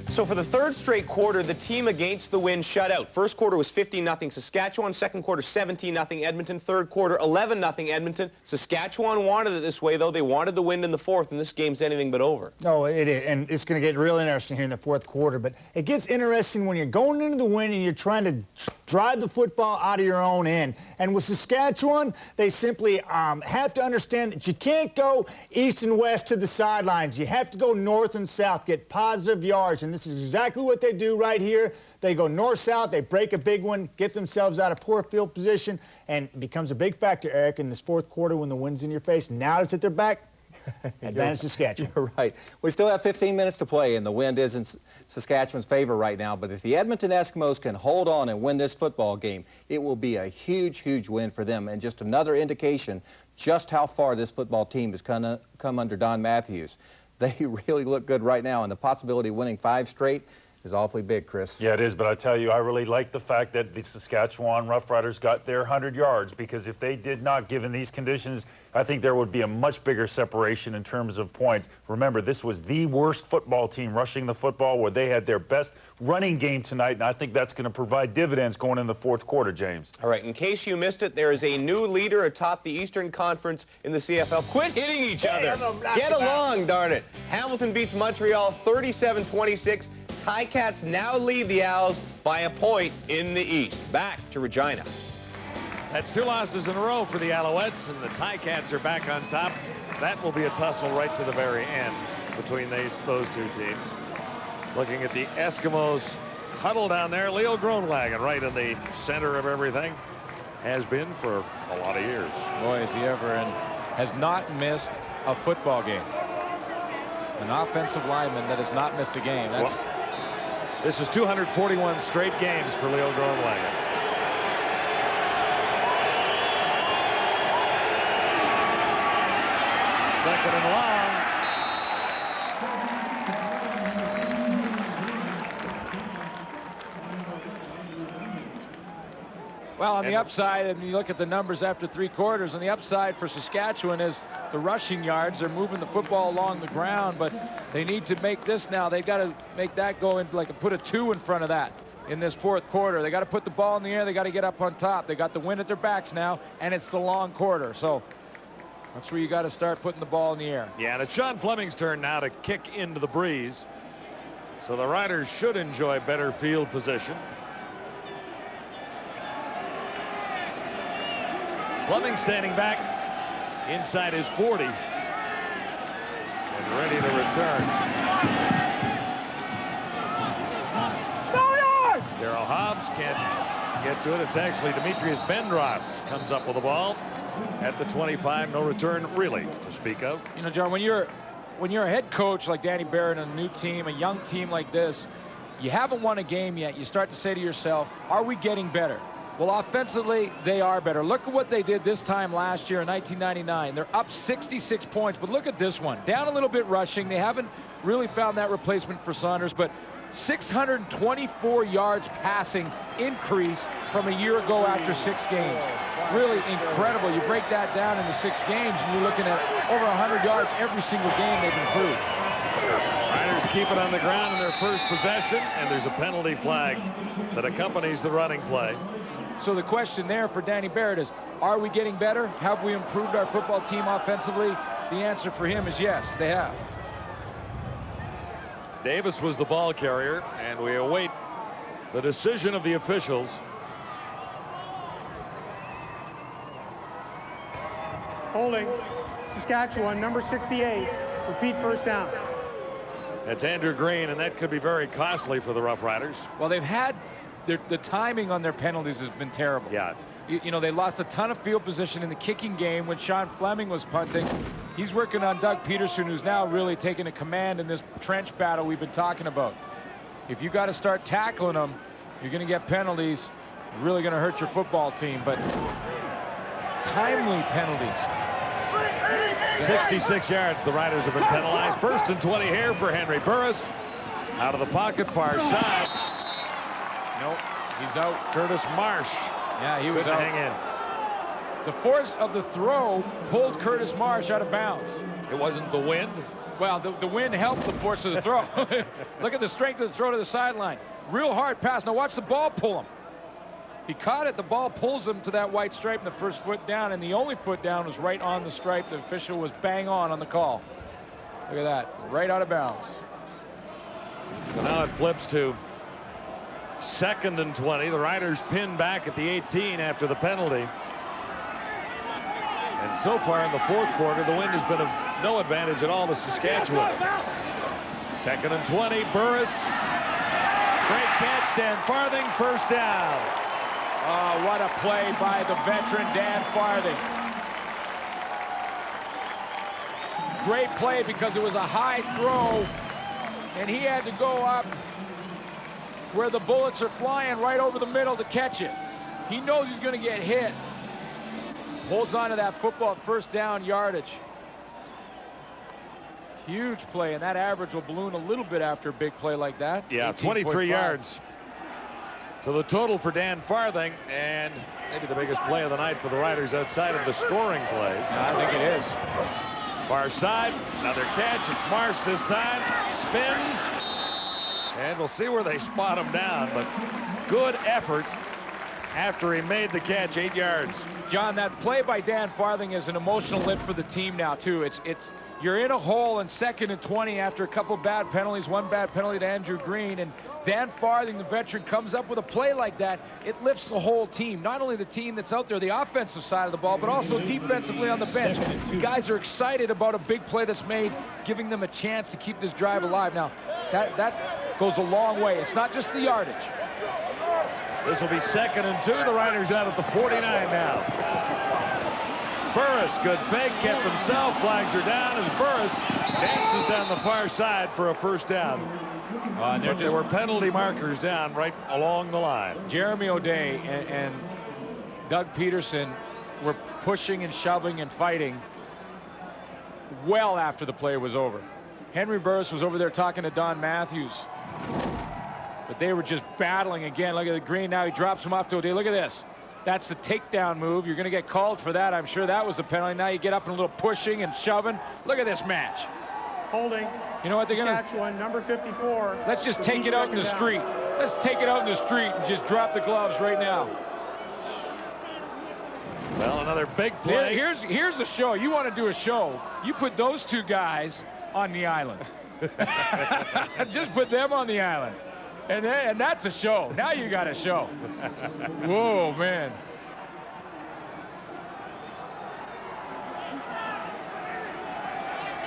So for the third straight quarter, the team against the wind shut out. First quarter was 15-0 Saskatchewan. Second quarter, 17-0 Edmonton. Third quarter, 11-0 Edmonton. Saskatchewan wanted it this way, though. They wanted the wind in the fourth, and this game's anything but over. No, it is, and it's going to get real interesting here in the fourth quarter. But it gets interesting when you're going into the wind and you're trying to drive the football out of your own end. And with Saskatchewan, they simply have to understand that you can't go east and west to the sidelines. You have to go north and south, get positive yards, and this is exactly what they do right here. They go north-south, they break a big one, get themselves out of poor field position, and it becomes a big factor, Eric, in this fourth quarter when the wind's in your face. Now it's at their back. Advantage Saskatchewan. You're right. We still have 15 minutes to play, and the wind is in Saskatchewan's favor right now. But if the Edmonton Eskimos can hold on and win this football game, it will be a huge, huge win for them, and just another indication just how far this football team has come under Don Matthews. They really look good right now, and the possibility of winning 5 straight is awfully big, Chris. Yeah, it is, but I tell you, I really like the fact that the Saskatchewan Roughriders got their 100 yards, because if they did not, given these conditions, I think there would be a much bigger separation in terms of points. Remember, this was the worst football team rushing the football, where they had their best running game tonight, and I think that's going to provide dividends going in the fourth quarter, James. All right, in case you missed it, there is a new leader atop the Eastern Conference in the CFL. Quit hitting each other. Get along, darn it. Hamilton beats Montreal 37-26. Ticats now lead the Owls by a point in the East. Back to Regina. That's 2 losses in a row for the Alouettes, and the Ticats are back on top. That will be a tussle right to the very end between those 2 teams. Looking at the Eskimos huddled down there. Leo Groenwagen right in the center of everything. Has been for a lot of years. Boy, is he ever, and has not missed a football game. An offensive lineman that has not missed a game. That's... Well, this is 241 straight games for Leo Groenwagen. Second and long. Well, on the upside, and you look at the numbers after 3 quarters, on the upside for Saskatchewan is the rushing yards. They're moving the football along the ground, but they need to make this now. They've got to make that go in, like put a 2 in front of that in this fourth quarter. They got to put the ball in the air. They got to get up on top. They got the wind at their backs now, and it's the long quarter. So that's where you got to start putting the ball in the air. Yeah, and it's Sean Fleming's turn now to kick into the breeze. So the Riders should enjoy better field position. Fleming standing back inside his 40 and ready to return. Darryl Hobbs can't get to it. It's actually Demetrius Bendros comes up with the ball at the 25. No return really to speak of. You know, John, when you're a head coach like Danny Barrett on a new team, a young team like this, you haven't won a game yet. You start to say to yourself, are we getting better? Well, offensively, they are better. Look at what they did this time last year in 1999. They're up 66 points, but look at this one. Down a little bit rushing. They haven't really found that replacement for Saunders, but 624 yards passing increase from a year ago after 6 games. Really incredible. You break that down into 6 games, and you're looking at over 100 yards every single game they've improved. Riders keep it on the ground in their first possession, and there's a penalty flag that accompanies the running play. So the question there for Danny Barrett is, are we getting better? Have we improved our football team offensively? The answer for him is yes, they have. Davis was the ball carrier, and we await the decision of the officials. Holding. Saskatchewan, number 68. Repeat, first down. That's Andrew Green, and that could be very costly for the Roughriders. Well, they've had the timing on their penalties has been terrible. Yeah. You know, they lost a ton of field position in the kicking game when Sean Fleming was punting. He's working on Doug Peterson, who's now really taking a command in this trench battle we've been talking about. If you got to start tackling them, you're going to get penalties. You're really going to hurt your football team, but timely penalties. 66 yards the Riders have been penalized. First and 20 here for Henry Burris. Out of the pocket, far side. Nope, he's out. Curtis Marsh. Yeah, he was out. Hang in. The force of the throw pulled Curtis Marsh out of bounds. It wasn't the wind? Well, the wind helped the force of the throw. Look at the strength of the throw to the sideline. Real hard pass. Now watch the ball pull him. He caught it. The ball pulls him to that white stripe, and the first foot down, and the only foot down was right on the stripe. The official was bang on the call. Look at that. Right out of bounds. So now it flips to 2nd and 20. The Riders pinned back at the 18 after the penalty. And so far in the 4th quarter, the wind has been of no advantage at all to Saskatchewan. 2nd and 20. Burris. Great catch. Dan Farthing. First down. Oh, what a play by the veteran Dan Farthing. Great play because it was a high throw, and he had to go up where the bullets are flying right over the middle to catch it. He knows he's going to get hit. Holds on to that football, first down yardage. Huge play, and that average will balloon a little bit after a big play like that. Yeah, 23 yards to the total for Dan Farthing, and maybe the biggest play of the night for the Riders outside of the scoring plays. I think it is. Far side, another catch. It's Marsh this time. Spins, and we'll see where they spot him down, but good effort after he made the catch, 8 yards. John, that play by Dan Farthing is an emotional lift for the team now, too. You're in a hole in 2nd and 20 after a couple bad penalties, one bad penalty to Andrew Green, and Dan Farthing, the veteran, comes up with a play like that. It lifts the whole team, not only the team that's out there, the offensive side of the ball, but also defensively on the bench. The guys are excited about a big play that's made, giving them a chance to keep this drive alive. Now, that goes a long way. It's not just the yardage. This will be 2nd and 2. The Riders out at the 49 now. Burris, good fake, kept himself. Flags are down as Burris dances down the far side for a first down. But there were penalty markers down right along the line. Jeremy O'Day and Doug Peterson were pushing and shoving and fighting well after the play was over. Henry Burris was over there talking to Don Matthews. But they were just battling again. Look at the Green now. He drops him off to O'Day. Look at this. That's the takedown move. You're going to get called for that. I'm sure that was a penalty. Now you get up and a little pushing and shoving. Look at this match. Holding. You know what they're going to... Saskatchewan, number 54. Let's just take it out in the street. Let's take it out in the street and just drop the gloves right now. Well, another big play. Here's a show. You want to do a show. You put those two guys on the island. Just put them on the island. And that's a show. Now you got a show. Whoa, man.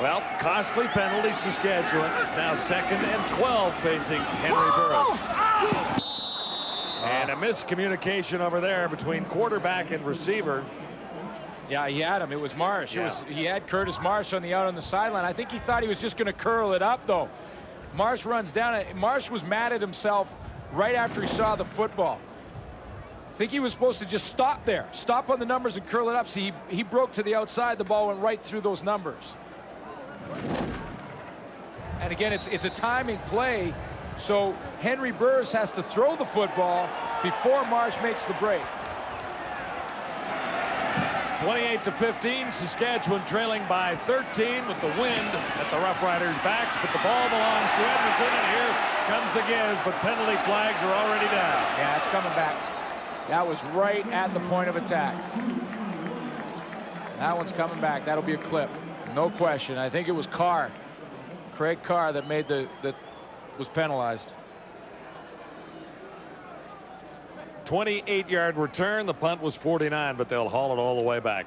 Well, costly penalty, Saskatchewan. It's now 2nd and 12 facing Henry Burris. And a miscommunication over there between quarterback and receiver. Yeah, he had him. It was Marsh. Yeah. He had Curtis Marsh on the sideline. I think he thought he was just going to curl it up, though. Marsh runs down. Marsh was mad at himself right after he saw the football. I think he was supposed to just stop there. Stop on the numbers and curl it up. See, he broke to the outside. The ball went right through those numbers. And again, it's a timing play. So Henry Burris has to throw the football before Marsh makes the break. 28-15, Saskatchewan trailing by 13 with the wind at the Roughriders' backs, but the ball belongs to Edmonton, and here comes the gives, but penalty flags are already down. Yeah, it's coming back. That was right at the point of attack. That one's coming back. That'll be a clip. No question. I think it was Carr, Craig Carr, that was penalized. 28-yard return. The punt was 49, but they'll haul it all the way back.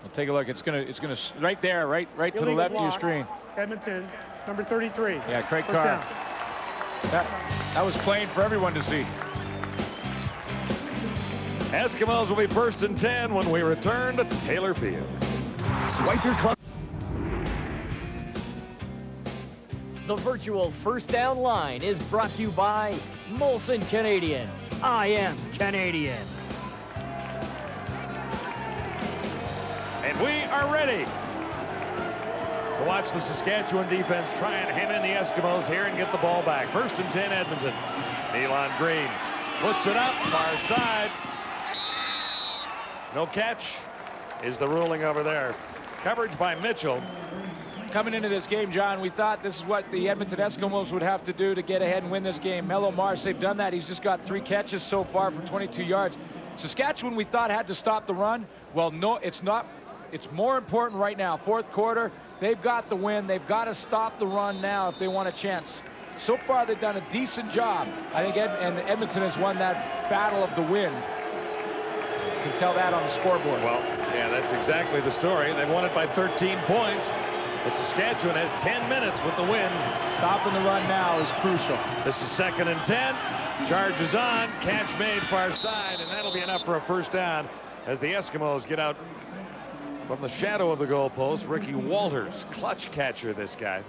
We'll take a look. It's gonna right there, right to the left of your screen. Edmonton, number 33. Yeah, Craig Carr. That was plain for everyone to see. Eskimos will be 1st and 10 when we return to Taylor Field. Swipe your card. The virtual first down line is brought to you by Molson Canadian. I am Canadian. And we are ready to watch the Saskatchewan defense try and hem in the Eskimos here and get the ball back. 1st and 10 Edmonton. Elon Green puts it up, far side. No catch is the ruling over there. Coverage by Mitchell. Coming into this game, John, we thought this is what the Edmonton Eskimos would have to do to get ahead and win this game. Mello Marsh, they've done that. He's just got 3 catches so far for 22 yards. Saskatchewan, we thought, had to stop the run. Well, no, it's not. It's more important right now. 4th quarter, they've got the win. They've got to stop the run now if they want a chance. So far, they've done a decent job. I think Edmonton has won that battle of the wind. You can tell that on the scoreboard. Well, yeah, that's exactly the story. They've won it by 13 points, but Saskatchewan has 10 minutes with the wind. Stopping the run now is crucial. This is 2nd and 10. Charge is on. Catch made far side, and that'll be enough for a first down as the Eskimos get out from the shadow of the goalpost. Ricky Walters, clutch catcher, this guy.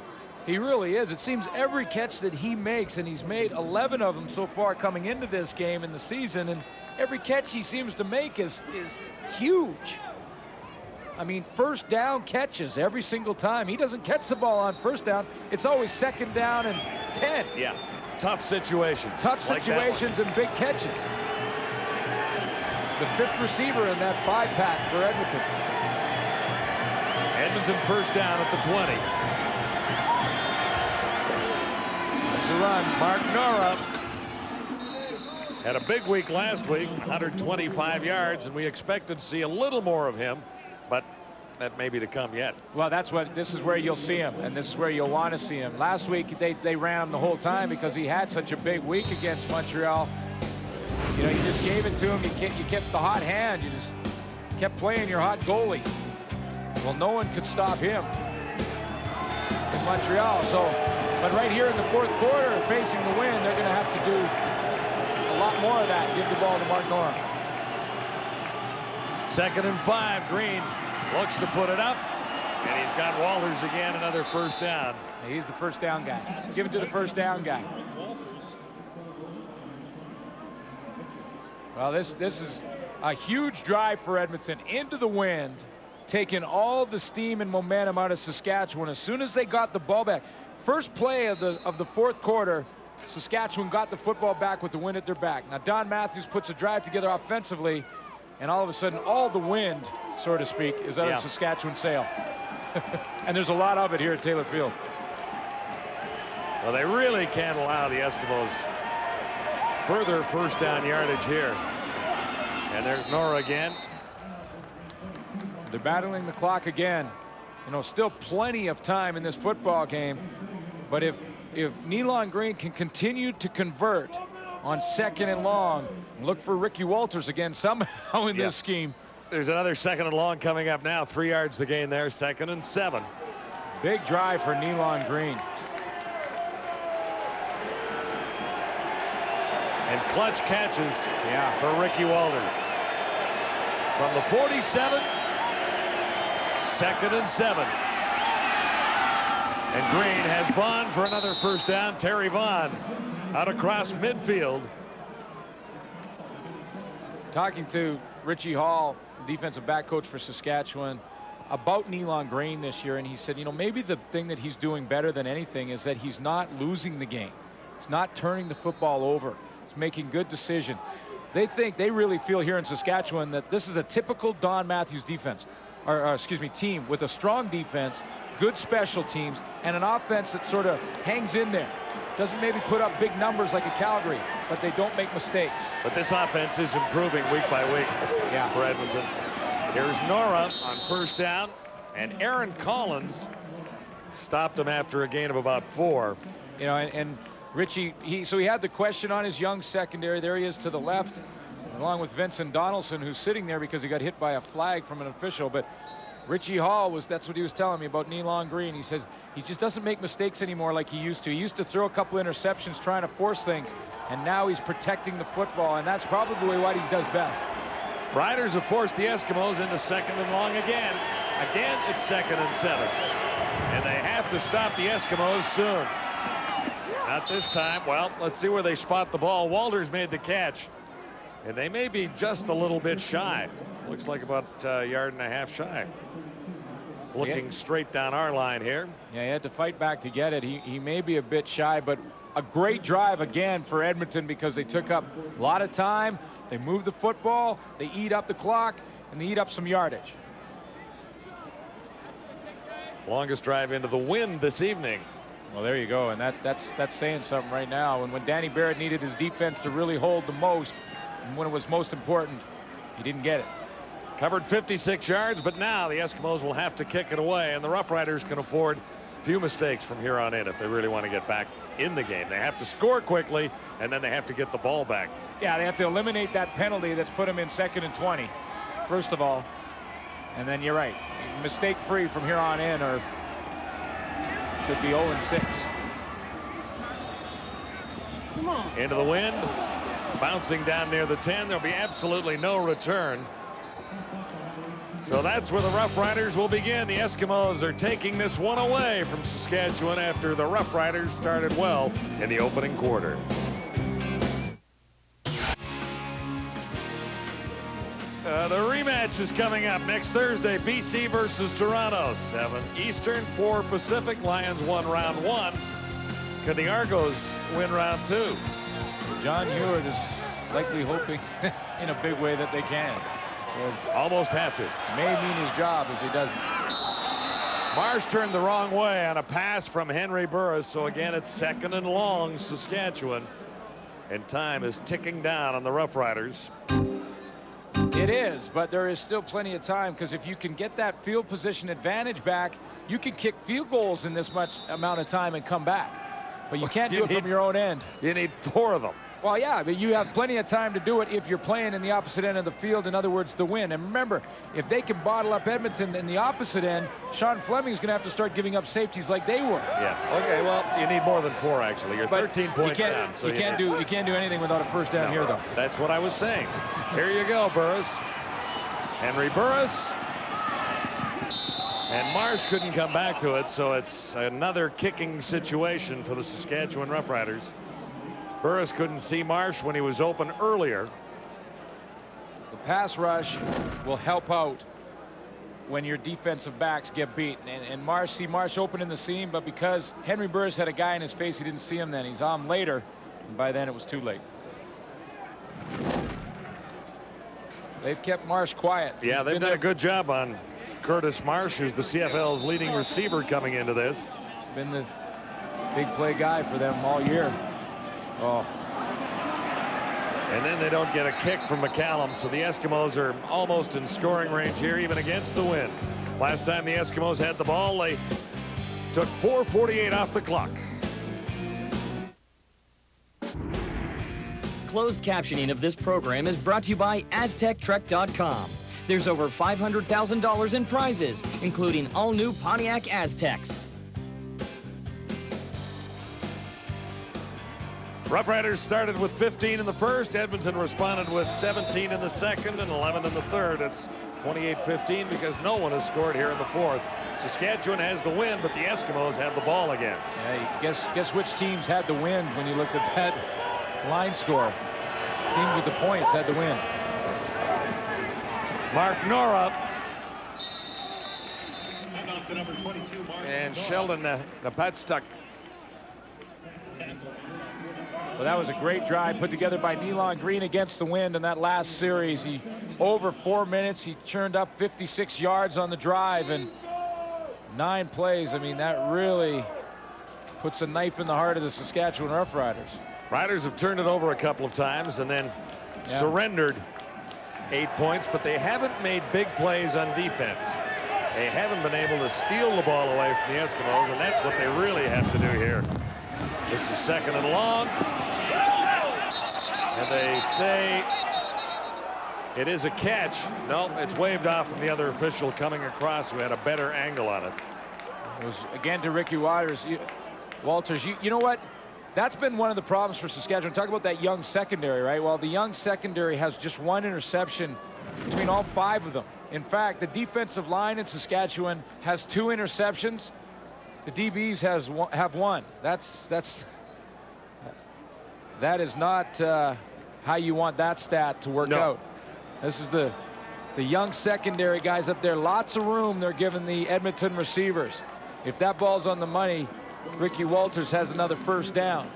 He really is. It seems every catch that he makes, and he's made 11 of them so far coming into this game in the season, and every catch he seems to make is huge. I mean, first down catches every single time. He doesn't catch the ball on first down. It's always 2nd down and 10. Yeah, tough situations. Tough situations and big catches. The 5th receiver in that 5-pack for Edmonton. Edmonton first down at the 20. There's a run. Mark Nora had a big week last week, 125 yards, and we expected to see a little more of him, but that may be to come yet. Well, this is where you'll see him, and this is where you'll want to see him. Last week they ran him the whole time because he had such a big week against Montreal. You know, you just gave it to him. You kept the hot hand. You just kept playing your hot goalie. Well, no one could stop him in Montreal. So, but right here in the 4th quarter, facing the wind, they're going to have to do a lot more of that. Give the ball to Mark Nora. 2nd and 5. Green looks to put it up, and he's got Walters again, another first down. He's the first down guy. Give it to the first down guy. Well, this is a huge drive for Edmonton into the wind, taking all the steam and momentum out of Saskatchewan as soon as they got the ball back. First play of the 4th quarter, Saskatchewan got the football back with the wind at their back. Now Don Matthews puts a drive together offensively, and all of a sudden all the wind, so to speak, is out of Saskatchewan sail. And there's a lot of it here at Taylor Field. Well, they really can't allow the Eskimos further first down yardage here. And there's Nora again. They're battling the clock again. You know, still plenty of time in this football game. But if Nealon Green can continue to convert on 2nd and long, look for Ricky Walters again somehow in this scheme. There's another 2nd and long coming up now. 3 yards to gain there. 2nd and 7. Big drive for Nealon Green. And clutch catches for Ricky Walters. From the 47, 2nd and 7. And Green has Vaughn for another first down. Terry Vaughn out across midfield. Talking to Richie Hall, defensive back coach for Saskatchewan, about Nealon Green this year, and he said, you know, maybe the thing that he's doing better than anything is that he's not losing the game. He's not turning the football over. He's making good decisions. They really feel here in Saskatchewan that this is a typical Don Matthews defense, or excuse me, team with a strong defense, good special teams, and an offense that sort of hangs in there. Doesn't maybe put up big numbers like a Calgary, but they don't make mistakes. But this offense is improving week by week for Edmonton. Here's Nora on first down, and Aaron Collins stopped him after a gain of about 4. You know, and Richie, so he had the question on his young secondary. There he is to the left, along with Vincent Donaldson, who's sitting there because he got hit by a flag from an official. But Richie Hall that's what he was telling me about Nealon Green. He says he just doesn't make mistakes anymore like he used to. He used to throw a couple interceptions trying to force things, and now he's protecting the football, and that's probably what he does best. Riders have forced the Eskimos into 2nd and long again. Again, it's 2nd and 7. And they have to stop the Eskimos soon. Not this time. Well, let's see where they spot the ball. Walters made the catch, and they may be just a little bit shy. Looks like about a yard and a half shy. Looking straight down our line here. Yeah, he had to fight back to get it. He may be a bit shy, but a great drive again for Edmonton because they took up a lot of time. They moved the football, they eat up the clock, and they eat up some yardage. Longest drive into the wind this evening. Well, there you go, and that's saying something right now. And when Danny Barrett needed his defense to really hold the most, and when it was most important, he didn't get it. Covered 56 yards, but now the Eskimos will have to kick it away, and the Roughriders can afford a few mistakes from here on in if they really want to get back in the game. They have to score quickly, and then they have to get the ball back. Yeah, they have to eliminate that penalty that's put them in 2nd and 20, first of all. And then you're right, mistake-free from here on in, or could be 0 and 6. Come on. Into the wind, bouncing down near the 10. There'll be absolutely no return. So that's where the Roughriders will begin. The Eskimos are taking this one away from Saskatchewan after the Roughriders started well in the opening quarter. The rematch is coming up next Thursday. BC versus Toronto. 7 Eastern, 4 Pacific. Lions won round 1. Could the Argos win round 2? John Heward is likely hoping in a big way that they can. Almost have to. May mean his job if he doesn't. Marsh turned the wrong way on a pass from Henry Burris. So again, it's 2nd and long, Saskatchewan. And time is ticking down on the Roughriders. It is, but there is still plenty of time, because if you can get that field position advantage back, you can kick field goals in this much amount of time and come back. But you can't do it from your own end. You need 4 of them. Well, yeah, but you have plenty of time to do it if you're playing in the opposite end of the field. In other words, the win. And remember, if they can bottle up Edmonton in the opposite end, Sean Fleming's going to have to start giving up safeties like they were. Yeah. Okay. Well, you need more than 4 actually. You're 13 points down. So you can't do anything without a first down here, though. That's what I was saying. Here you go, Burris. Henry Burris. And Marsh couldn't come back to it, so it's another kicking situation for the Saskatchewan Roughriders. Burris couldn't see Marsh when he was open earlier. The pass rush will help out when your defensive backs get beat. And Marsh open in the seam, but because Henry Burris had a guy in his face, he didn't see him then. He's on later, and by then it was too late. They've kept Marsh quiet. Yeah, they've done a good job on Curtis Marsh, who's the CFL's leading receiver coming into this. Been the big play guy for them all year. Oh. And then they don't get a kick from McCallum, so the Eskimos are almost in scoring range here, even against the wind. Last time the Eskimos had the ball, they took 4:48 off the clock. Closed captioning of this program is brought to you by AztecTrek.com. There's over $500,000 in prizes, including all new Pontiac Aztecs. Roughriders started with 15 in the first. Edmonton responded with 17 in the second and 11 in the third. It's 28-15 because no one has scored here in the fourth. Saskatchewan has the win, but the Eskimos have the ball again. Yeah, guess which teams had the win when you looked at that line score. Team with the points had the win. Mark Nora. And Sheldon Napatstuck. Well, that was a great drive put together by Nealon Green against the wind in that last series. He, over 4 minutes, he churned up 56 yards on the drive and 9 plays. I mean, that really puts a knife in the heart of the Saskatchewan Roughriders. Riders have turned it over a couple of times and then surrendered 8 points, but they haven't made big plays on defense. They haven't been able to steal the ball away from the Eskimos, and that's what they really have to do here. This is 2nd and long. And they say it is a catch. No, it's waved off from the other official coming across who had a better angle on it. It was again to Ricky Walters. You know what? That's been one of the problems for Saskatchewan. Talk about that young secondary, right? Well, the young secondary has just 1 interception between all 5 of them. In fact, the defensive line in Saskatchewan has 2 interceptions. The DBs have 1. That is not how you want that stat to work out. This is the young secondary guys up there. Lots of room they're giving the Edmonton receivers. If that ball's on the money, Ricky Walters has another first down.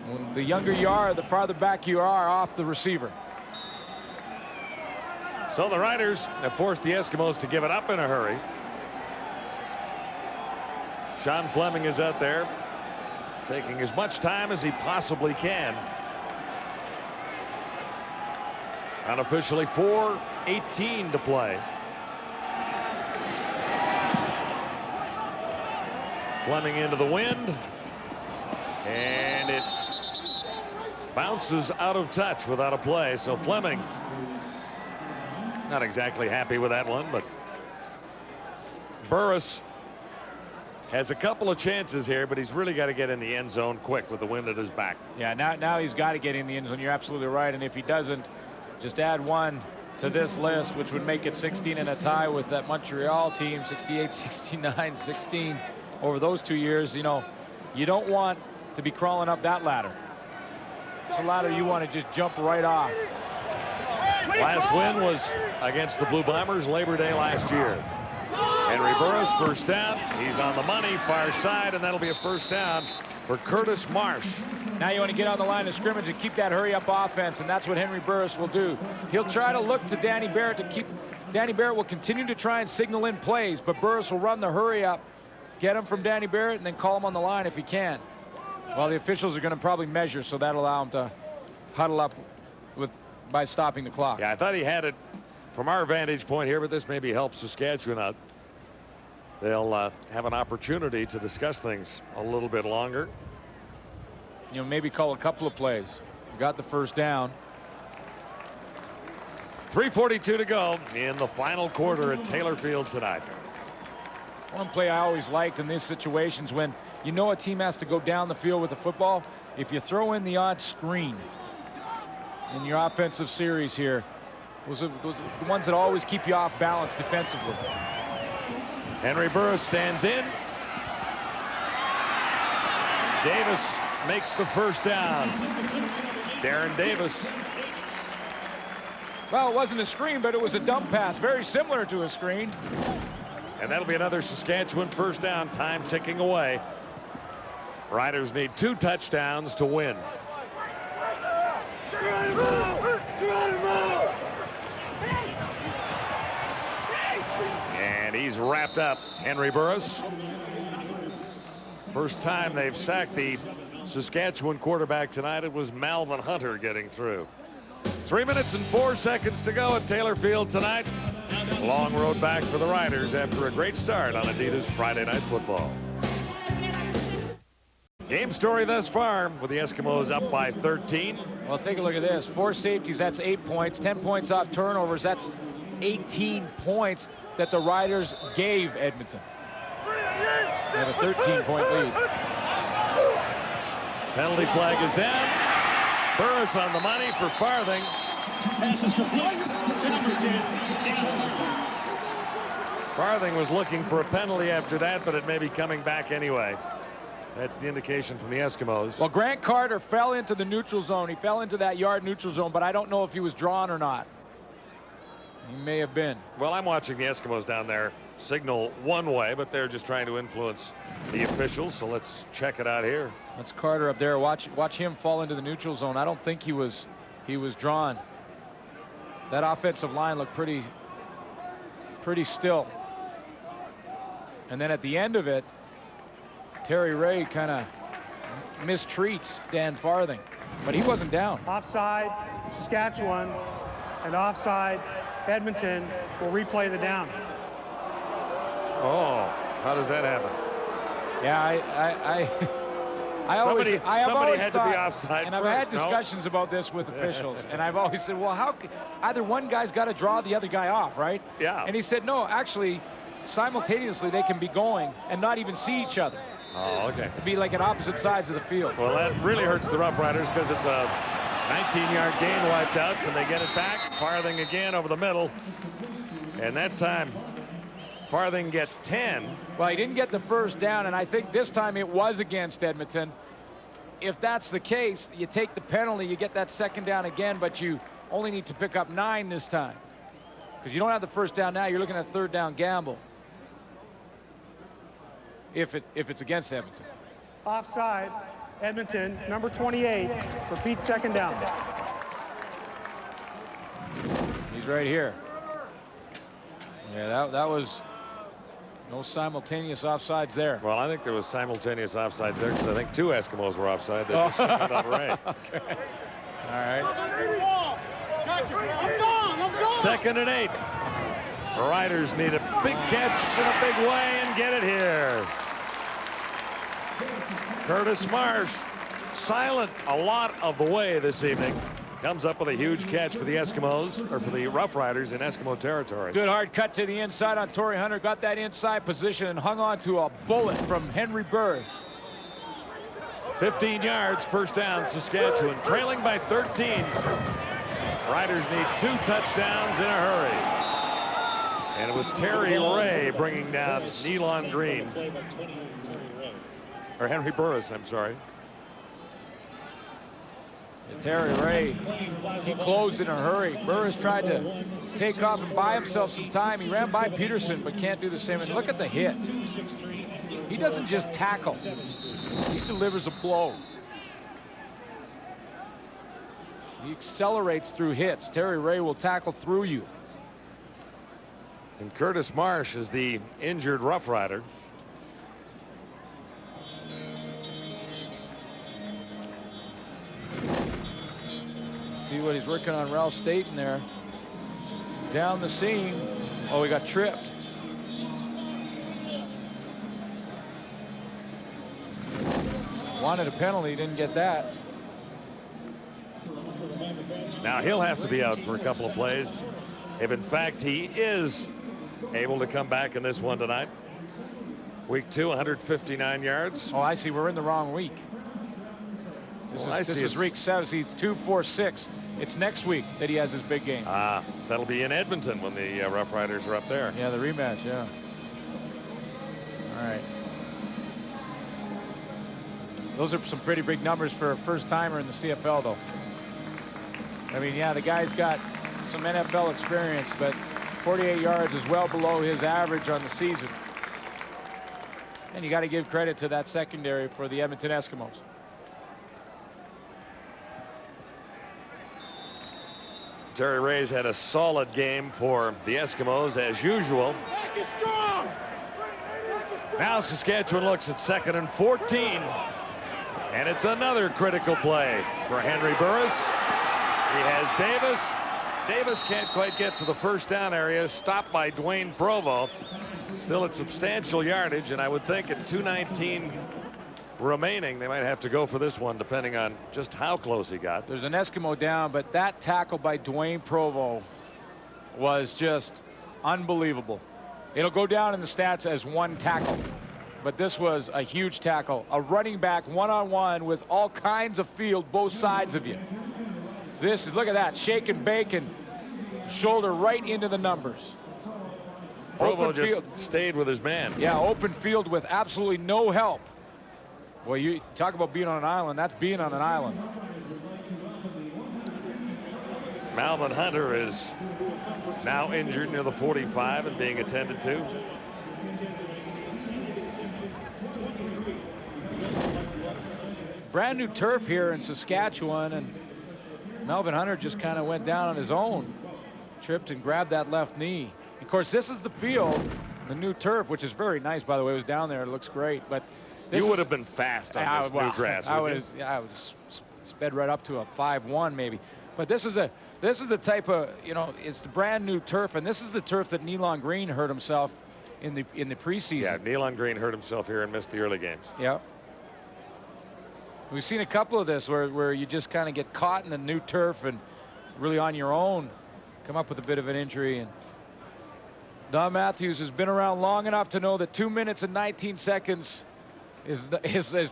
When the younger you are, the farther back you are off the receiver. So the Riders have forced the Eskimos to give it up in a hurry. Sean Fleming is out there taking as much time as he possibly can. Unofficially 4:18 to play. Fleming into the wind. And it bounces out of touch without a play. So Fleming not exactly happy with that one, but Burris has a couple of chances here, but he's really got to get in the end zone quick with the wind at his back. Yeah, now he's got to get in the end zone. You're absolutely right. And if he doesn't, just add one to this list, which would make it 16 and a tie with that Montreal team, 68, 69, 16 over those 2 years. You know, you don't want to be crawling up that ladder. It's a ladder you want to just jump right off. Last win was against the Blue Bombers Labor Day last year. Henry Burris, first down. He's on the money, far side, and that'll be a first down for Curtis Marsh. Now you want to get on the line of scrimmage and keep that hurry-up offense, and that's what Henry Burris will do. He'll try to look to Danny Barrett to keep. Danny Barrett will continue to try and signal in plays, but Burris will run the hurry-up, get him from Danny Barrett, and then call him on the line if he can. Well, the officials are going to probably measure, so that'll allow him to huddle up by stopping the clock. Yeah, I thought he had it from our vantage point here, but this maybe helps Saskatchewan out. They'll have an opportunity to discuss things a little bit longer. You know, maybe call a couple of plays. We got the first down. 3:42 to go in the final quarter at Taylor Field tonight. One play I always liked in these situations, when you know a team has to go down the field with the football, if you throw in the odd screen in your offensive series here, those are the ones that always keep you off balance defensively. Henry Burris stands in. Davis makes the first down. Darren Davis. Well, it wasn't a screen, but it was a dump pass, very similar to a screen. And that'll be another Saskatchewan first down, time ticking away. Riders need 2 touchdowns to win. And he's wrapped up, Henry Burris. First time they've sacked the Saskatchewan quarterback tonight. It was Malvin Hunter getting through. 3 minutes and 4 seconds to go at Taylor Field tonight. Long road back for the Riders after a great start on Adidas Friday Night Football. Game story thus far with the Eskimos up by 13. Well, take a look at this. 4 safeties, that's 8 points. 10 points off turnovers, that's 18 points that the Riders gave Edmonton. They have a 13-point lead. Penalty flag is down. Burris on the money for Farthing. Farthing was looking for a penalty after that, but it may be coming back anyway. That's the indication from the Eskimos. Well, Grant Carter fell into the neutral zone. He fell into that yard neutral zone, but I don't know if he was drawn or not. He may have been. Well, I'm watching the Eskimos down there signal one way, but they're just trying to influence the officials, so let's check it out here. That's Carter up there. Watch him fall into the neutral zone. I don't think he was drawn. That offensive line looked pretty still. And then at the end of it, Terry Ray kind of mistreats Dan Farthing, but he wasn't down. Offside, Saskatchewan, and offside, Edmonton will replay the down. Oh, how does that happen? Yeah, Somebody had to be offside and first, I've had no? discussions about this with officials, and I've always said, well, how either one guy's got to draw the other guy off, right? Yeah. And he said, no, actually, simultaneously they can be going and not even see each other. Oh, okay. It'd be like at opposite sides of the field. Well, that really hurts the Roughriders because it's a 19-yard gain wiped out. Can they get it back? Farthing again over the middle. And that time, Farthing gets 10. Well, he didn't get the first down, and I think this time it was against Edmonton. If that's the case, you take the penalty, you get that second down again, but you only need to pick up 9 this time. Because you don't have the first down now, you're looking at a third down gamble. If it's against Edmonton. Offside, Edmonton, number 28, repeat second down. He's right here. Yeah, that was no simultaneous offsides there. Well, I think there was simultaneous offsides there because I think 2 Eskimos were offside. They just signaled on Ray. Okay. All right. Second and 8. The Riders need a big catch in a big way and get it here. Curtis Marsh silent a lot of the way this evening. Comes up with a huge catch for the Eskimos, or for the Roughriders in Eskimo territory. Good hard cut to the inside on Torrey Hunter. Got that inside position and hung on to a bullet from Henry Burris. 15 yards, first down, Saskatchewan, trailing by 13. Riders need 2 touchdowns in a hurry. And it was Terry Ray bringing down Nealon Green. Or Henry Burris, I'm sorry. Terry Ray, he closed in a hurry. Burris tried to take off and buy himself some time. He ran by Peterson, but can't do the same. And look at the hit. He doesn't just tackle. He delivers a blow. He accelerates through hits. Terry Ray will tackle through you. And Curtis Marsh is the injured Rough Rider. See what he's working on, Ralph Staten there. Down the seam. Oh, he got tripped. Wanted a penalty, didn't get that. Now he'll have to be out for a couple of plays, if in fact he is able to come back in this one tonight. Week 2, 159 yards. Oh, I see. We're in the wrong week. This is week 7. See, 2, 4, 6. It's next week that he has his big game. That'll be in Edmonton when the Rough Riders are up there. Yeah, the rematch, yeah. All right. Those are some pretty big numbers for a first-timer in the CFL, though. I mean, yeah, the guy's got some NFL experience, but 48 yards is well below his average on the season. And you got to give credit to that secondary for the Edmonton Eskimos. Terry Ray's had a solid game for the Eskimos as usual. Now Saskatchewan looks at 2nd and 14. And it's another critical play for Henry Burris. He has Davis. Davis can't quite get to the first down area. Stopped by Dwayne Provo. Still at substantial yardage, and I would think at 2:19 remaining, they might have to go for this one, depending on just how close he got. There's an Eskimo down, but that tackle by Dwayne Provo was just unbelievable. It'll go down in the stats as one tackle, but this was a huge tackle. A running back one-on-one with all kinds of field, both sides of you. This is, look at that, shake and bake and shoulder right into the numbers. Provo just stayed with his man. Yeah, open field with absolutely no help. Well, you talk about being on an island. That's being on an island. Malvin Hunter is now injured near the 45 and being attended to. Brand new turf here in Saskatchewan, and Malvin Hunter just kind of went down on his own, tripped and grabbed that left knee. Of course, this is the field, the new turf, which is very nice, by the way. It was down there. It looks great, but you would have been fast on this new grass. I would have sped right up to a 5-1 maybe. But this is the type of, it's the brand new turf, and this is the turf that Nealon Green hurt himself in the preseason. Yeah, Nealon Green hurt himself here and missed the early games. Yeah. We've seen a couple of this where you just kind of get caught in the new turf and really on your own come up with a bit of an injury. And Don Matthews has been around long enough to know that 2 minutes and 19 seconds is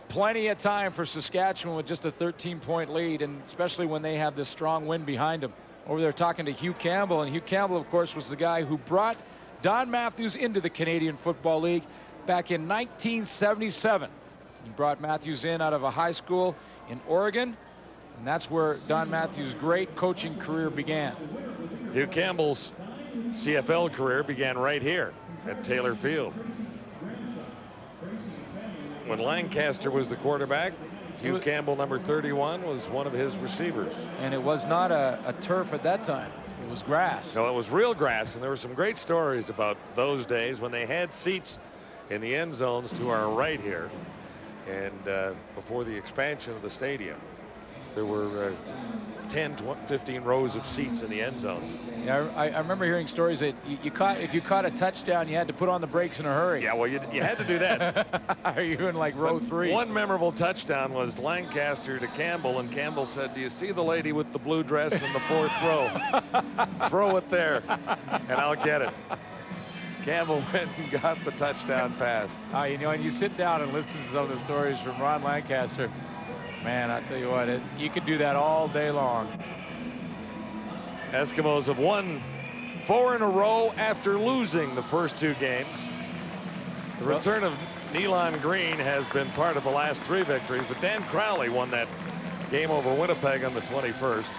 plenty of time for Saskatchewan with just a 13-point lead, and especially when they have this strong wind behind them. Over there talking to Hugh Campbell, and Hugh Campbell, of course, was the guy who brought Don Matthews into the Canadian Football League back in 1977. He brought Matthews in out of a high school in Oregon, and that's where Don Matthews' great coaching career began. Hugh Campbell's CFL career began right here at Taylor Field. When Lancaster was the quarterback, Hugh Campbell, number 31, was one of his receivers. And it was not a turf at that time. It was grass. No, it was real grass, and there were some great stories about those days when they had seats in the end zones to our right here, and before the expansion of the stadium. there were 10, 15 rows of seats in the end zones. Yeah, I remember hearing stories that if you caught a touchdown, you had to put on the brakes in a hurry. Yeah, well, you had to do that. Are you in like row 3? One memorable touchdown was Lancaster to Campbell, and Campbell said, "Do you see the lady with the blue dress in the 4th row? Throw it there, and I'll get it." Campbell went and got the touchdown pass. You know, and you sit down and listen to some of the stories from Ron Lancaster. Man, I tell you what, you could do that all day long. Eskimos have won 4 in a row after losing the first 2 games. The return of Nealon Green has been part of the last 3 victories, but Dan Crowley won that game over Winnipeg on the 21st.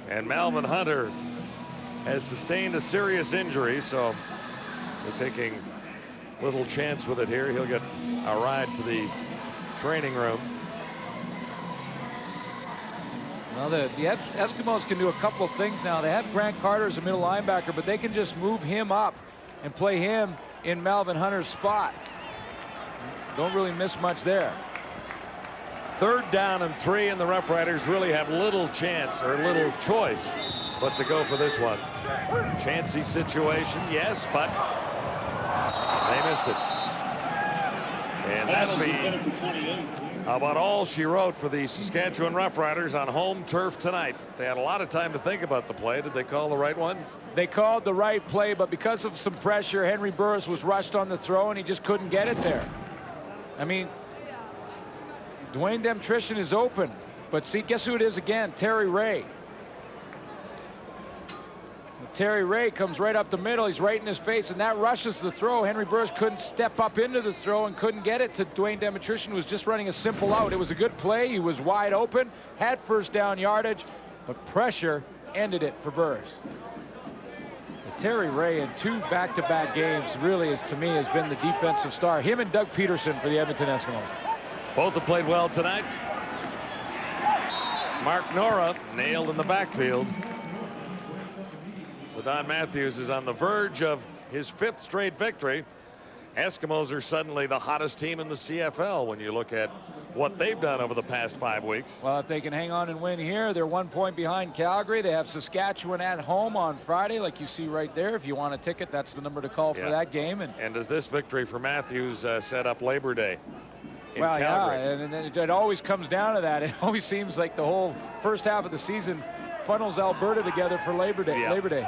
And Malvin Hunter has sustained a serious injury, so they're taking little chance with it here. He'll get a ride to the training room. Well, the Eskimos can do a couple of things now. They have Grant Carter as a middle linebacker, but they can just move him up and play him in Malvin Hunter's spot. Don't really miss much there. 3rd down and 3, and the Roughriders really have little chance or little choice but to go for this one. Chancy situation, yes, but they missed it. And that'll be about all she wrote for the Saskatchewan Roughriders on home turf tonight. They had a lot of time to think about the play. Did they call the right one? They called the right play, but because of some pressure, Henry Burris was rushed on the throw, and he just couldn't get it there. I mean, Dwayne Demtrition is open, but see, guess who it is again? Terry Ray. Terry Ray comes right up the middle. He's right in his face, and that rushes the throw. Henry Burris couldn't step up into the throw and couldn't get it to Dwayne Demtrition, who was just running a simple out. It was a good play. He was wide open, had first down yardage, but pressure ended it for Burris. Terry Ray in 2 back-to-back games really, to me, has been the defensive star. Him and Doug Peterson for the Edmonton Eskimos. Both have played well tonight. Mark Nora nailed in the backfield. So Don Matthews is on the verge of his 5th straight victory. Eskimos are suddenly the hottest team in the CFL when you look at what they've done over the past 5 weeks. Well, if they can hang on and win here, they're 1 point behind Calgary. They have Saskatchewan at home on Friday, like you see right there. If you want a ticket, that's the number to call for that game. And does this victory for Matthews set up Labor Day in Calgary? Yeah, and it always comes down to that. It always seems like the whole first half of the season funnels Alberta together for Labor Day. Yeah. Labor Day.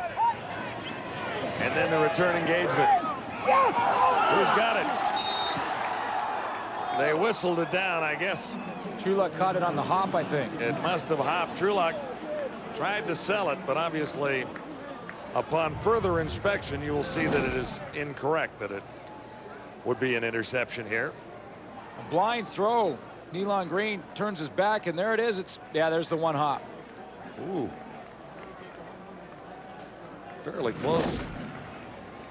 And then the return engagement. Yes! Who's got it? They whistled it down, I guess. Trulock caught it on the hop, I think. It must have hopped. Trulock tried to sell it, but obviously upon further inspection you will see that it is incorrect, that it would be an interception here. A blind throw. Nealon Green turns his back, and there it is. There's the one hop. Ooh. Fairly close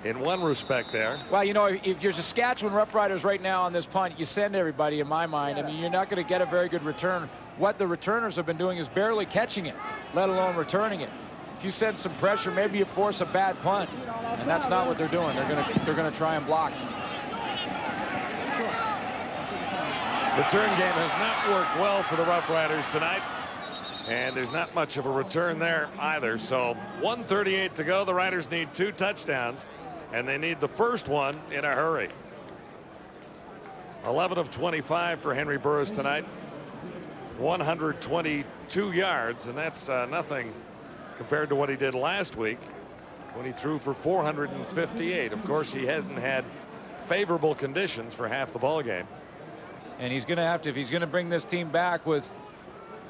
in one respect there. Well, you know, if you're Saskatchewan Roughriders right now on this punt, you send everybody, in my mind. I mean, you're not going to get a very good return. What the returners have been doing is barely catching it, let alone returning it. If you send some pressure, maybe you force a bad punt, and that's not what they're doing. They're going to try and block. Return game has not worked well for the Roughriders tonight, and there's not much of a return there either. So 1:38 to go. The Riders need 2 touchdowns, and they need the first one in a hurry. 11 of 25 for Henry Burris tonight. 122 yards, and that's nothing compared to what he did last week when he threw for 458. Of course, he hasn't had favorable conditions for half the ball game. And he's going to have to, if he's going to bring this team back with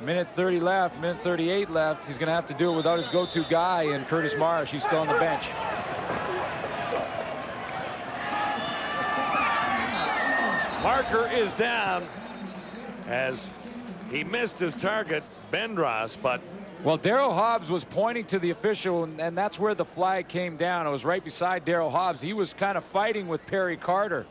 minute 30 left, minute 38 left, he's going to have to do it without his go-to guy and Curtis Marsh. He's still on the bench. Marker is down as he missed his target, Bendras, but... Well, Daryl Hobbs was pointing to the official, and that's where the flag came down. It was right beside Daryl Hobbs. He was kind of fighting with Perry Carter.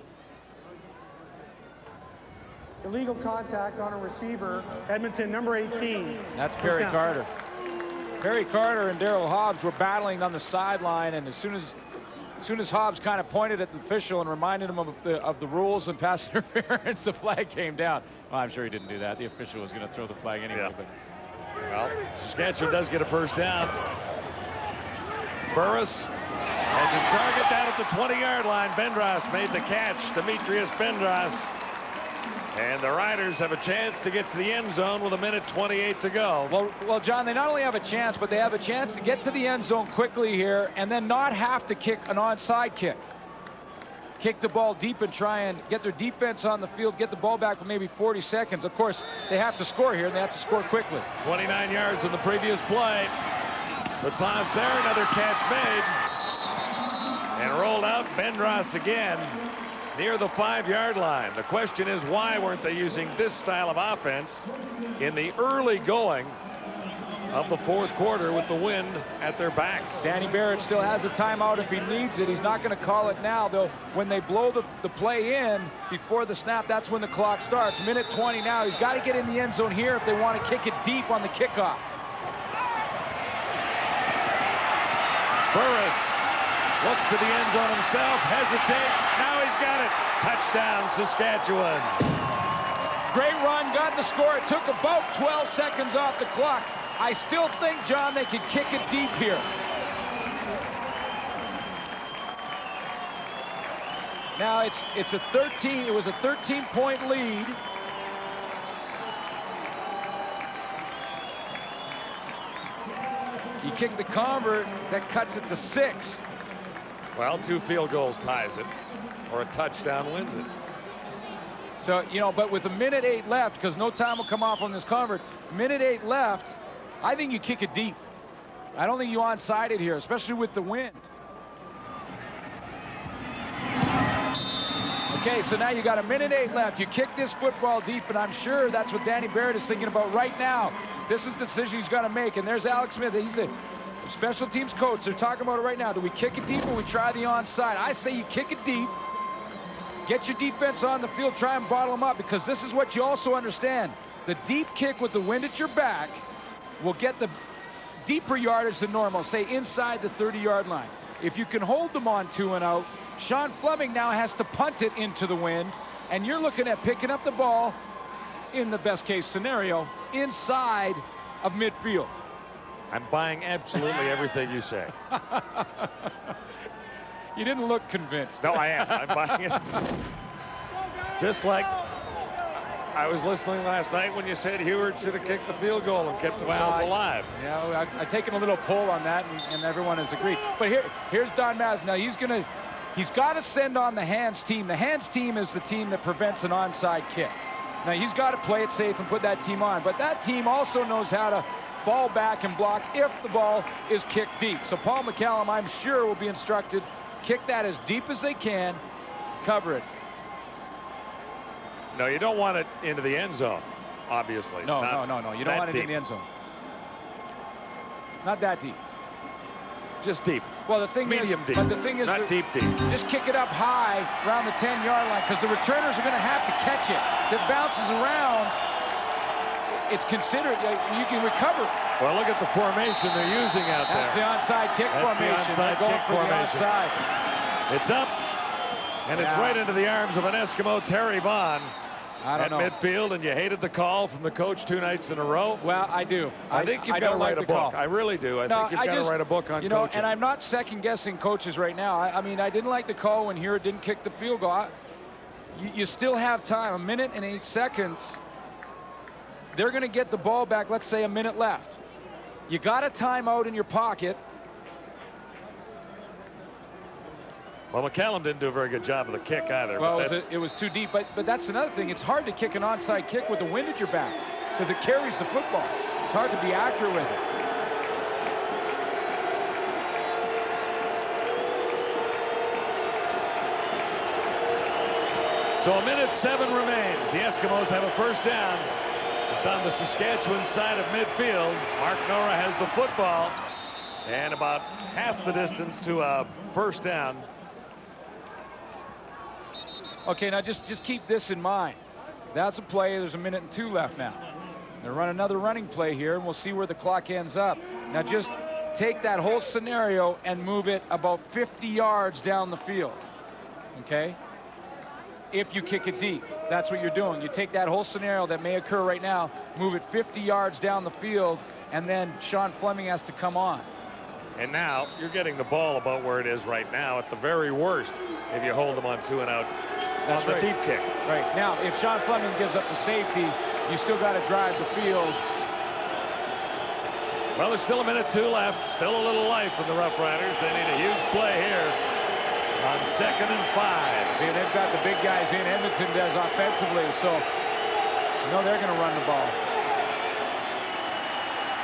Illegal contact on a receiver, Edmonton, number 18. That's Perry Carter. Perry Carter and Daryl Hobbs were battling on the sideline, and as soon as As soon as Hobbs kind of pointed at the official and reminded him of the rules and pass interference, the flag came down. Well, I'm sure he didn't do that. The official was going to throw the flag anyway. Yeah. But well, Saskatchewan does get a first down. Burris has his target down at the 20-yard line. Bendras made the catch. Demetrius Bendras. And the Riders have a chance to get to the end zone with 1:28 to go. Well, John, they not only have a chance, but they have a chance to get to the end zone quickly here and then not have to kick an onside kick. Kick the ball deep and try and get their defense on the field, get the ball back for maybe 40 seconds. Of course, they have to score here, and they have to score quickly. 29 yards in the previous play. The toss there, another catch made. And rolled out. Bendras again near the 5-yard line. The question is, why weren't they using this style of offense in the early going of the fourth quarter with the wind at their backs? Danny Barrett still has a timeout if he needs it. He's not going to call it now, though. When they blow the play in before the snap, that's when the clock starts. 1:20 now. He's got to get in the end zone here if they want to kick it deep on the kickoff. Burris looks to the end zone himself, hesitates. Now he's got it. Touchdown, Saskatchewan. Great run, got the score. It took about 12 seconds off the clock. I still think, John, they could kick it deep here. Now it's a 13. It was a 13-point lead. You kick the convert, that cuts it to 6. Well, 2 field goals ties it, or a touchdown wins it. So, you know, but with 1:08 left, because no time will come off on this convert, 1:08 left, I think you kick it deep. I don't think you onside it here, especially with the wind. Okay, so now you got 1:08 left. You kick this football deep, and I'm sure that's what Danny Barrett is thinking about right now. This is the decision he's got to make, and there's Alex Smith. He's the special teams coach. They're talking about it right now. Do we kick it deep or we try the onside? I say you kick it deep. Get your defense on the field. Try and bottle them up, because this is what you also understand. The deep kick with the wind at your back will get the deeper yardage than normal, say inside the 30-yard line. If you can hold them on 2 and out, Sean Fleming now has to punt it into the wind, and you're looking at picking up the ball, in the best case scenario, inside of midfield. I'm buying absolutely everything you say. You didn't look convinced. No, I am. I'm buying it. Just like I was listening last night when you said Heward should have kicked the field goal and kept himself alive. Yeah, I've taken a little poll on that, and everyone has agreed. But here's Don Madsen. Now he's got to send on the hands team. The hands team is the team that prevents an onside kick. Now he's got to play it safe and put that team on. But that team also knows how to fall back and block if the ball is kicked deep. So Paul McCallum, I'm sure, will be instructed, kick that as deep as they can, cover it. No, you don't want it into the end zone, obviously. No. You don't want it in the end zone. Not that deep. Just deep. Well, the thing Medium is, deep. But the thing is, not deep. Just kick it up high around the 10-yard line, because the returners are going to have to catch it. If it bounces around, it's considered, you can recover. Well, look at the formation they're using out there. That's the onside kick formation. The onside kick formation. It's up, and it's right into the arms of an Eskimo, Terry Vaughn, at midfield, and you hated the call from the coach 2 nights in a row. Well, I do. I think you've got to write a book. I really do. I think you've got to write a book on coaching. And I'm not second-guessing coaches right now. I mean, I didn't like the call when Heward didn't kick the field goal. You still have time, 1 minute and 8 seconds. They're going to get the ball back, let's say, 1 minute left. You got a timeout in your pocket. Well, McCallum didn't do a very good job of the kick either. Well, but it was too deep. But that's another thing. It's hard to kick an onside kick with the wind at your back, because it carries the football. It's hard to be accurate with it. So 1:07 remains. The Eskimos have a first down. It's on the Saskatchewan side of midfield. Mark Nora has the football, and about half the distance to a first down. Okay, now just keep this in mind. That's a play. There's 1 minute and 2 left now. They'll run another running play here, and we'll see where the clock ends up. Now just take that whole scenario and move it about 50 yards down the field, okay? If you kick it deep, that's what you're doing. You take that whole scenario that may occur right now, move it 50 yards down the field, and then Sean Fleming has to come on. And now you're getting the ball about where it is right now at the very worst if you hold them on 2 and out on the deep kick. Right. Now, if Sean Fleming gives up the safety, you still got to drive the field. Well, there's still 1:02 left. Still a little life in the Roughriders. They need a huge play here on 2nd and 5. See, they've got the big guys in. Edmonton does offensively, so you know they're going to run the ball.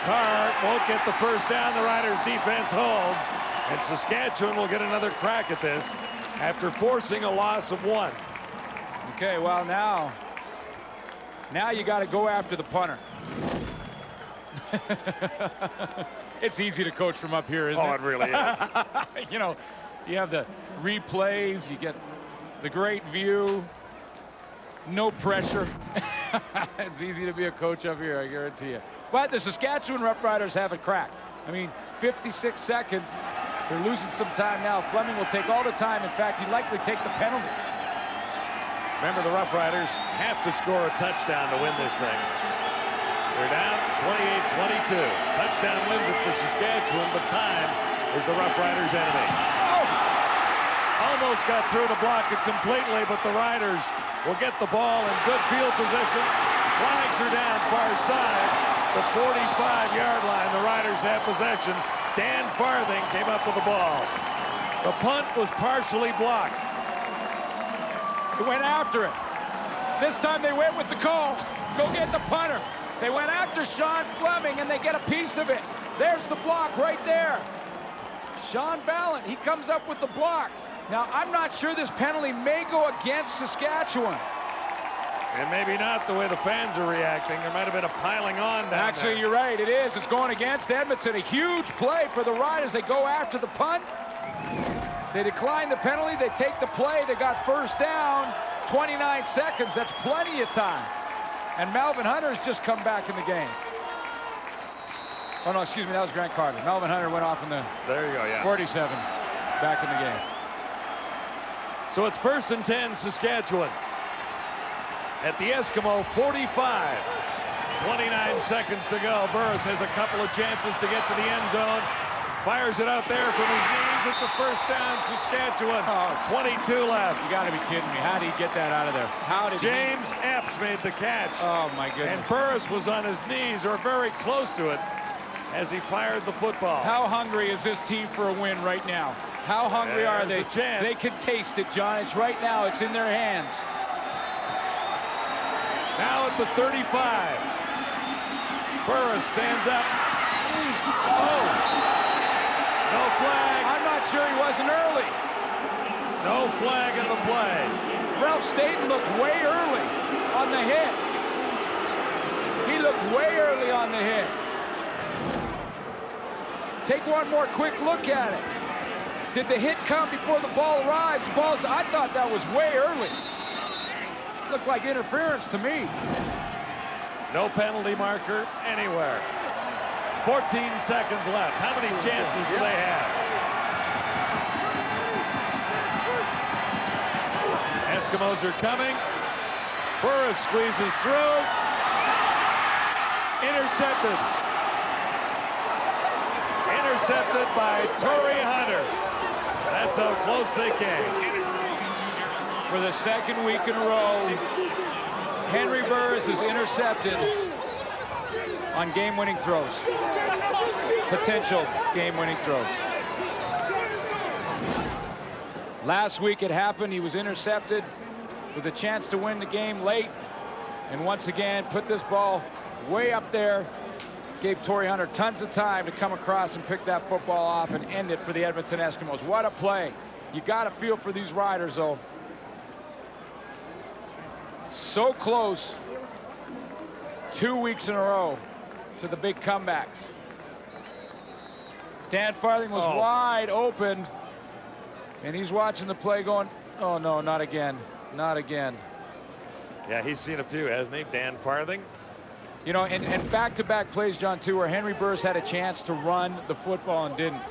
Carr won't get the first down. The Riders defense holds, and Saskatchewan will get another crack at this after forcing a loss of 1. Okay, well now you got to go after the punter. It's easy to coach from up here, isn't it? Oh, it really is. You know, you have the replays, you get the great view, no pressure. It's easy to be a coach up here, I guarantee you. But the Saskatchewan Roughriders have it cracked. I mean, 56 seconds. They're losing some time now. Fleming will take all the time. In fact, he'd likely take the penalty. Remember, the Roughriders have to score a touchdown to win this thing. They're down 28-22. Touchdown wins it for Saskatchewan, but time is the Roughriders' enemy. Oh! Almost got through to block it completely, but the Riders will get the ball in good field position. Flags are down far side. The 45-yard line. The Riders have possession. Dan Farthing came up with the ball. The punt was partially blocked. They went after it. This time they went with the call. Go get the punter. They went after Sean Fleming, and they get a piece of it. There's the block right there. Sean Ballant, he comes up with the block. Now, I'm not sure this penalty may go against Saskatchewan. And maybe not the way the fans are reacting. There might have been a piling on down Actually, there. you're right. It is. It's going against Edmonton. A huge play for the Riders. They go after the punt. They decline the penalty. They take the play. They got first down. 29 seconds. That's plenty of time. And Melvin Hunter has just come back in the game. Oh, no, excuse me. That was Grant Carter. Melvin Hunter went off in the there you go, yeah. 47 back in the game. So it's 1st and 10, Saskatchewan. At the Eskimo 45. 29 seconds to go. Burris has a couple of chances to get to the end zone. Fires it out there from his knees. It's a first down, Saskatchewan. 22 left. You got to be kidding me. How did he get that out of there? How did James Epps made the catch. Oh, my goodness. And Burris was on his knees or very close to it as he fired the football. How hungry is this team for a win right now? How hungry are they? A chance. They can taste it, John. It's right now. It's in their hands. Now at the 35. Burris stands up. Oh! No flag. I'm not sure he wasn't early. No flag in the play. Ralph Staten looked way early on the hit. He looked way early on the hit. Take one more quick look at it. Did the hit come before the ball arrives? I thought that was way early. Looked like interference to me. No penalty marker anywhere. 14 seconds left. How many chances do they have? Eskimos are coming. Burris squeezes through. Intercepted. Intercepted by Torrey Hunter. That's how close they came. For the second week in a row, Henry Burris is intercepted on game-winning throws. Potential game-winning throws. Last week it happened. He was intercepted with a chance to win the game late. And once again, put this ball way up there. Gave Torrey Hunter tons of time to come across and pick that football off and end it for the Edmonton Eskimos. What a play. You got to feel for these Riders, though. So close 2 weeks in a row to the big comebacks. Dan Farthing was wide open, and he's watching the play going, oh no, not again, not again. Yeah, he's seen a few, hasn't he, Dan Farthing? You know, and back-to-back plays, John, too, where Henry Burris had a chance to run the football and didn't.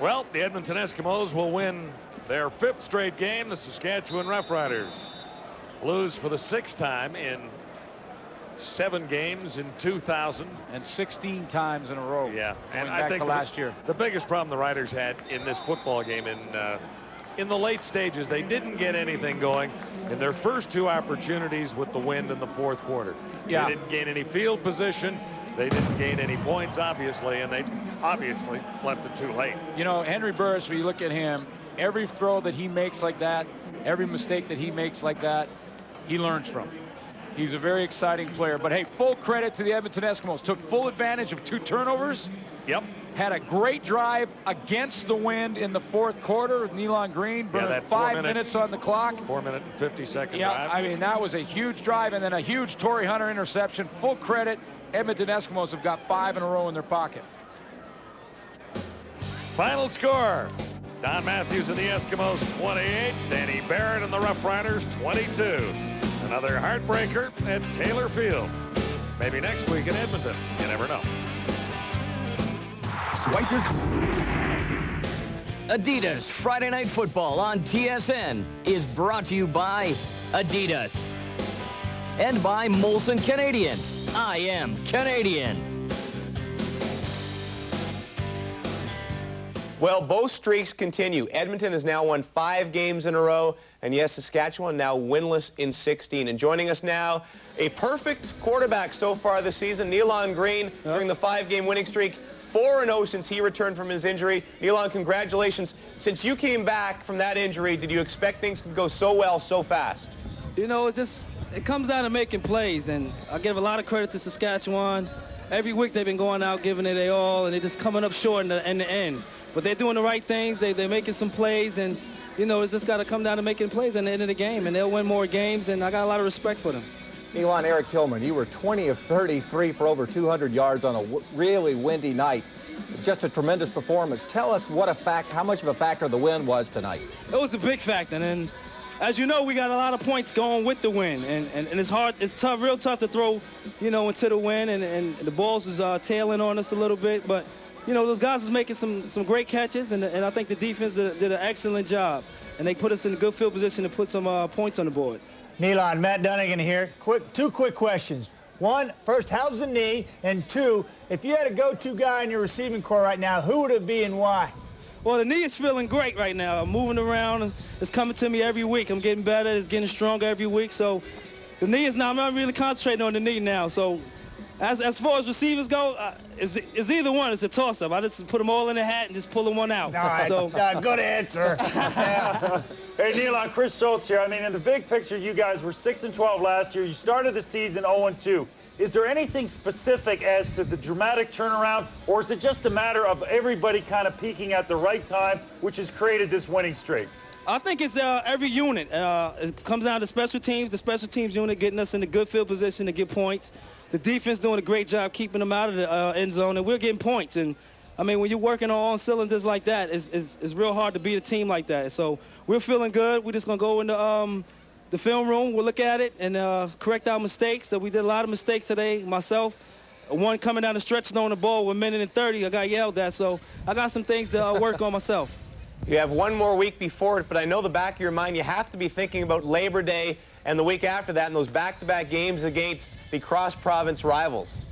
Well, the Edmonton Eskimos will win their 5th straight game. The Saskatchewan Roughriders lose for the 6th time in 7 games in 2000. And 16 times in a row. Yeah, and I think last year. The biggest problem the Riders had in this football game in the late stages, they didn't get anything going in their first 2 opportunities with the wind in the 4th quarter. Yeah. They didn't gain any field position. They didn't gain any points, obviously, and they obviously left it too late. You know, Henry Burris, when you look at him, every throw that he makes like that, every mistake that he makes like that, he learns from. He's a very exciting player. But, hey, full credit to the Edmonton Eskimos. Took full advantage of 2 turnovers. Yep. Had a great drive against the wind in the 4th quarter with Nealon Green. Burned 5 minutes on the clock. 4-minute and 50-second yeah, drive. I mean, that was a huge drive. And then a huge Torrey Hunter interception. Full credit. Edmonton Eskimos have got 5 in a row in their pocket. Final score. Don Matthews and the Eskimos 28. Danny Barrett and the Roughriders 22. Another heartbreaker at Taylor Field. Maybe next week in Edmonton. You never know. Adidas Friday Night Football on TSN is brought to you by Adidas and by Molson Canadian. I am Canadian. Well, both streaks continue. Edmonton has now won 5 games in a row, and yes, Saskatchewan now winless in 16. And joining us now, a perfect quarterback so far this season, Nealon Green, during the 5-game winning streak. 4-0 since he returned from his injury. Nealon, congratulations. Since you came back from that injury, did you expect things to go so well so fast? You know, it comes down to making plays, and I give a lot of credit to Saskatchewan. Every week they've been going out, giving it their all, and they're just coming up short in the end. But they're doing the right things. They're making some plays, and, you know, it's just got to come down to making plays at the end of the game, and they'll win more games, and I got a lot of respect for them. Nealon, Eric Tillman, you were 20 of 33 for over 200 yards on a really windy night. Just a tremendous performance. Tell us how much of a factor the wind was tonight. It was a big factor, and as you know, we got a lot of points going with the wind, and it's hard, it's tough, real tough to throw, you know, into the wind, and the balls was tailing on us a little bit, but, you know, those guys was making some great catches, and I think the defense did an excellent job, and they put us in a good field position to put some points on the board. Nealon, Matt Dunnigan here. Two quick questions. One, first, how's the knee? And 2, if you had a go-to guy in your receiving corps right now, who would it be and why? Well, the knee is feeling great right now. I'm moving around, and it's coming to me every week. I'm getting better. It's getting stronger every week. So the knee is now, I'm not really concentrating on the knee now. So as far as receivers go, it's either one. It's a toss-up. I just put them all in the hat and just pull them one out. All right, so, good answer. Hey, Nealon, Chris Schultz here. I mean, in the big picture, you guys were 6-12 last year. You started the season 0-2. Is there anything specific as to the dramatic turnaround, or is it just a matter of everybody kind of peaking at the right time, which has created this winning streak? I think it's every unit. It comes down to special teams, the special teams unit getting us in a good field position to get points. The defense doing a great job keeping them out of the end zone, and we're getting points. And I mean, when you're working on all cylinders like that, it's real hard to beat a team like that. So we're feeling good. We're just going to go into the film room. We'll look at it and correct our mistakes. So we did a lot of mistakes today, myself. One coming down the stretch throwing the ball with 1:30. I got yelled at. So I got some things to work on myself. You have one more week before it, but I know the back of your mind, you have to be thinking about Labor Day and the week after that and those back-to-back games against the cross-province rivals.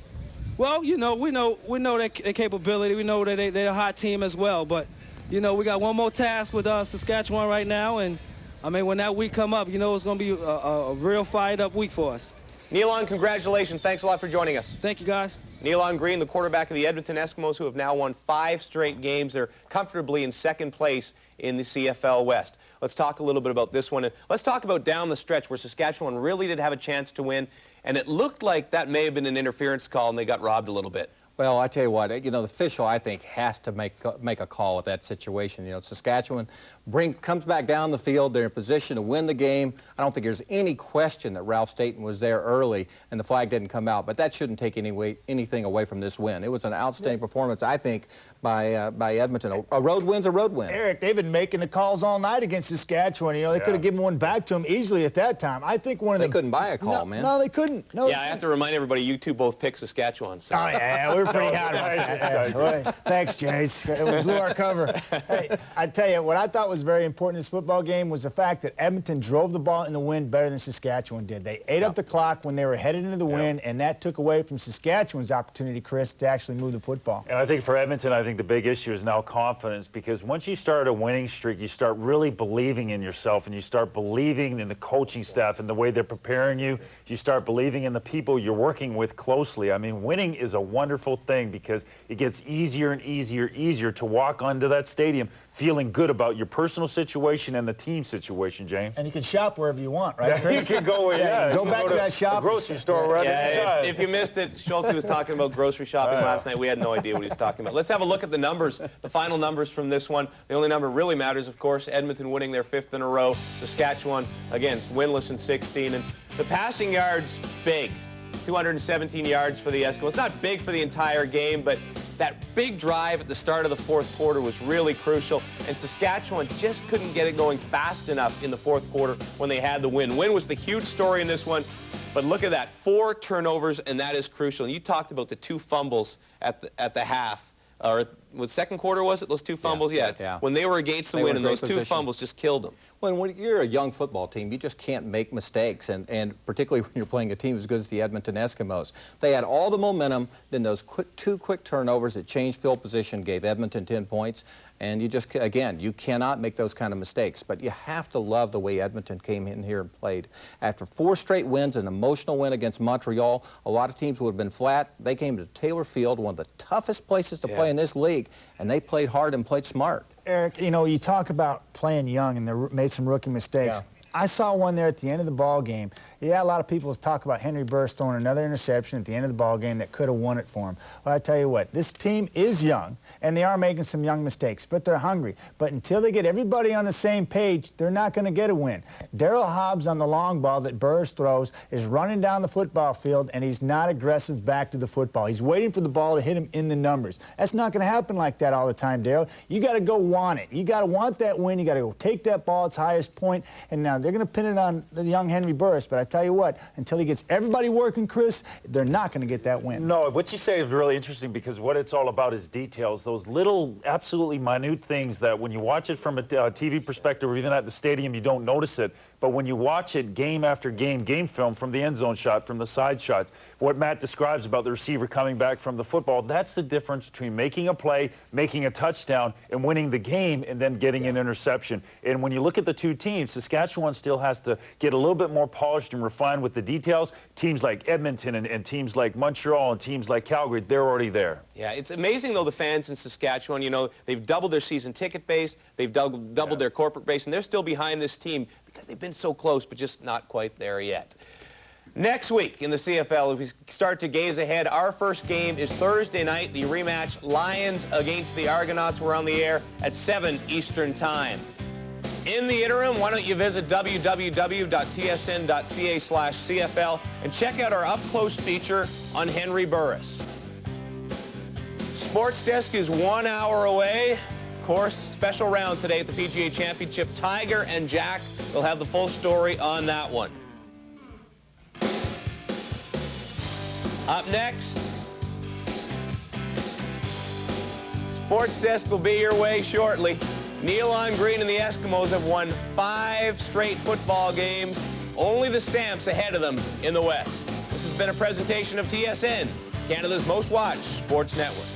Well, you know, we know their capability. We know that they're a hot team as well. But, you know, we got one more task with Saskatchewan right now. And, I mean, when that week come up, you know it's going to be a real fired-up week for us. Nealon, congratulations. Thanks a lot for joining us. Thank you, guys. Nealon Green, the quarterback of the Edmonton Eskimos, who have now won 5 straight games. They're comfortably in 2nd place in the CFL West. Let's talk a little bit about this one. And let's talk about down the stretch where Saskatchewan really did have a chance to win. And it looked like that may have been an interference call, and they got robbed a little bit. Well, I tell you what, the official, I think, has to make a call at that situation. Saskatchewan comes back down the field. They're in position to win the game. I don't think there's any question that Ralph Staten was there early and the flag didn't come out, but that shouldn't take anything away from this win. It was an outstanding performance, I think, by Edmonton. A road win's a road win. Eric, they've been making the calls all night against Saskatchewan. They could have given one back to them easily at that time. I think one of They couldn't buy a call, man. No, they couldn't. No, yeah, I have to remind everybody, you two both picked Saskatchewan. So. Oh, yeah, we're pretty hot about that. Thanks, Jace. We blew our cover. Hey, I tell you, what I thought was very important in this football game was the fact that Edmonton drove the ball in the wind better than Saskatchewan did. They ate up the clock when they were headed into the wind, and that took away from Saskatchewan's opportunity, Chris, to actually move the football. And I think for Edmonton, I think the big issue is now confidence, because once you start a winning streak, you start really believing in yourself, and you start believing in the coaching staff and the way they're preparing you. You start believing in the people you're working with closely. I mean, winning is a wonderful thing because it gets easier and easier to walk onto that stadium feeling good about your personal situation and the team situation, James. And you can shop wherever you want, right, Chris? You can go, go back to that shop. Grocery store right anytime. If you missed it, Schulte was talking about grocery shopping last night. We had no idea what he was talking about. Let's have a look at the numbers, the final numbers from this one. The only number really matters, of course, Edmonton winning their 5th in a row. Saskatchewan, again, winless in 16. And the passing yards, big. 217 yards for the Eskimos. Not big for the entire game, but that big drive at the start of the 4th quarter was really crucial, and Saskatchewan just couldn't get it going fast enough in the 4th quarter when they had the win. Win was the huge story in this one, but look at that, 4 turnovers, and that is crucial. And you talked about the 2 fumbles at the half, or the second quarter, was it? Those 2 fumbles? Yeah. When they were against the win, and those 2 fumbles just killed them. Well, when you're a young football team, you just can't make mistakes, and particularly when you're playing a team as good as the Edmonton Eskimos. They had all the momentum, then those 2 quick turnovers that changed field position gave Edmonton 10 points, and you just, again, you cannot make those kind of mistakes, but you have to love the way Edmonton came in here and played. After 4 straight wins, an emotional win against Montreal, a lot of teams would have been flat. They came to Taylor Field, one of the toughest places to play in this league, and they played hard and played smart. Eric, you talk about playing young, and they made some rookie mistakes. I saw one there at the end of the ball game. Yeah, a lot of people talk about Henry Burris throwing another interception at the end of the ball game that could have won it for him. Well, I tell you what, this team is young, and they are making some young mistakes, but they're hungry. But until they get everybody on the same page, they're not going to get a win. Darryl Hobbs on the long ball that Burris throws is running down the football field, and he's not aggressive back to the football. He's waiting for the ball to hit him in the numbers. That's not going to happen like that all the time, Darryl. You got to go want it. You got to want that win. You got to go take that ball its highest point, and now they're going to pin it on the young Henry Burris, but I tell you what, until he gets everybody working, Chris, they're not going to get that win. No, what you say is really interesting because what it's all about is details, those little, absolutely minute things that when you watch it from a TV perspective or even at the stadium, you don't notice it. But when you watch it game after game film from the end zone shot, from the side shots, what Matt describes about the receiver coming back from the football, that's the difference between making a play, making a touchdown, and winning the game and then getting an interception. And when you look at the 2 teams, Saskatchewan still has to get a little bit more polished and refined with the details. Teams like Edmonton and teams like Montreal and teams like Calgary, they're already there. Yeah, it's amazing, though, the fans in Saskatchewan, they've doubled their season ticket base, they've doubled their corporate base, and they're still behind this team because they've been so close, but just not quite there yet. Next week in the CFL, if we start to gaze ahead, our first game is Thursday night, the rematch, Lions against the Argonauts. We're on the air at 7 Eastern Time. In the interim, why don't you visit www.tsn.ca/CFL and check out our up-close feature on Henry Burris. Sports Desk is 1 hour away. Of course, special round today at the PGA Championship. Tiger and Jack will have the full story on that one. Up next, Sports Desk will be your way shortly. Neon Green and the Eskimos have won 5 straight football games. Only the Stamps ahead of them in the West. This has been a presentation of TSN, Canada's most watched sports network.